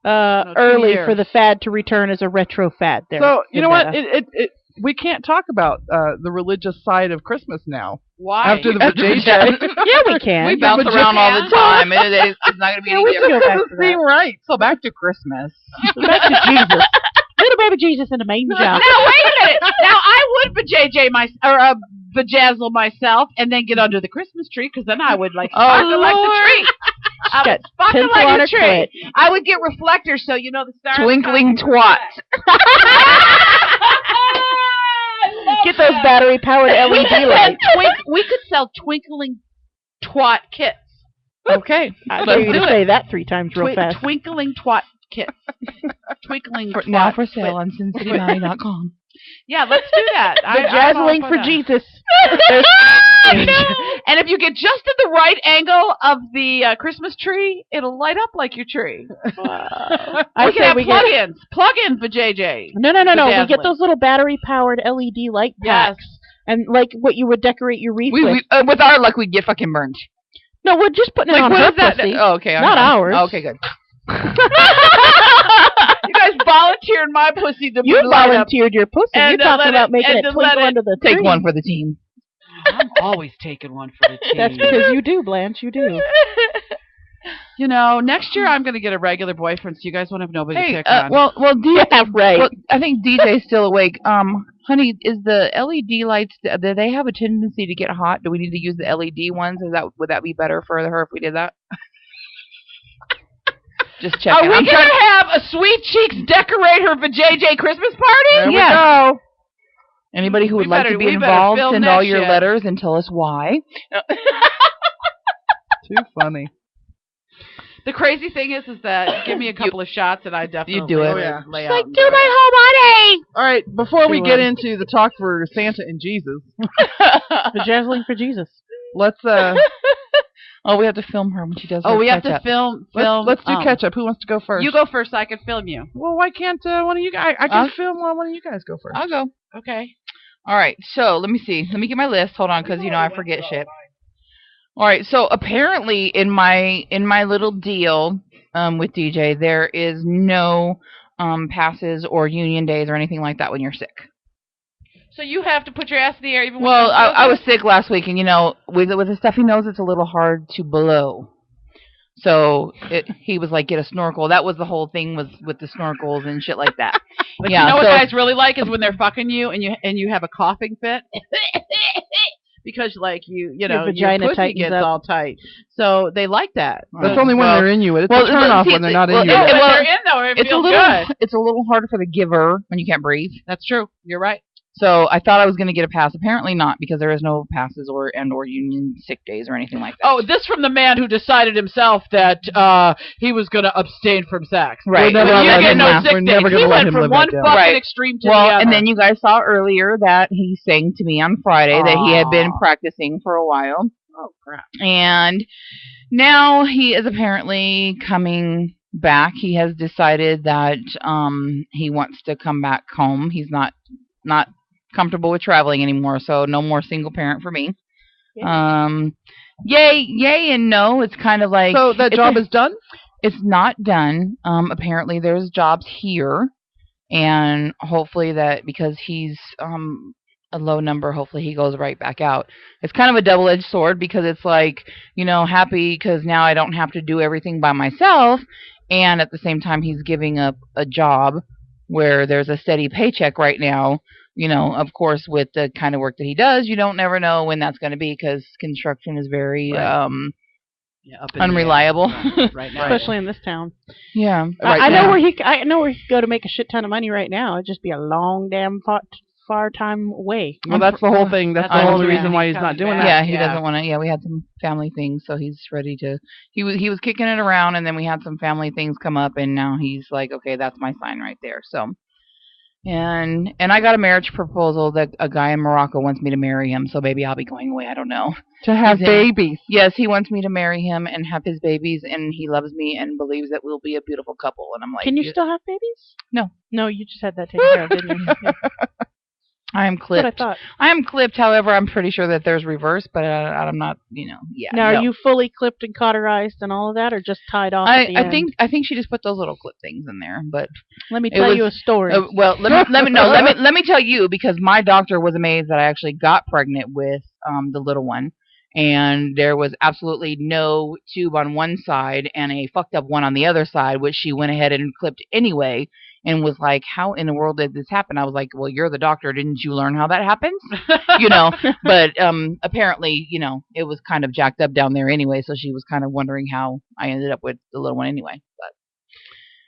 early years. for the fad to return as a retro fad. There. So you know what? Vendetta. We can't talk about the religious side of Christmas now. Why? After the JJ. Yeah, we can. We bounce around all the time. It's not going to be any we can go different. back to that. Right. So back to Christmas. Back to Jesus. Little baby Jesus in a manger. Now, wait a minute. Now, I would vajazzle myself and then get under the Christmas tree, because then I would sparkle like the tree. I would sparkle tinsel on like her a tree. I would get reflectors so the stars. Twinkling twat. Get those battery-powered LED lights. We could sell twinkling twat kits. Okay. I dare you to say that 3 times real fast. Twinkling twat kits. Twinkling twat. Now for sale on SinCityBounty.com. Yeah, let's do that. Vajazzling for Jesus. And if you get just at the right angle of the Christmas tree, it'll light up like your tree. I We can have we plug-ins. Plug-in for JJ. No. We Vajazzling. get those little battery-powered LED light packs. Yes. And like what you would decorate your wreath with. With our luck, we'd get fucking burned. No, we're just putting it on what her is that? pussy. Oh, okay. Not ours. Okay, good. You guys volunteered my pussy to You be light up. volunteered your pussy. And You're to talking let about it- making and it to let twinkle it under the Take tree. one for the team. I'm always taking one for the team. That's because you do, Blanche. You do. Next year I'm going to get a regular boyfriend, so you guys won't have nobody to pick on. well, Yeah, right. Well, I think DJ's still awake. Honey, is the LED lights? Do they have a tendency to get hot? Do we need to use the LED ones? Would that be better for her if we did that? Just checking. Are we going to have a Sweet Cheeks decorate her for JJ Christmas party? There we Yeah. go. Anybody who would We like better- to be we better involved, film send that all your shit. letters and tell us why. Too funny. The crazy thing is that give me a couple of shots and I definitely You do it. would Oh, yeah. lay It's out like, and do do it. my whole body. All right, before we Too get early. into the talk for Santa and Jesus, Vajazzling for Jesus. let's Oh, we have to film her when she does. Oh, her we have to catch-up. film. let's do catch up. Who wants to go first? You go first so I can film you. Well, why can't one of you guys? I can film while one of you guys go first. I'll go. Okay. All right, so let me see. Let me get my list. Hold on, because I forget shit. All right, so apparently in my little deal with DJ, there is no passes or union days or anything like that when you're sick. So you have to put your ass in the air even when Well, you're I was sick last week, and with the stuffy nose, it's a little hard to blow. So he was like, get a snorkel. That was the whole thing with the snorkels and shit like that. But yeah, you know what so- guys really like is when they're fucking you and you have a coughing fit. Because your vagina pussy tightens gets up. all tight. So they like that. That's only when they're in you. It's well, a turn off see, when they're not in well, you. When well, they're in though, it it's feels a little good. it's a little harder for the giver when you can't breathe. That's true. You're right. So I thought I was going to get a pass. Apparently not, because there is no passes or union sick days or anything like that. Oh, this from the man who decided himself that he was going to abstain from sex. Right. We're never You gonna get no let him- sick we're days. never He gonna let went him from live one that down. fucking Right. extreme to Well, the other. and then you guys saw earlier that he sang to me on Friday that he had been practicing for a while. Oh, crap. And now he is apparently coming back. He has decided that he wants to come back home. He's not comfortable with traveling anymore, so no more single parent for me. Yay and no. It's kind of like, So that job is done? It's not done. Apparently there's jobs here, and hopefully that, because he's a low number, hopefully he goes right back out. It's kind of a double-edged sword, because it's like, happy because now I don't have to do everything by myself, and at the same time he's giving up a job where there's a steady paycheck right now. Of course, with the kind of work that he does, you don't never know when that's going to be, because construction is very unreliable right now, especially in this town. Yeah, I know where he could go to make a shit ton of money right now. It'd just be a long damn far time away. Well, that's the whole thing. That's the whole reason why he's not doing that. Yeah, he doesn't want to. Yeah, we had some family things, so he's ready to. He was kicking it around, and then we had some family things come up, and now he's like, okay, that's my sign right there. So. And I got a marriage proposal that a guy in Morocco wants me to marry him, so maybe I'll be going away. I don't know. To have babies. Yes, he wants me to marry him and have his babies, and he loves me and believes that we'll be a beautiful couple. And I'm like, can you still have babies? No. No, you just had that taken care of, didn't you? Yeah. I am clipped. That's what I thought. I am clipped. However, I'm pretty sure that there's reverse, but I'm not. Yeah. Now, no. are you fully clipped and cauterized and all of that, or just tied off? I think she just put those little clip things in there. But let me tell you a story. Well, let me tell you, because my doctor was amazed that I actually got pregnant with the little one, and there was absolutely no tube on one side and a fucked up one on the other side, which she went ahead and clipped anyway. And was like, how in the world did this happen? I was like, well, you're the doctor. Didn't you learn how that happens? But apparently, it was kind of jacked up down there anyway. So she was kind of wondering how I ended up with the little one anyway. But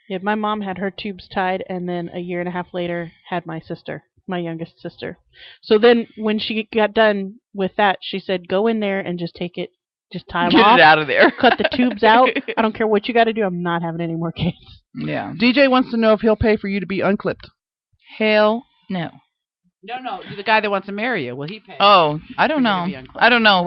yeah, my mom had her tubes tied, and then a year and a half later had my sister, my youngest sister. So then when she got done with that, she said, go in there and just take it. Just tie them off. Get it out of there. Cut the tubes out. I don't care what you got to do. I'm not having any more kids. Yeah. DJ wants to know if he'll pay for you to be unclipped. Hell no. No. The guy that wants to marry you, will he pay? Oh, I don't know. I don't know.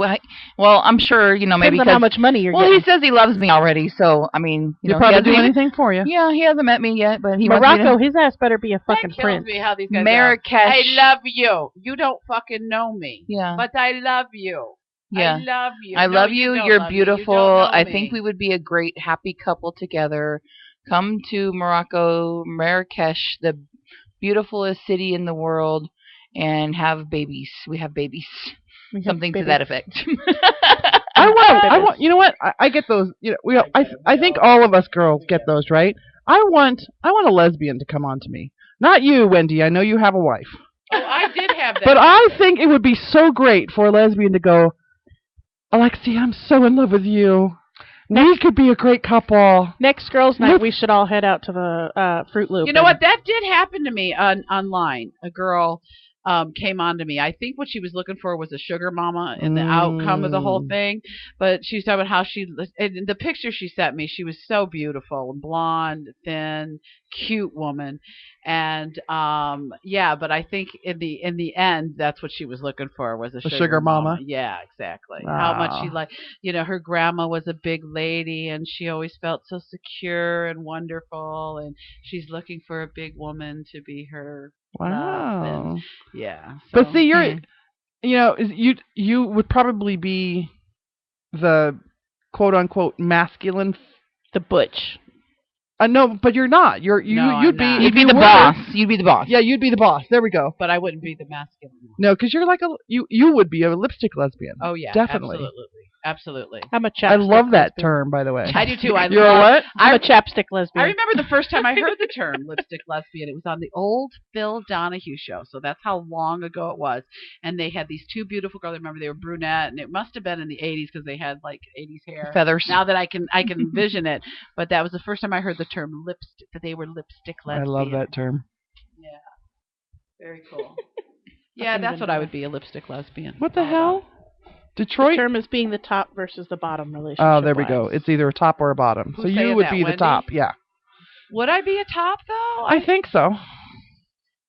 Well, I'm sure, maybe depends on how much money you're getting. Well, he says he loves me already, so, I mean, he'll probably do anything for you. Yeah, he hasn't met me yet, but he Morocco, his ass better be a fucking prince. Me how these guys Marrakesh. I love you. You don't fucking know me. Yeah. But I love you. Yeah. I love you. I love you. You're beautiful. I me. think we would be a great, happy couple together. Come to Morocco, Marrakesh, the beautifulest city in the world, and have babies. We have babies. Something to that effect. I want. You know what? I get those. I think all of us girls get those, right? I want a lesbian to come on to me. Not you, Wendy. I know you have a wife. Oh, I did have that. But I think it would be so great for a lesbian to go, Alexi, I'm so in love with you. We could be a great couple. Next girls' night, we should all head out to the Fruit Loop. You know what? That did happen to me online. A girl came on to me. I think what she was looking for was a sugar mama in the outcome of the whole thing. But she was talking about how in the picture she sent me, she was so beautiful, blonde, thin, cute woman. And but I think in the end, that's what she was looking for was a sugar mama. Yeah, exactly. How much she liked, her grandma was a big lady, and she always felt so secure and wonderful, and she's looking for a big woman to be her. Wow. Yeah. So, but see, you would probably be the quote unquote masculine, the butch. No, but you're not. You'd be the boss. You'd be the boss. Yeah, you'd be the boss. There we go. But I wouldn't be the masculine one. No, because you're like you would be a lipstick lesbian. Oh yeah, definitely. Absolutely. I'm a chapstick. I love that lesbian. term, by the way. I do too. You're a what? I'm a chapstick lesbian. I remember the first time I heard the term lipstick lesbian. It was on the old Phil Donahue show, so that's how long ago it was. And they had these two beautiful girls. I remember they were brunette, and it must have been in the 80s because they had like 80s hair. Feathers. Now that I can envision it, but that was the first time I heard the term lipstick. That they were lipstick lesbian. I love that term. Yeah. Very cool. Yeah, that's what I would be, a lipstick lesbian. What the hell? Detroit? The term is being the top versus the bottom relationship. Oh, there we go. It's either a top or a bottom. Who's so you saying would that, be Wendy? the top, yeah. Would I be a top though? I think so.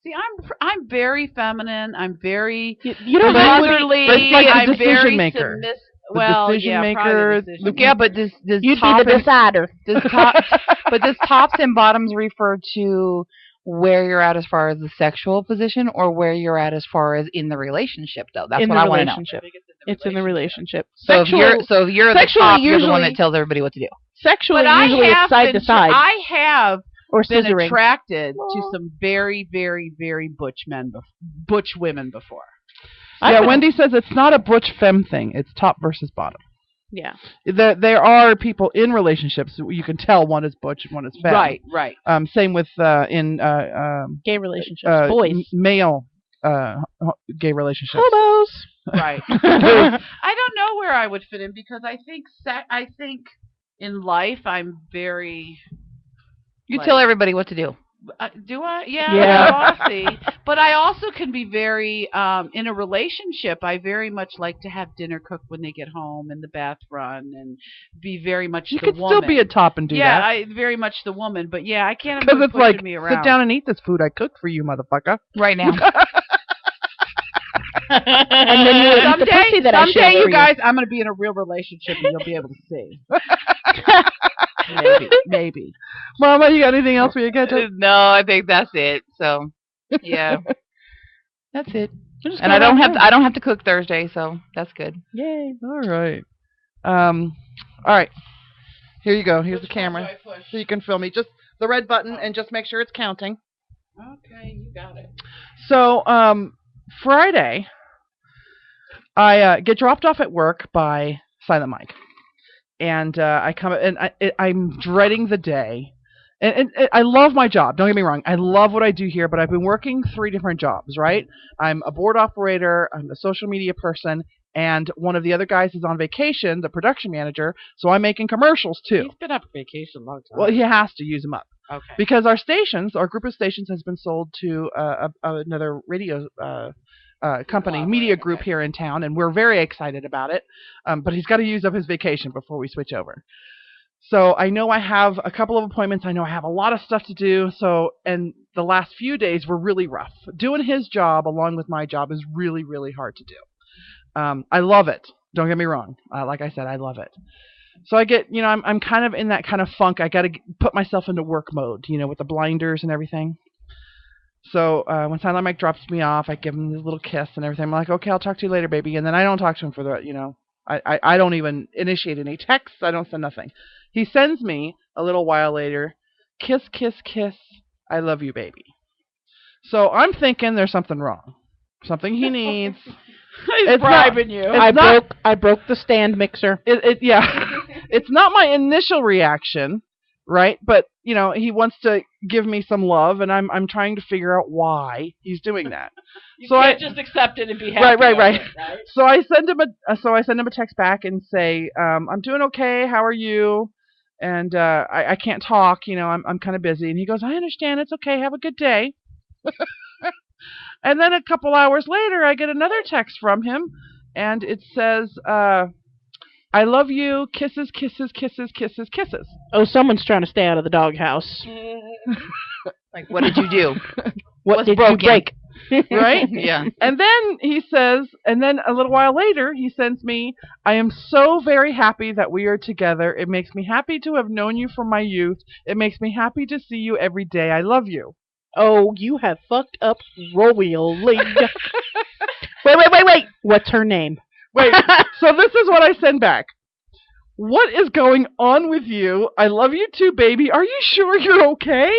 See, I'm very feminine. I'm very you don't motherly. It's like I'm the decision very maker. submissive. The Well, decision yeah, maker. probably the decision Yeah, but does You'd top be the decider. does tops and bottoms refer to where you're at as far as the sexual position, or where you're at as far as in the relationship? Though that's in what the I want to know. relationship. It's in the relationship. So if you're the top, you're the one that usually- tells everybody what to do. Sexually, But usually I have it's side been, to side. I have or been scissoring. attracted to some very, very, very butch butch women before. Yeah, Wendy says it's not a butch femme thing. It's top versus bottom. Yeah. There are people in relationships you can tell one is butch and one is femme. Right. Same with in gay relationships, boys, male gay relationships. Hobos. Right. I don't know where I would fit in because I think in life I'm very. You tell everybody what to do. Do I? Yeah. Yeah. Bossy. But I also can be very in a relationship. I very much like to have dinner cooked when they get home and the bath run and be very much You the could woman. still be a top and do yeah, that. I very much the woman. But yeah, I can't Because have it's like, me around. sit down and eat this food I cooked for you, motherfucker. Right now. And then you eat the pussy that I someday, shaved you for guys, I'm going to be in a real relationship and you'll be able to see. Maybe. Mama, you got anything else for your catch up? No, I think that's it. So, yeah, that's it. And I don't have to cook Thursday, so that's good. Yay! All right. All right. Here you go. Here's the camera, so you can film me. Just the red button, and just make sure it's counting. Okay, you got it. So, Friday, I get dropped off at work by Silent Mike. And I come and I'm dreading the day. And I love my job. Don't get me wrong. I love what I do here, but I've been working 3 different jobs, right? I'm a board operator, I'm a social media person, and one of the other guys is on vacation, the production manager, so I'm making commercials too. He's been up vacation a long time. Well, he has to use them up. Okay. Because our group of stations has been sold to another radio company, media group here in town, and we're very excited about it. But he's got to use up his vacation before we switch over. So I know I have a couple of appointments. I know I have a lot of stuff to do. So, and the last few days were really rough. Doing his job along with my job is really, really hard to do. I love it. Don't get me wrong. Like I said, I love it. So I get, I'm kind of in that kind of funk. I got to put myself into work mode, with the blinders and everything. So when Silent Mike drops me off, I give him this little kiss and everything. I'm like, okay, I'll talk to you later, baby. And then I don't talk to him for the, I don't even initiate any texts. I don't send nothing. He sends me a little while later, kiss, kiss, kiss, I love you, baby. So I'm thinking there's something wrong. Something he needs. He's bribing you. I broke the stand mixer. Yeah. It's not my initial reaction, right? But, he wants to give me some love, and I'm trying to figure out why he's doing that. You can't just accept it and be happy. Right. Right? So I send him a text back and say, I'm doing okay. How are you? And I can't talk. I'm kind of busy. And he goes, I understand. It's okay. Have a good day. And then a couple hours later, I get another text from him, and it says, I love you. Kisses, kisses, kisses, kisses, kisses. Oh, someone's trying to stay out of the doghouse. Like, what did you do? What did you break? Right? Yeah. And then he says, and then a little while later, he sends me, I am so very happy that we are together. It makes me happy to have known you from my youth. It makes me happy to see you every day. I love you. Oh, you have fucked up royally. Wait. What's her name? Wait, so this is what I send back. What is going on with you? I love you too, baby. Are you sure you're okay?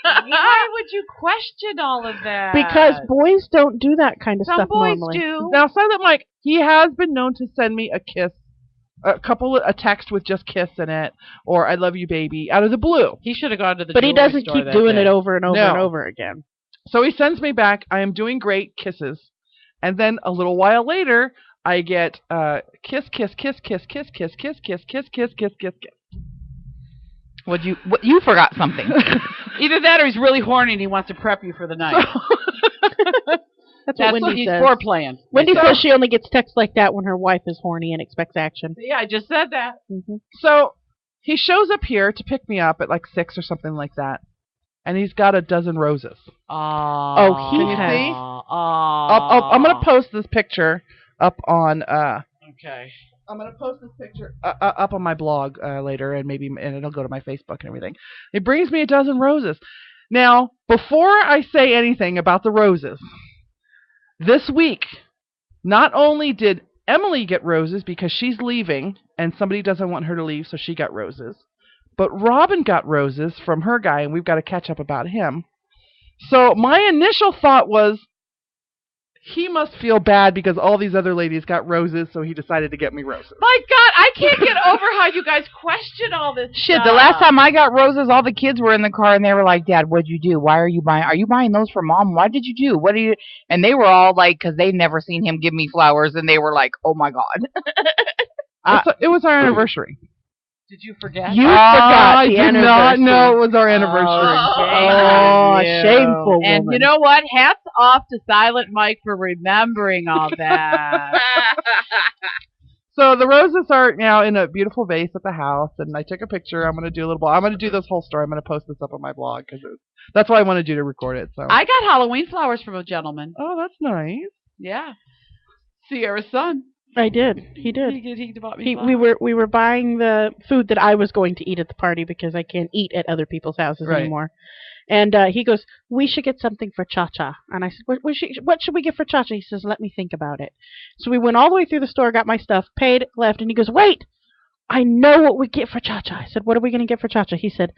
Why would you question all of that? Because boys don't do that kind of Some stuff boys normally. do. Now, Silent Mike, he has been known to send me a kiss, a text with just kiss in it, or I love you, baby, out of the blue. He should have gone to the But he jewelry doesn't store keep that doing day. it over and over No. and over again. So he sends me back, I am doing great, kisses. And then a little while later, I get kiss, kiss, kiss, kiss, kiss, kiss, kiss, kiss, kiss, kiss, kiss, kiss, kiss. You forgot something. Either that or he's really horny and he wants to prep you for the night. That's what Wendy he's says. foreplaying. Wendy says she only gets texts like that when her wife is horny and expects action. Yeah, I just said that. Mm-hmm. So he shows up here to pick me up at like 6 or something like that, and he's got a dozen roses. Oh, he Can you has. see? I'm gonna post this picture up on. Okay. I'm gonna post this picture up on my blog later, and it'll go to my Facebook and everything. He brings me a dozen roses. Now, before I say anything about the roses, this week, not only did Emily get roses because she's leaving and somebody doesn't want her to leave, so she got roses, but Robin got roses from her guy, and we've got to catch up about him. So my initial thought was, he must feel bad because all these other ladies got roses, so he decided to get me roses. My God, I can't get over how you guys question all this Shit, stuff. the last time I got roses, all the kids were in the car and they were like, Dad, what'd you do? Why are you buying? Are you buying those for Mom? Why did you do? What do you? And they were all like, because they'd never seen him give me flowers, and they were like, oh my God. It was our anniversary. Did you forget? You forgot I the did not know it was our anniversary. Oh, shameful woman. And you know what? Hats off to Silent Mike for remembering all that. So the roses are now in a beautiful vase at the house, and I took a picture. I'm going to do a little. I'm going to do this whole story. I'm going to post this up on my blog because that's what I want to do to record it. So I got Halloween flowers from a gentleman. Oh, that's nice. Yeah, Sierra's son. I did. He did. He bought me flowers. We were buying the food that I was going to eat at the party because I can't eat at other people's houses anymore. And he goes, we should get something for Cha-Cha. And I said, what should we get for Cha-Cha? He says, let me think about it. So we went all the way through the store, got my stuff, paid, left, and he goes, wait, I know what we get for Cha-Cha. I said, what are we going to get for Cha-Cha? He said,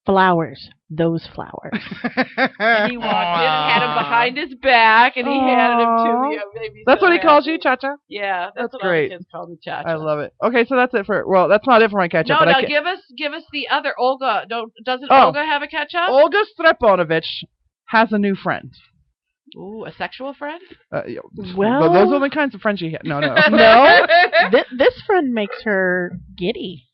flowers. Those flowers. And he walked in and had him behind his back, and he handed him to me. That's what he calls you, Cha-Cha? Yeah, that's what great. all the kids call me, Cha-Cha. I love it. Okay, so that's it for. Well, that's not it for my ketchup. No, but give us the other Olga. Doesn't Olga have a ketchup? Olga Streponovich has a new friend. Ooh, a sexual friend? Well, those are the kinds of friends you have. No. No. This friend makes her giddy.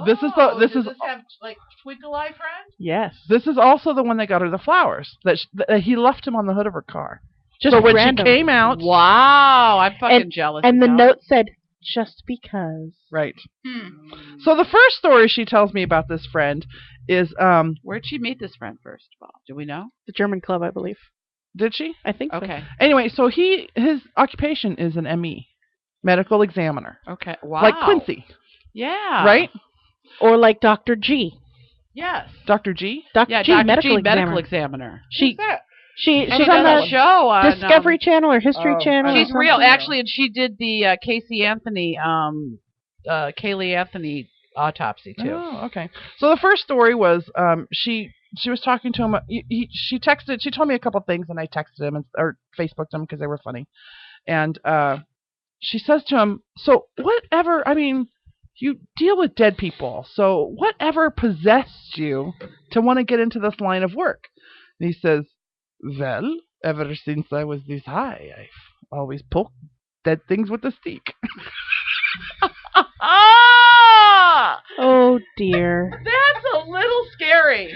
This is Does this have like twinkle eye friend? Yes. This is also the one that got her the flowers that he left him on the hood of her car. Just so when random. she came out, wow, I'm fucking jealous. And the now. note said, "Just because." Right. So the first story she tells me about this friend is where'd she meet this friend first of all? Do we know? The German club, I believe. Did she? I think so. Okay. Anyway, so his occupation is an ME, medical examiner. Okay. Wow. Like Quincy. Yeah. Right? Or like Dr. G. Yes. Dr. G? Dr. G, medical examiner. She's she's on the show on Discovery Channel or History Channel. She's real, actually, and she did the Kaylee Anthony autopsy too. Oh, okay. So the first story was she was talking to him. She texted. She told me a couple things, and I texted him or Facebooked him because they were funny. And she says to him, "So whatever. I mean, you deal with dead people. So whatever possessed you to want to get into this line of work?" And he says, "Well, ever since I was this high, I've always poked dead things with a stick." Oh dear. That's a little scary.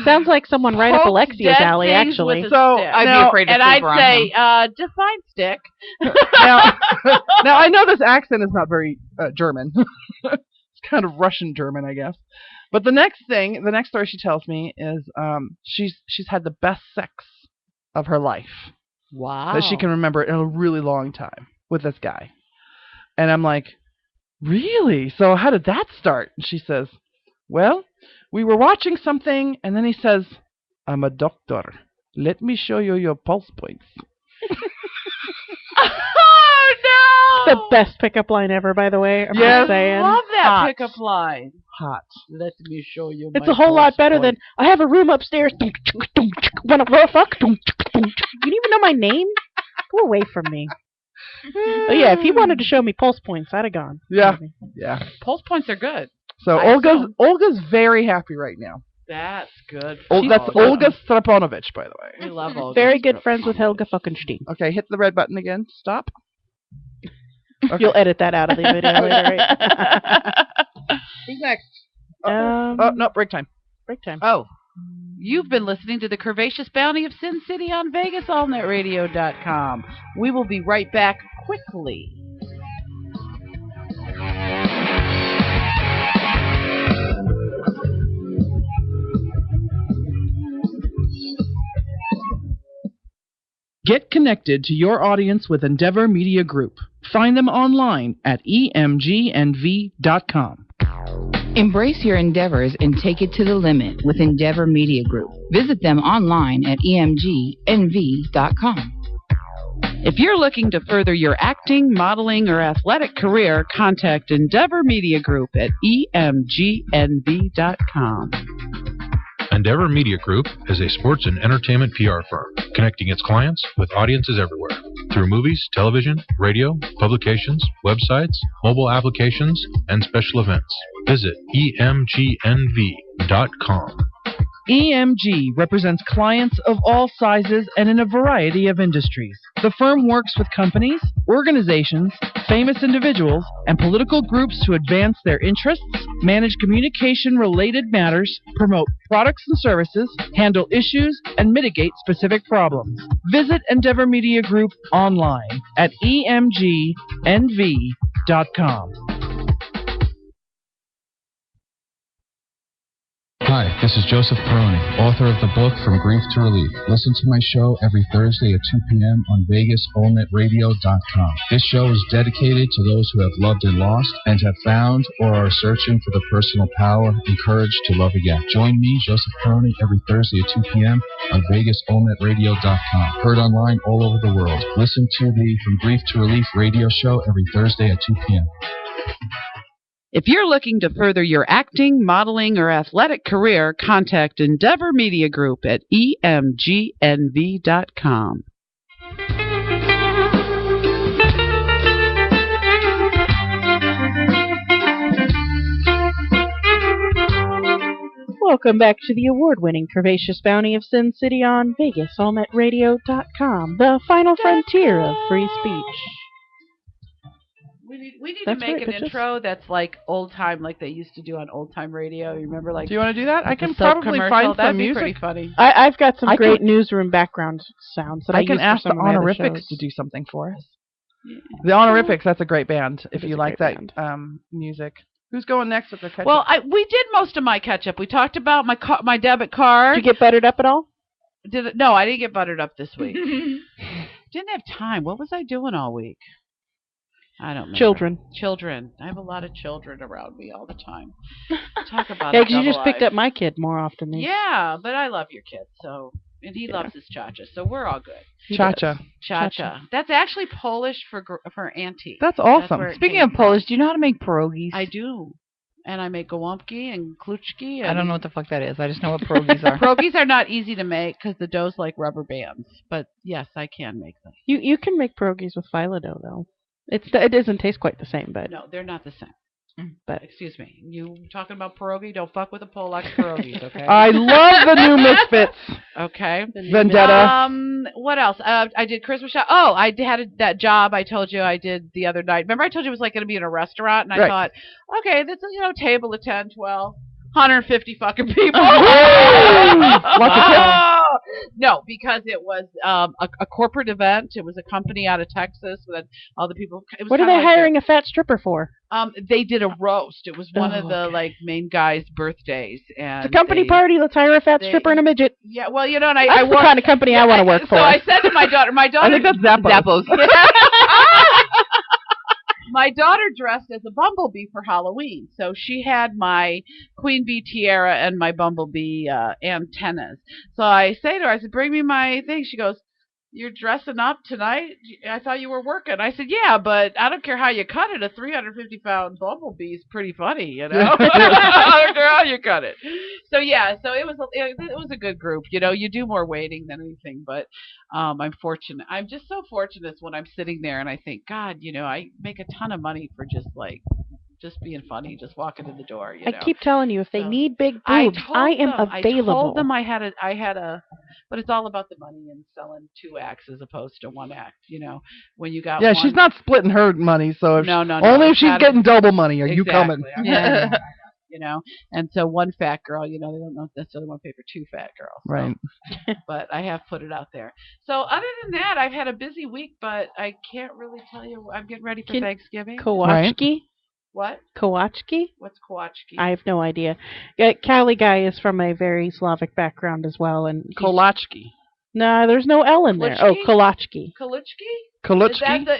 Sounds like someone right up Alexia's alley, actually. So I'd be afraid to and sleep I'd say, define stick. now I know this accent is not very German. It's kind of Russian German, I guess. But the next story she tells me is she's had the best sex of her life. Wow. That she can remember in a really long time with this guy. And I'm like, really? So how did that start? And she says, well, we were watching something, and then he says, I'm a doctor. Let me show you your pulse points. Oh, no! The best pickup line ever, by the way. I'm Yes. just saying. Love that Hot. pickup line. Hot. Let me show you It's my a whole lot pulse better than, point. I have a room upstairs. Wanna fuck? You didn't even know my name? Go away from me. Oh yeah, if he wanted to show me pulse points, I'd have gone. Yeah. Maybe. Yeah. Pulse points are good. So Olga's very happy right now. That's good. That's Olga Streponovich, by the way. We love Olga. Very good friends with Helga Fuckenstein. Okay, hit the red button again. Stop. Okay. You'll edit that out of the video later, right? Who's next? Oh, no, break time. Break time. Oh. You've been listening to the Curvaceous Bounty of Sin City on VegasAllNetRadio.com. We will be right back quickly. Get connected to your audience with Endeavor Media Group. Find them online at emgnv.com. Embrace your endeavors and take it to the limit with Endeavor Media Group. Visit them online at emgnv.com. If you're looking to further your acting, modeling, or athletic career, contact Endeavor Media Group at emgnv.com. Endeavor Media Group is a sports and entertainment PR firm, connecting its clients with audiences everywhere through movies, television, radio, publications, websites, mobile applications, and special events. Visit emgnv.com. EMG represents clients of all sizes and in a variety of industries. The firm works with companies, organizations, famous individuals, and political groups to advance their interests, manage communication-related matters, promote products and services, handle issues, and mitigate specific problems. Visit Endeavor Media Group online at emgnv.com. Hi, this is Joseph Peroni, author of the book From Grief to Relief. Listen to my show every Thursday at 2 p.m. on VegasAllNetRadio.com. This show is dedicated to those who have loved and lost and have found or are searching for the personal power and courage to love again. Join me, Joseph Peroni, every Thursday at 2 p.m. on VegasAllNetRadio.com. Heard online all over the world. Listen to the From Grief to Relief radio show every Thursday at 2 p.m. If you're looking to further your acting, modeling, or athletic career, contact Endeavor Media Group at emgnv.com. Welcome back to the award-winning Curvaceous Bounty of Sin City on VegasAllNetRadio.com, the final frontier of free speech. We need to make an intro that's like old time, like they used to do on old time radio. You remember, like, do you want to do that? I can the probably find That'd some be music. pretty funny. I've got some great newsroom background sounds that I can use ask for the some of my other Honorifics shows. to do something for us. The Honorifics, that's a great band. If is you a like great that music. Who's going next with the catch-up? Well, we did most of my catch-up. We talked about my debit card. Did you get buttered up at all? No, I didn't get buttered up this week. Didn't have time. What was I doing all week? I don't know. Children. I have a lot of children around me all the time. Talk about Yeah, because you just picked up my kid more often than Yeah, but I love your kid, so, and he loves his Cha-Cha, so we're all good. Cha-Cha. Cha-Cha. That's actually Polish for auntie. That's awesome. Speaking of Polish, do you know how to make pierogies? I do. And I make gołąbki and kluczki. I don't know what the fuck that is. I just know what pierogies are. Pierogies are not easy to make because the dough's like rubber bands. But yes, I can make them. You can make pierogies with phyllo dough, though. It doesn't taste quite the same, but no, they're not the same. But excuse me, you talking about pierogi? Don't fuck with the Polak pierogies, okay? I love the new Misfits. Okay. Vendetta. What else? I did Christmas shop. Oh, I had that job I told you I did the other night. Remember I told you it was like going to be in a restaurant, and I thought, okay, that's a table of 10, 12. 150 fucking people. Lots of kids. No, because it was a corporate event. It was a company out of Texas with all the people. What are they hiring a fat stripper for? They did a roast. It was one of the main guys' birthdays, and it's a company party. Let's hire a fat stripper and a midget. Yeah, well, and that's the kind of company I want to work for. So I said to my daughter, I think that's Zappos. My daughter dressed as a bumblebee for Halloween, so she had my queen bee tiara and my bumblebee antennas. So I say to her, I said, bring me my thing. She goes, you're dressing up tonight? I thought you were working. I said, yeah, but I don't care how you cut it. A 350-pound bumblebee is pretty funny, you know? I don't care how you cut it. So, yeah, so it was a good group. You know, you do more waiting than anything, but I'm fortunate. I'm just so fortunate when I'm sitting there and I think, God, you know, I make a ton of money for just being funny, just walking in the door. You know? I keep telling you, if they need big boobs, I am available. I told them I had a, but it's all about the money and selling 2 acts as opposed to 1 act. You know, when you got she's not splitting her money, so if no, only if she's getting double money. Are you coming? Yeah. you know. And so one fat girl, you know, they don't necessarily want to pay for two fat girls. So. Right. But I have put it out there. So other than that, I've had a busy week, but I can't really tell you. I'm getting ready for Thanksgiving. Kowalski? What? Kowalski? What's Kowalski? I have no idea. Cali guy is from a very Slavic background as well, and Kowalski. No, there's no L in there. Oh, Kowalski. Kaluchki?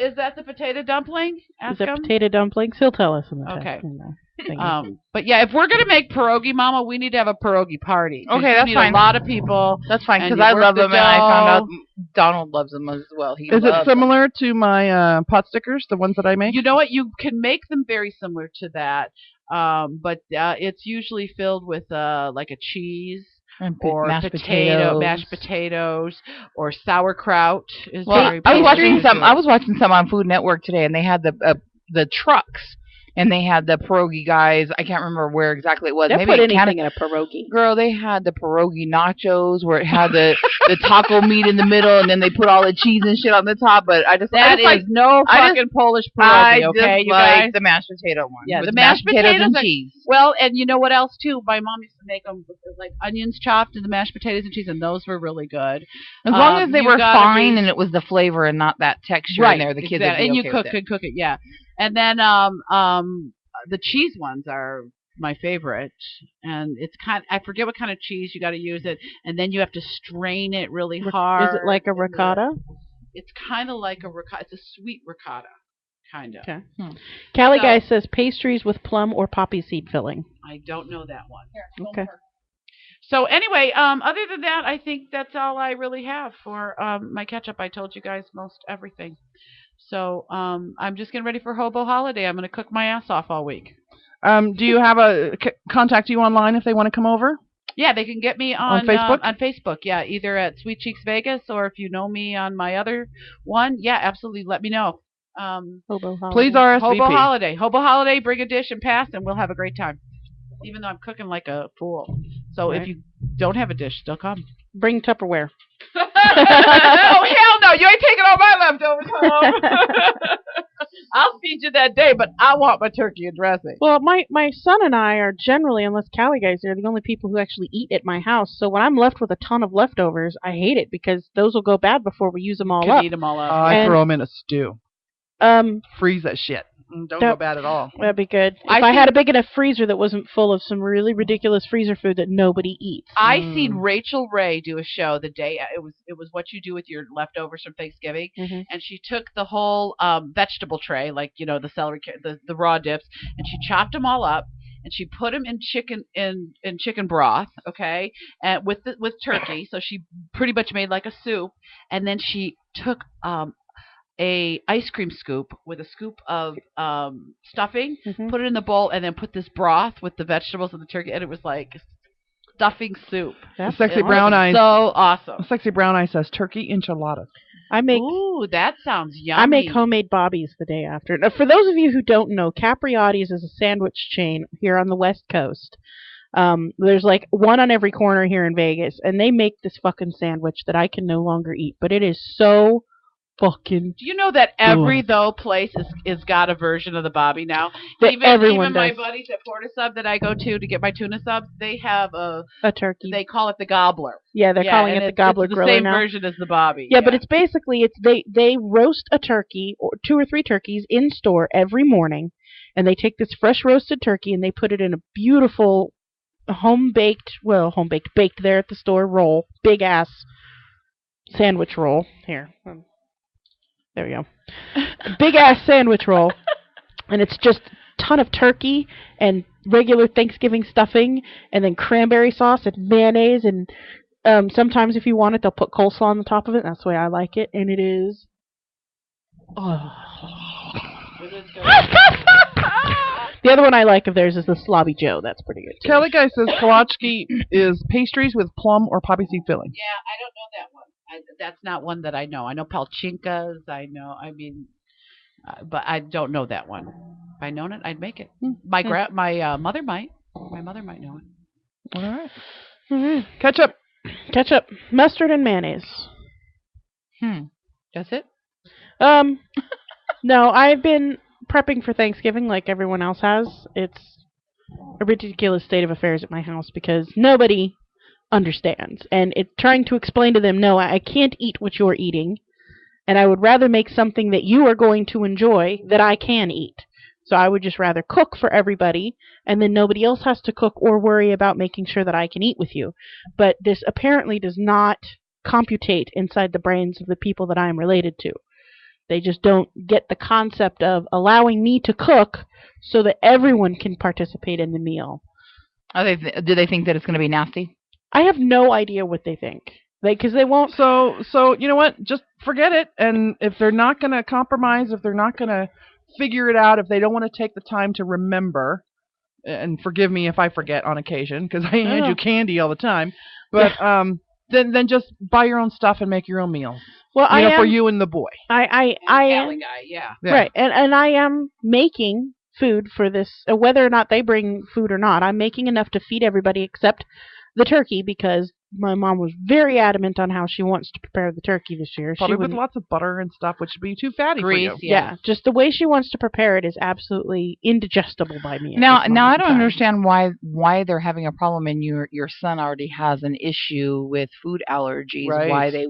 Is that the potato dumpling? Is that potato dumplings? He'll tell us in the text. Okay. Thingy. But yeah, if we're gonna make pierogi, Mama, we need to have a pierogi party. Okay, that's fine. A lot of people. That's fine because I love them, and I found out Donald loves them as well. Is it similar to my pot stickers, the ones that I make? You know what? You can make them very similar to that, but it's usually filled with like a cheese. Or mashed potatoes, or sauerkraut. I was watching some on Food Network today, and they had the trucks, and they had the pierogi guys. I can't remember where exactly it was. They'll put anything in a pierogi. Girl, they had the pierogi nachos where it had the taco meat in the middle, and then they put all the cheese and shit on the top. But that is no fucking Polish pierogi. Okay, you guys. Like the mashed potato one. Yeah, with the mashed potatoes and cheese. Well, and you know what else too? My mom used to make them with like onions chopped and the mashed potatoes and cheese, and those were really good. As long as they were fine and it was the flavor and not that texture in there, the kids would be and okay you with cook it, yeah. And then the cheese ones are my favorite, and it's I forget what kind of cheese you got to use it, and then you have to strain it really hard. Is it like a ricotta? It's kind of like a ricotta. It's a sweet ricotta, kind of. Okay. Cali guy says pastries with plum or poppy seed filling. I don't know that one. Okay. So anyway, other than that, I think that's all I really have for my catch up. I told you guys most everything. So I'm just getting ready for Hobo Holiday. I'm going to cook my ass off all week. Do you have contact you online if they want to come over? Yeah, they can get me on Facebook. On Facebook, yeah, either at Sweet Cheeks Vegas or if you know me on my other one, yeah, absolutely. Let me know. Hobo Holiday. Please RSVP. Hobo Holiday. Bring a dish and pass, and we'll have a great time. Even though I'm cooking like a fool. So if you don't have a dish, still come. Bring Tupperware. Oh, hell no. You ain't taking all my leftovers home. I'll feed you that day, but I want my turkey and dressing. Well, my son and I are generally, unless Cali guys are, the only people who actually eat at my house. So when I'm left with a ton of leftovers, I hate it because those will go bad before we use them all up. Eat them all up. I throw them in a stew. Freeze that shit. Don't go bad at all. That'd be good. If I had a big enough freezer that wasn't full of some really ridiculous freezer food that nobody eats. I seen Rachel Ray do a show the day it was what you do with your leftovers from Thanksgiving, and she took the whole vegetable tray, like the celery, the raw dips, and she chopped them all up. And she put them in chicken broth, okay, and with turkey. So she pretty much made like a soup, and then she took a ice cream scoop with a scoop of stuffing, put it in the bowl, and then put this broth with the vegetables and the turkey, and it was like stuffing soup. Sexy Brown Eyes. So awesome. Sexy Brown Eyes says turkey enchiladas. Ooh, that sounds yummy. I make homemade bobbies the day after. Now, for those of you who don't know, Capriotti's is a sandwich chain here on the West Coast. There's like one on every corner here in Vegas, and they make this fucking sandwich that I can no longer eat, but it is so fucking. Do you know that every place is got a version of the Bobby now? Everyone even my buddies at Porta Sub that I go to get my tuna subs, they have a turkey. They call it the gobbler. Yeah, they're calling it the gobbler it's the griller same now. version as the Bobby. Yeah, but it's basically they roast a turkey or 2 or 3 turkeys in store every morning, and they take this fresh roasted turkey and they put it in a beautiful baked there at the store roll, big ass sandwich roll. Here. There we go. Big ass sandwich roll. And it's just a ton of turkey and regular Thanksgiving stuffing and then cranberry sauce and mayonnaise and sometimes if you want it they'll put coleslaw on the top of it. That's the way I like it. And it is The other one I like of theirs is the Slobby Joe. That's pretty good too. Kelly Guy says Kolaczki is pastries with plum or poppy seed filling. Yeah, I don't know that one. That's not one that I know. I know palchinkas. But I don't know that one. If I known it, I'd make it. My mother might. My mother might know it. All right. Mm-hmm. Ketchup, mustard, and mayonnaise. That's it? No, I've been prepping for Thanksgiving like everyone else has. It's a ridiculous state of affairs at my house because nobody understands. And it's trying to explain to them, no, I can't eat what you're eating, and I would rather make something that you are going to enjoy that I can eat. So I would just rather cook for everybody, and then nobody else has to cook or worry about making sure that I can eat with you. But this apparently does not computate inside the brains of the people that I am related to. They just don't get the concept of allowing me to cook so that everyone can participate in the meal. Do they think that it's going to be nasty? I have no idea what they think. Because they won't. So you know what? Just forget it. And if they're not going to compromise, if they're not going to figure it out, if they don't want to take the time to remember, and forgive me if I forget on occasion, because I hand you candy all the time, but then just buy your own stuff and make your own meals. Well, for you and the boy. I am, yeah. Right, and I am making food for this, whether or not they bring food or not. I'm making enough to feed everybody except the turkey, because my mom was very adamant on how she wants to prepare the turkey this year. Probably with lots of butter and stuff, which would be too fatty for you. Yeah, just the way she wants to prepare it is absolutely indigestible by me. Now I don't understand why they're having a problem, and your son already has an issue with food allergies. Right. Why they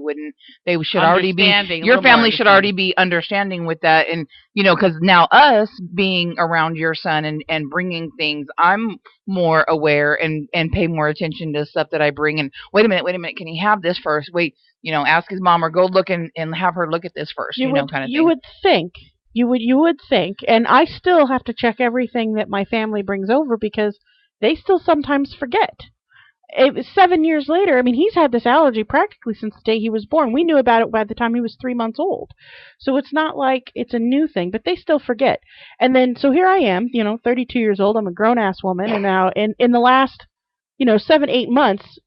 should already be, your family should already be understanding with that, and because now us being around your son and bringing things, I'm more aware and pay more attention to stuff that I bring. And wait a minute, can he have this first? Wait, ask his mom or go look and have her look at this first, kind of thing. You would think, and I still have to check everything that my family brings over because they still sometimes forget. It was 7 years later. I mean, he's had this allergy practically since the day he was born. We knew about it by the time he was 3 months old. So it's not like it's a new thing, but they still forget. And then, so here I am, 32 years old. I'm a grown-ass woman. And now in the last, 7-8 months,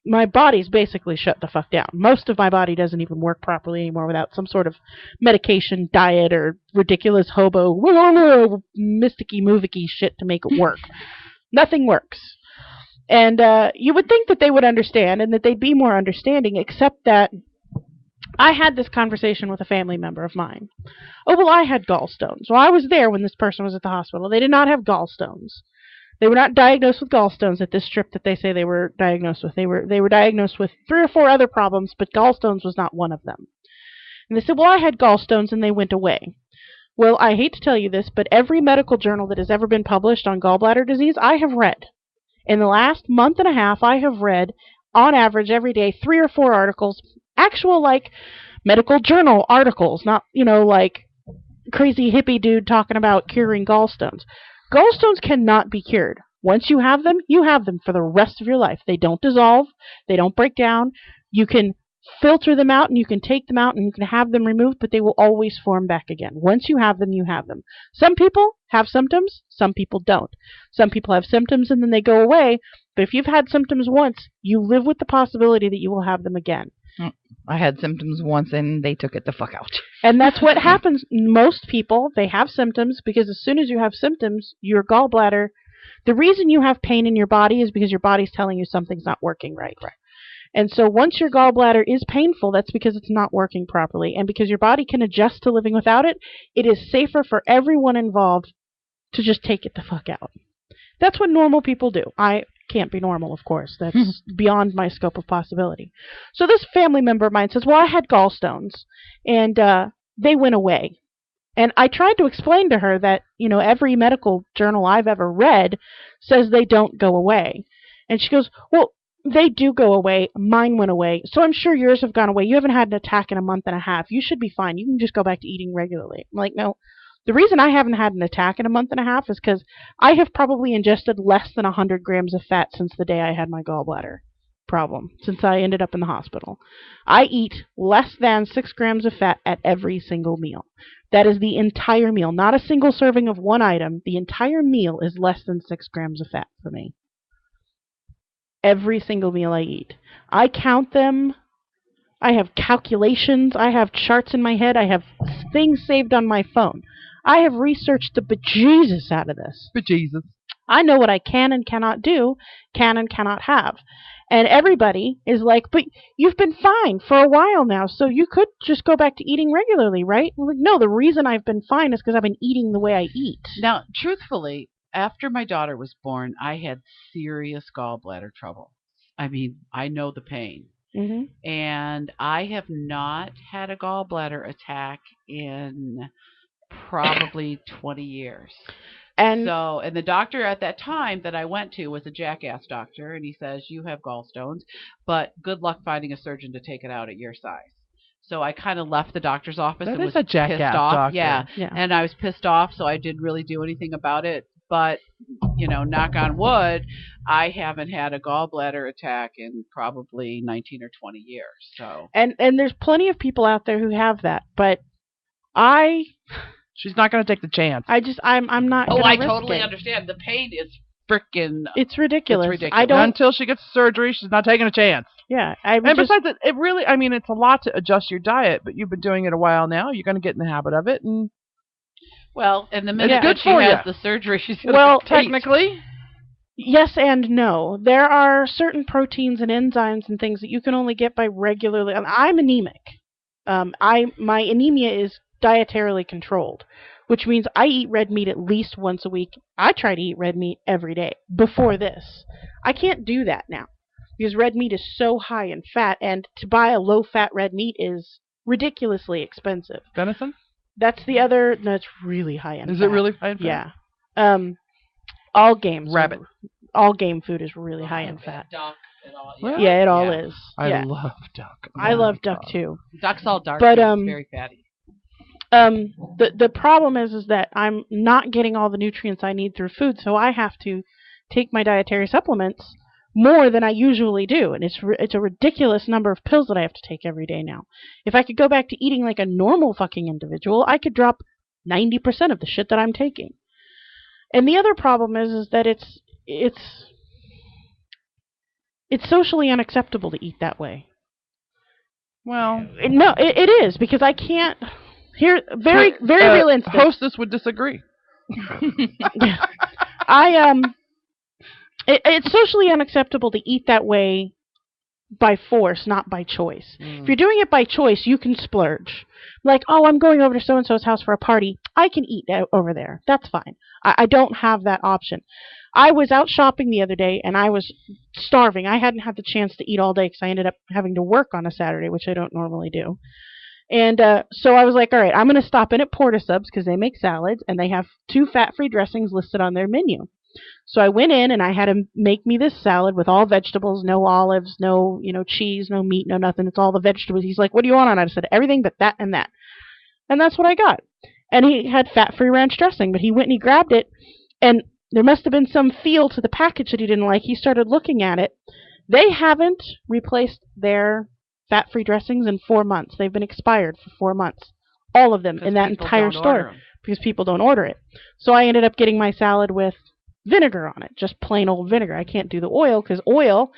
my body's basically shut the fuck down. Most of my body doesn't even work properly anymore without some sort of medication, diet, or ridiculous hobo, mysticky, movie shit to make it work. Nothing works. And you would think that they would understand and that they'd be more understanding, except that I had this conversation with a family member of mine. Oh, well, I had gallstones. Well, I was there when this person was at the hospital. They did not have gallstones. They were not diagnosed with gallstones at this trip that they say they were diagnosed with. They were diagnosed with 3 or 4 other problems, but gallstones was not one of them. And they said, well, I had gallstones, and they went away. Well, I hate to tell you this, but every medical journal that has ever been published on gallbladder disease, I have read. In the last month and a half, I have read, on average, every day, 3 or 4 articles, actual, medical journal articles, not, crazy hippie dude talking about curing gallstones. Gallstones cannot be cured. Once you have them for the rest of your life. They don't dissolve. They don't break down. You can filter them out, and you can take them out, and you can have them removed, but they will always form back again. Once you have them, you have them. Some people have symptoms. Some people don't. Some people have symptoms, and then they go away. But if you've had symptoms once, you live with the possibility that you will have them again. I had symptoms once, and they took it the fuck out. And that's what happens. Most people, they have symptoms because as soon as you have symptoms, your gallbladder, the reason you have pain in your body is because your body's telling you something's not working right. And so once your gallbladder is painful, that's because it's not working properly. And because your body can adjust to living without it, it is safer for everyone involved to just take it the fuck out. That's what normal people do. I can't be normal, of course. That's beyond my scope of possibility. So this family member of mine says, well, I had gallstones, and they went away. And I tried to explain to her that, every medical journal I've ever read says they don't go away. And she goes, well, they do go away. Mine went away. So I'm sure yours have gone away. You haven't had an attack in a month and a half. You should be fine. You can just go back to eating regularly. I'm like, no. The reason I haven't had an attack in a month and a half is because I have probably ingested less than 100 grams of fat since the day I had my gallbladder problem, since I ended up in the hospital. I eat less than 6 grams of fat at every single meal. That is the entire meal, not a single serving of one item. The entire meal is less than 6 grams of fat for me. Every single meal I eat. I count them. I have calculations. I have charts in my head. I have things saved on my phone. I have researched the bejesus out of this. Bejesus. I know what I can and cannot do, can and cannot have. And everybody is like, but you've been fine for a while now, so you could just go back to eating regularly, right? I'm like, no, the reason I've been fine is because I've been eating the way I eat. Now, truthfully, after my daughter was born, I had serious gallbladder trouble. I mean, I know the pain. Mm-hmm. And I have not had a gallbladder attack in probably 20 years. And the doctor at that time that I went to was a jackass doctor, and he says, you have gallstones, but good luck finding a surgeon to take it out at your size. So I kind of left the doctor's office and was a jackass pissed off. doctor. Yeah, and I was pissed off, so I didn't really do anything about it. But, knock on wood, I haven't had a gallbladder attack in probably 19 or 20 years. So And there's plenty of people out there who have that, but she's not going to take the chance. I'm not. Oh, I risk totally it. understand. The pain is freaking. It's ridiculous. It's ridiculous. I don't. Until she gets surgery, she's not taking a chance. Yeah, and besides, it really, I mean, it's a lot to adjust your diet, but you've been doing it a while now. You're going to get in the habit of it, and and the minute that she has the surgery, she's going to technically. Yes and no. There are certain proteins and enzymes and things that you can only get by regularly. I'm anemic. My anemia is dietarily controlled, which means I eat red meat at least once a week. I try to eat red meat every day. Before this, I can't do that now because red meat is so high in fat, and to buy a low-fat red meat is ridiculously expensive. Venison? That's the other. No, it's really high in fat. Is it really high in fat? Yeah. All game. Rabbit. All game food is really high in fat. Duck and all. Yeah, it all is. I love duck. I love duck too. Duck's all dark, but it's very fatty. The problem is that I'm not getting all the nutrients I need through food, so I have to take my dietary supplements more than I usually do, and it's a ridiculous number of pills that I have to take every day now. If I could go back to eating like a normal fucking individual, I could drop 90% of the shit that I'm taking. And the other problem is that it's socially unacceptable to eat that way. Well, no, it is, because I can't. Here, very real instance. Hostess would disagree. It's socially unacceptable to eat that way by force, not by choice. If you're doing it by choice, you can splurge. Like, oh, I'm going over to so-and-so's house for a party. I can eat over there. That's fine. I don't have that option. I was out shopping the other day, and I was starving. I hadn't had the chance to eat all day because I ended up having to work on a Saturday, which I don't normally do. And so I was like, all right, I'm going to stop in at Porta Subs because they make salads, and they have 2 fat-free dressings listed on their menu. So I went in, and I had him make me this salad with all vegetables, no olives, no cheese, no meat, no nothing. It's all the vegetables. He's like, what do you want on it? I said, everything but that and that. And that's what I got. And he had fat-free ranch dressing, but he went and he grabbed it, and there must have been some feel to the package that he didn't like. He started looking at it. They haven't replaced their fat-free dressings in 4 months. They've been expired for 4 months. All of them in that entire store because people don't order it. So I ended up getting my salad with vinegar on it, just plain old vinegar. I can't do the oil because oil,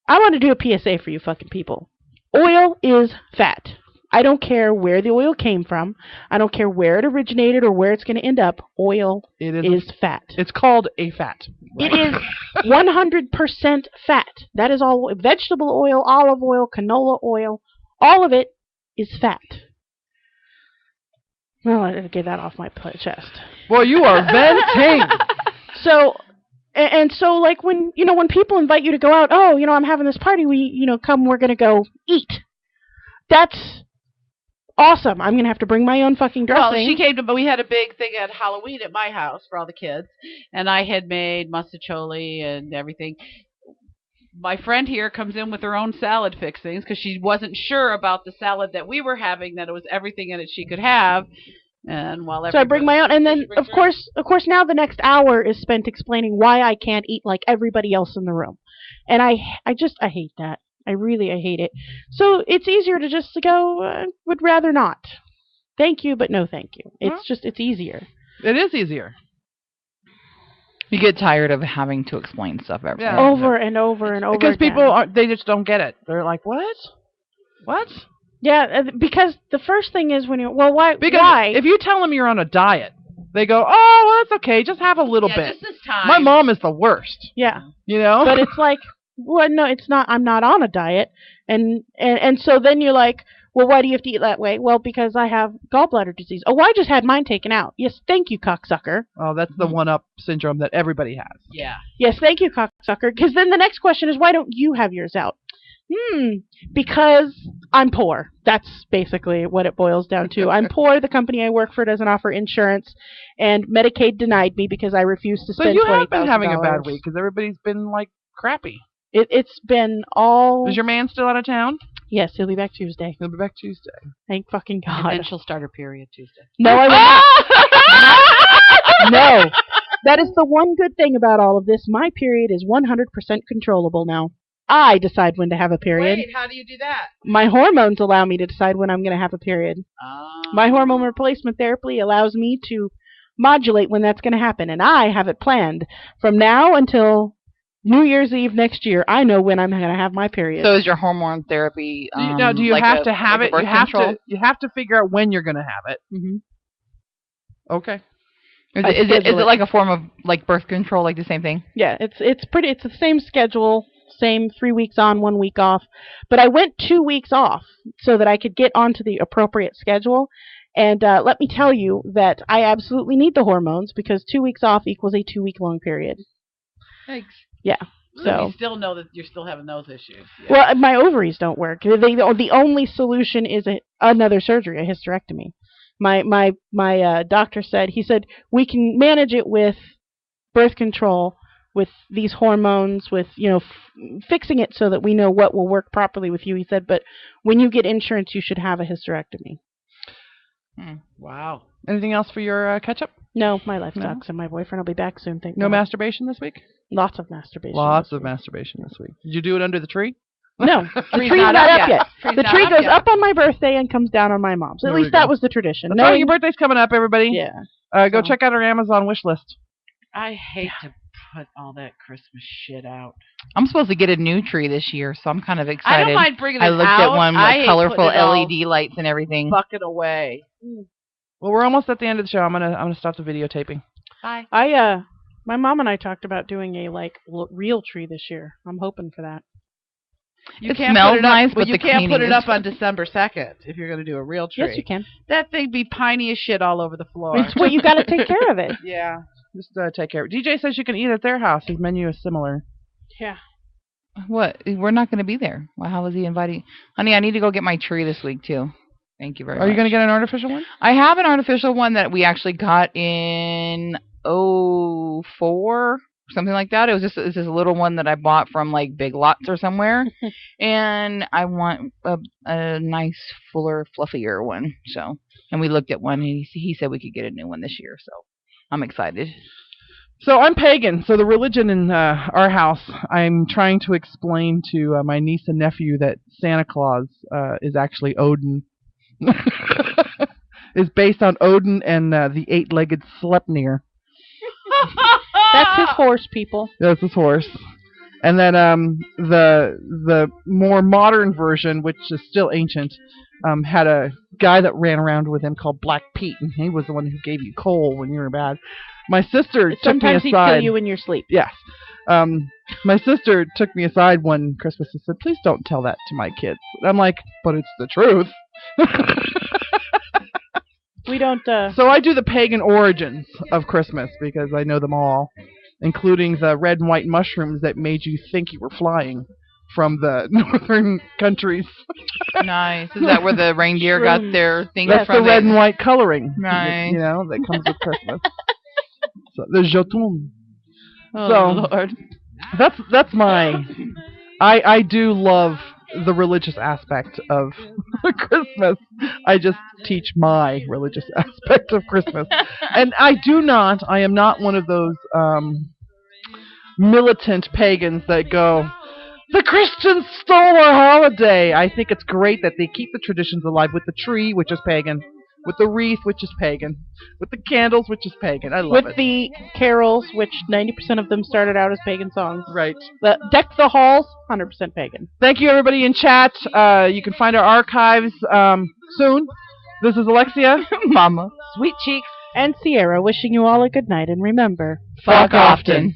I want to do a PSA for you fucking people. Oil is fat. I don't care where the oil came from. I don't care where it originated or where it's going to end up. Oil is fat. It's called a fat. It is 100% fat. That is all. Vegetable oil, olive oil, canola oil, all of it is fat. Well, I didn't get that off my chest. Boy, you are venting. So like when people invite you to go out, oh, I'm having this party, come, we're going to go eat. That's awesome. I'm going to have to bring my own fucking dressing. Well, she came to, but we had a big thing at Halloween at my house for all the kids, and I had made mustacholi and everything. My friend here comes in with her own salad fixings because she wasn't sure about the salad that we were having, that it was everything in it she cocould have. And so I bring my own, and then of course now the next hour is spent explaining why I can't eat like everybody else in the room, and I hate that. I hate it. So it's easier to just go, would rather not. Thank you, but no thank you. It's easier. It is easier. You get tired of having to explain stuff over and over and over because again. People they just don't get it. They're like, what? Yeah, because the first thing is why? If you tell them you're on a diet, they go, oh, well, that's okay. Just have a little bit. Just this time. My mom is the worst. Yeah. But it's like, well, no, it's not. I'm not on a diet. And so then you're like, Well, why do you have to eat that way? Well, because I have gallbladder disease. Oh, I just had mine taken out. Yes, thank you, cocksucker. Oh, that's the one-up syndrome that everybody has. Yeah. Yes, thank you, cocksucker. Because then the next question is, why don't you have yours out? Because I'm poor. That's basically what it boils down to. I'm poor. The company I work for doesn't offer insurance, and Medicaid denied me because I refused to So spend you $20,000. have been having a bad week because everybody's been like crappy. It's been all. Is your man still out of town? Yes, he'll be back Tuesday. He'll be back Tuesday. Thank fucking God. And then she'll start her period Tuesday. No, I will not. No. That is the one good thing about all of this. My period is 100% controllable now. I decide when to have a period. Wait, how do you do that? My hormones allow me to decide when I'm going to have a period. My hormone replacement therapy allows me to modulate when that's going to happen, and I have it planned from now until New Year's Eve next year. I know when I'm going to have my period. So is your hormone therapy? Do you like have a, to have like it? a You have to figure out when you're going to have it. Mm-hmm. Okay. Is it like a form of like birth control, like the same thing? Yeah, it's the same schedule, same 3 weeks on, 1 week off. But I went 2 weeks off so that I could get onto the appropriate schedule. And let me tell you that I absolutely need the hormones because 2 weeks off equals a 2 week long period. Thanks. Yeah. So you still know that you're still having those issues. Yeah. Well, my ovaries don't work. The only solution is another surgery, a hysterectomy. My doctor said, we can manage it with birth control, with these hormones, with fixing it so that we know what will work properly with you. He said, but when you get insurance, you should have a hysterectomy. Wow. Anything else for your catch-up? No, my life sucks, and my boyfriend will be back soon. Thank No God. masturbation this week? Lots of masturbation. Lots of masturbation this week. Did you do it under the tree? No, the tree's not up yet. The tree goes up on my birthday and comes down on my mom's. At least that was the tradition. That's right, your birthday's coming up, everybody. Yeah. Go check out our Amazon wish list. I hate to put all that Christmas shit out. I'm supposed to get a new tree this year, so I'm kind of excited. I don't mind bringing it out. I looked at one with colorful LED lights and everything. Fuck it away. Well, we're almost at the end of the show. I'm gonna stop the videotaping. Bye. My mom and I talked about doing a real tree this year. I'm hoping for that. It smells nice, but you can't put it up on December 2nd if you're going to do a real tree. Yes, you can. That thing be piney as shit all over the floor. It's what you got to take care of it. Yeah, just take care of it. DJ says you can eat at their house. His menu is similar. Yeah. What? We're not going to be there. Well, how was he inviting? Honey, I need to go get my tree this week, too. Thank you very much. Are you going to get an artificial one? I have an artificial one that we actually got in 2004. Something like that. It was just a little one that I bought from like Big Lots or somewhere, and I want a nice, fuller, fluffier one. So, and we looked at one, and he said we could get a new one this year. So, I'm excited. So I'm pagan. So the religion in our house, I'm trying to explain to my niece and nephew that Santa Claus is actually Odin. Is based on Odin and the eight-legged Sleipnir. That's his horse, people. That's his horse. And then the more modern version, which is still ancient, had a guy that ran around with him called Black Pete, and he was the one who gave you coal when you were bad. My sister took me aside. Sometimes he'd kill you in your sleep. Yes. My sister took me aside one Christmas and said, "Please don't tell that to my kids." And I'm like, "But it's the truth." We don't. So I do the pagan origins of Christmas because I know them all, including the red and white mushrooms that made you think you were flying from the northern countries. Nice. Is that where the reindeer got their things That's from? That's the red and white coloring. Nice. That comes with Christmas. So the jeton. Oh, Lord. That's my. I do love the religious aspect of Christmas. I just teach my religious aspect of Christmas. And I am not one of those militant pagans that go, the Christians stole our holiday. I think it's great that they keep the traditions alive with the tree, which is pagan, with the wreath, which is pagan, with the candles, which is pagan. I love it. With the carols, which 90% of them started out as pagan songs. Right. The Deck the Halls, 100% pagan. Thank you, everybody in chat. You can find our archives soon. This is Alexia, Mama, Sweet Cheeks, and Sierra wishing you all a good night. And remember, fuck often.